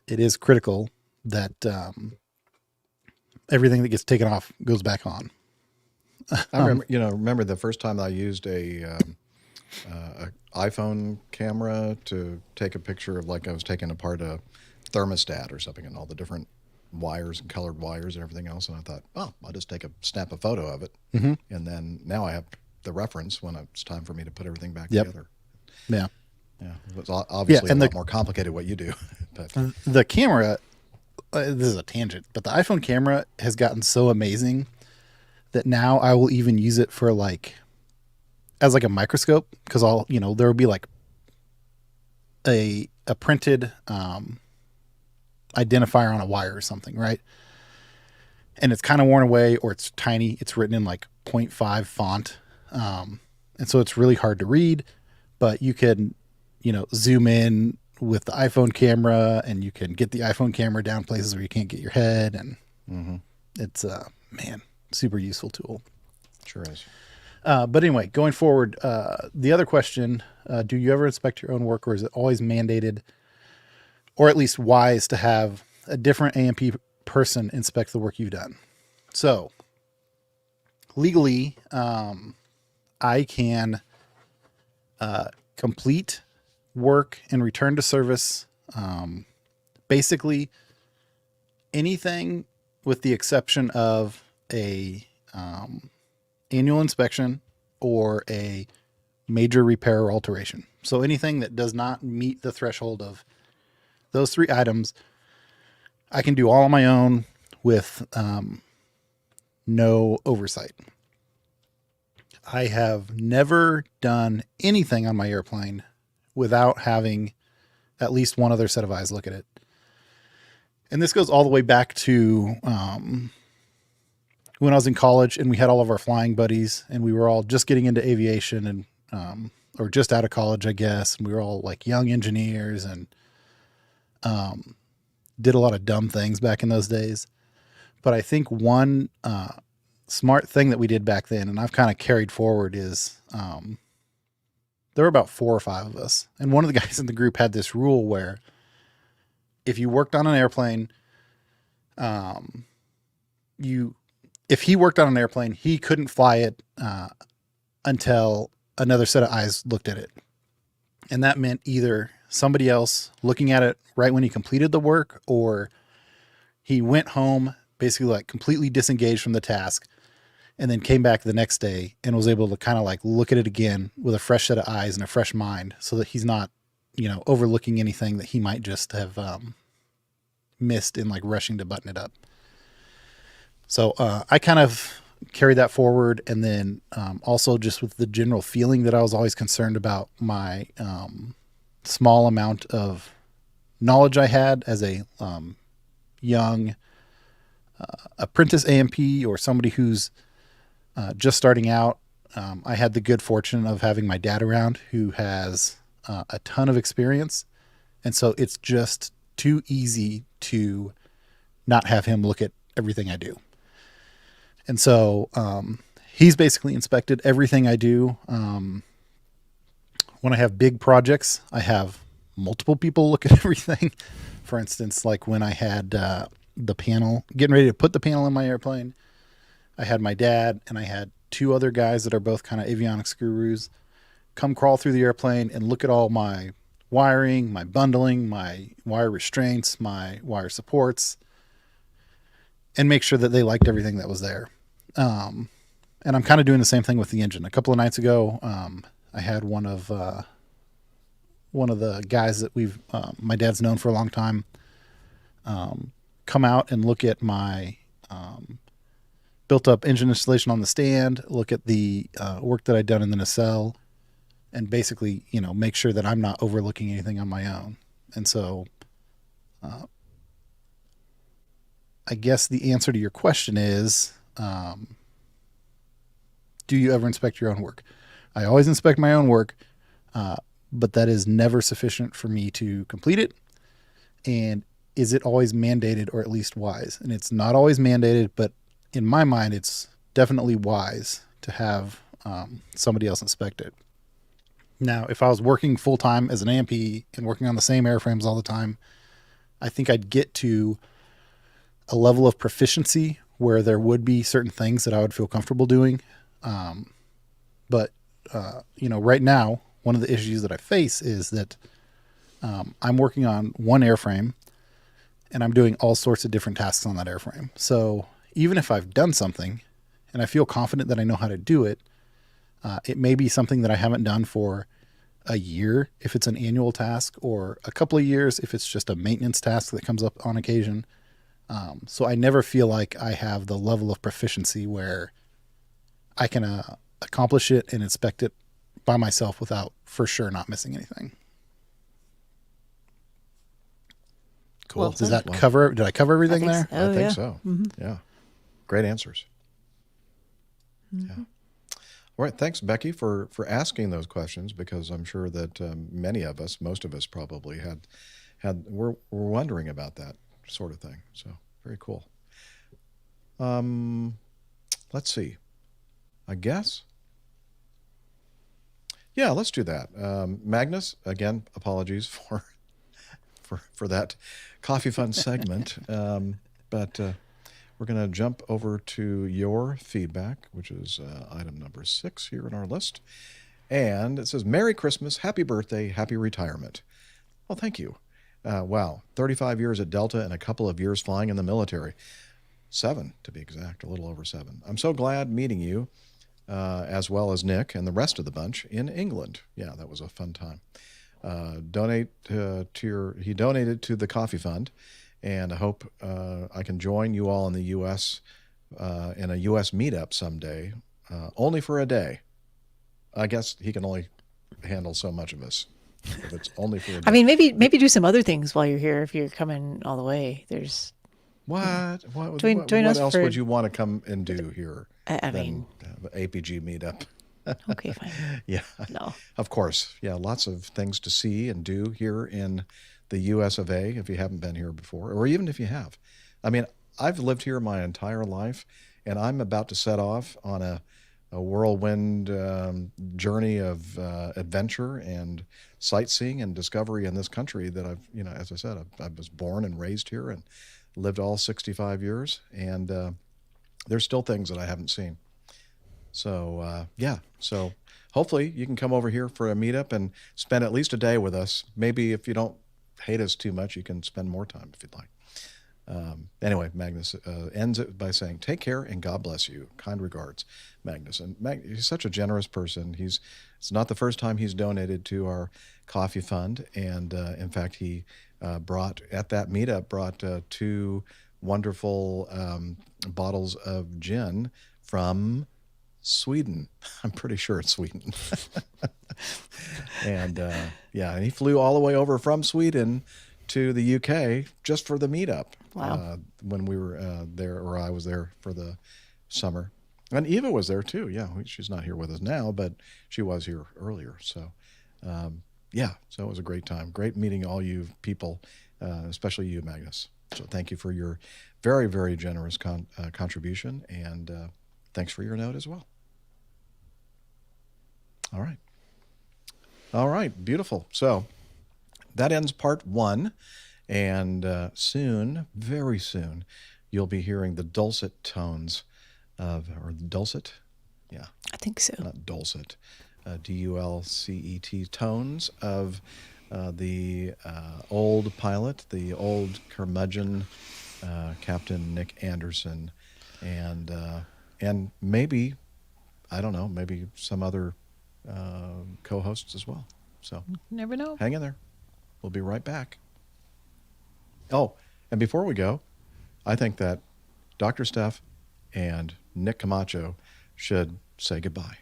Speaker 4: it is critical that everything that gets taken off goes back on.
Speaker 2: I remember the first time I used a iPhone camera to take a picture of, like, I was taking apart a thermostat or something, and all the different wires and colored wires and everything else. And I thought, I'll just snap a photo of it. Mm-hmm. And then now I have the reference when it's time for me to put everything back together.
Speaker 4: Yeah.
Speaker 2: Yeah. It's obviously a lot more complicated what you do. But
Speaker 4: the camera, this is a tangent, but the iPhone camera has gotten so amazing that now I will even use it for like, as like a microscope, because I'll, there will be like a printed identifier on a wire or something, right? And it's kind of worn away, or it's tiny. It's written in like 0.5 font. And so it's really hard to read, but you can, zoom in with the iPhone camera, and you can get the iPhone camera down places where you can't get your head. And it's super useful tool.
Speaker 2: Sure is.
Speaker 4: But anyway, going forward, the other question, do you ever inspect your own work, or is it always mandated, or at least wise, to have a different AMP person inspect the work you've done? So legally, I can complete work and return to service basically anything with the exception of a annual inspection or a major repair or alteration. So anything that does not meet the threshold of those 3 items, I can do all on my own with no oversight. I have never done anything on my airplane without having at least one other set of eyes look at it. And this goes all the way back to when I was in college and we had all of our flying buddies, and we were all just getting into aviation and or just out of college, I guess. And we were all like young engineers and did a lot of dumb things back in those days. But I think one smart thing that we did back then, and I've kind of carried forward, is there were about 4 or 5 of us. And one of the guys in the group had this rule where if you worked on an airplane, if he worked on an airplane, he couldn't fly it until another set of eyes looked at it. And that meant either somebody else looking at it right when he completed the work, or he went home basically like completely disengaged from the task, and then came back the next day and was able to kind of like look at it again with a fresh set of eyes and a fresh mind, so that he's not, overlooking anything that he might just have missed in like rushing to button it up. So I kind of carry that forward. And then also just with the general feeling that I was always concerned about my small amount of knowledge I had as a young apprentice AMP, or somebody who's just starting out. I had the good fortune of having my dad around, who has a ton of experience. And so it's just too easy to not have him look at everything I do. And so he's basically inspected everything I do. When I have big projects, I have multiple people look at everything. For instance, like when I had the panel, getting ready to put the panel in my airplane, I had my dad and I had 2 other guys that are both kind of avionics gurus come crawl through the airplane and look at all my wiring, my bundling, my wire restraints, my wire supports, and make sure that they liked everything that was there. And I'm kind of doing the same thing with the engine. A couple of nights ago, I had one of the guys that my dad's known for a long time, come out and look at my built up engine installation on the stand, look at the work that I'd done in the nacelle, and basically, make sure that I'm not overlooking anything on my own. And so I guess the answer to your question is, do you ever inspect your own work? I always inspect my own work, but that is never sufficient for me to complete it. And is it always mandated, or at least wise? And it's not always mandated, but in my mind, it's definitely wise to have somebody else inspect it. Now, if I was working full time as an AMP and working on the same airframes all the time, I think I'd get to a level of proficiency where there would be certain things that I would feel comfortable doing. But right now, one of the issues that I face is that I'm working on one airframe and I'm doing all sorts of different tasks on that airframe. So even if I've done something and I feel confident that I know how to do it, it may be something that I haven't done for a year if it's an annual task, or a couple of years if it's just a maintenance task that comes up on occasion. So I never feel like I have the level of proficiency where I can accomplish it and inspect it by myself without for sure not missing anything.
Speaker 2: Cool.
Speaker 4: Does that cover? Did I cover everything there?
Speaker 3: So.
Speaker 2: I think so.
Speaker 3: Mm-hmm.
Speaker 2: Yeah. Great answers.
Speaker 3: Mm-hmm.
Speaker 2: Yeah. All right. Thanks, Becky, for asking those questions, because I'm sure that many of us, most of us probably were wondering about that sort of thing. So very cool. Let's see. I guess. Yeah, let's do that. Magnus, again, apologies for that coffee fund segment. But we're going to jump over to your feedback, which is item number 6 here in our list. And it says, Merry Christmas, Happy Birthday, Happy Retirement. Well, thank you. Wow, 35 years at Delta and a couple of years flying in the military. 7, to be exact, a little over 7. I'm so glad meeting you, as well as Nick and the rest of the bunch in England. Yeah, that was a fun time. He donated to the coffee fund, and I hope I can join you all in the U.S. In a U.S. meetup someday, only for a day. I guess he can only handle so much of us. If it's only for a day.
Speaker 3: I mean, maybe do some other things while you're here if you're coming all the way. There's
Speaker 2: what
Speaker 3: join us
Speaker 2: else
Speaker 3: for,
Speaker 2: would you want to come and do here?
Speaker 3: I mean,
Speaker 2: the APG meetup.
Speaker 3: Okay, fine.
Speaker 2: Yeah.
Speaker 3: No.
Speaker 2: Of course. Yeah, lots of things to see and do here in the US of A if you haven't been here before, or even if you have. I mean, I've lived here my entire life, and I'm about to set off on a whirlwind journey of adventure and sightseeing and discovery in this country that I've, as I said, I was born and raised here and lived all 65 years, and there's still things that I haven't seen. So, so hopefully you can come over here for a meetup and spend at least a day with us. Maybe if you don't hate us too much, you can spend more time if you'd like. Anyway, Magnus ends it by saying, take care and God bless you. Kind regards, Magnus. And he's such a generous person. It's not the first time he's donated to our coffee fund. And in fact, he brought 2 wonderful bottles of gin from Sweden. I'm pretty sure it's Sweden. And and he flew all the way over from Sweden to the UK just for the meetup.
Speaker 3: Wow.
Speaker 2: When we were there, or I was there for the summer. And Eva was there too. Yeah, she's not here with us now, but she was here earlier. So, so it was a great time. Great meeting all you people, especially you, Magnus. So thank you for your very, very generous contribution, and thanks for your note as well. All right, beautiful. So that ends part 1. And soon, very soon, you'll be hearing the dulcet tones or dulcet? Yeah.
Speaker 3: I think so.
Speaker 2: Not dulcet. D-U-L-C-E-T tones of the old pilot, the old curmudgeon, Captain Nick Anderson, and maybe, I don't know, maybe some other co-hosts as well. So
Speaker 1: never know.
Speaker 2: Hang in there. We'll be right back. Oh, and before we go, I think that Dr. Steph and Nick Camacho should say goodbye.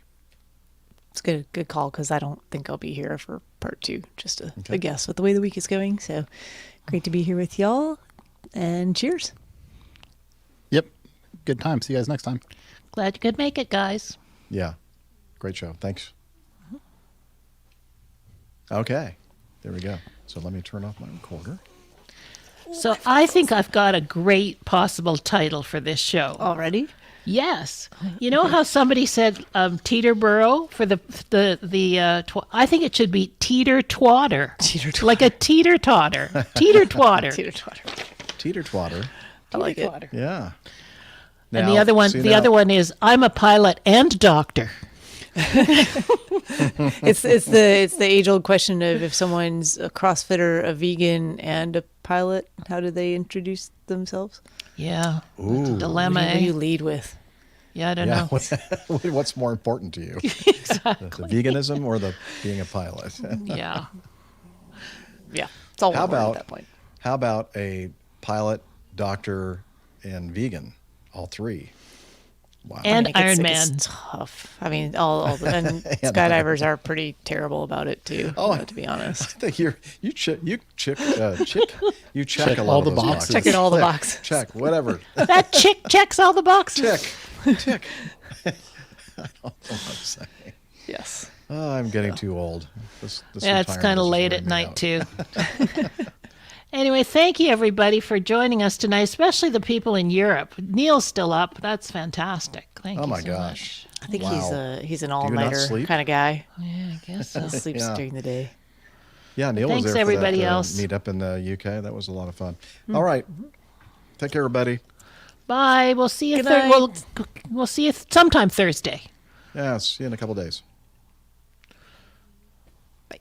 Speaker 3: It's good call, because I don't think I'll be here for part 2. Just a guess with the way the week is going. So great to be here with y'all, and cheers.
Speaker 4: Yep. Good time. See you guys next time.
Speaker 1: Glad you could make it, guys.
Speaker 2: Yeah. Great show. Thanks. Okay. There we go. So let me turn off my recorder.
Speaker 1: So I think I've got a great possible title for this show.
Speaker 3: Already?
Speaker 1: Yes. You know how somebody said Teeterboro for the I think it should be Teeter-Twatter.
Speaker 3: Teeter-Twatter.
Speaker 1: Like a teeter-totter. Teeter-Twatter.
Speaker 3: Teeter-Twatter.
Speaker 2: Teeter-Twatter.
Speaker 3: I like it.
Speaker 2: Yeah.
Speaker 1: And
Speaker 2: Now,
Speaker 1: the other one is I'm a pilot and doctor.
Speaker 3: It's the age old question of if someone's a CrossFitter, a vegan, and a pilot, how do they introduce themselves?
Speaker 1: Yeah.
Speaker 2: Ooh.
Speaker 1: That's a dilemma.
Speaker 3: What do you lead with?
Speaker 1: Yeah, I don't know.
Speaker 2: What's more important to you?
Speaker 1: Exactly.
Speaker 2: The veganism or the being a pilot?
Speaker 1: Yeah.
Speaker 3: Yeah. It's all
Speaker 2: How
Speaker 3: one word
Speaker 2: about
Speaker 3: at that point.
Speaker 2: How about a pilot doctor, and vegan, all three. Wow.
Speaker 1: And
Speaker 3: I mean,
Speaker 1: Iron
Speaker 3: it
Speaker 1: Man.
Speaker 3: gets tough. I mean, and skydivers are pretty terrible about it too. To be honest,
Speaker 2: I think you check
Speaker 4: all the
Speaker 2: those
Speaker 4: boxes.
Speaker 3: checking all the boxes.
Speaker 2: Check whatever.
Speaker 1: That chick checks all the boxes.
Speaker 2: Tick. I don't know what I'm saying.
Speaker 3: Yes.
Speaker 2: Oh, I'm getting too old. This
Speaker 1: Yeah, it's
Speaker 2: retirement
Speaker 1: kind of
Speaker 2: is
Speaker 1: late
Speaker 2: wearing
Speaker 1: at
Speaker 2: me
Speaker 1: night
Speaker 2: out.
Speaker 1: too. Anyway, thank you everybody for joining us tonight, especially the people in Europe. Neil's still up. That's fantastic. Thank you.
Speaker 2: Oh my
Speaker 1: so
Speaker 2: gosh.
Speaker 1: much.
Speaker 3: I think
Speaker 2: Wow.
Speaker 3: he's an
Speaker 2: you not
Speaker 3: all-nighter
Speaker 2: sleep?
Speaker 3: kind of guy.
Speaker 1: Yeah, I guess so.
Speaker 3: He sleeps
Speaker 2: Yeah.
Speaker 3: during the day.
Speaker 2: Yeah, Neil
Speaker 1: Thanks,
Speaker 2: was there
Speaker 1: everybody
Speaker 2: for that
Speaker 1: else.
Speaker 2: meet up in the UK. That was a lot of fun. All right. Take care, everybody.
Speaker 1: Bye. We'll see you.
Speaker 3: Good night.
Speaker 1: We'll see you sometime Thursday.
Speaker 2: Yeah, see you in a couple days.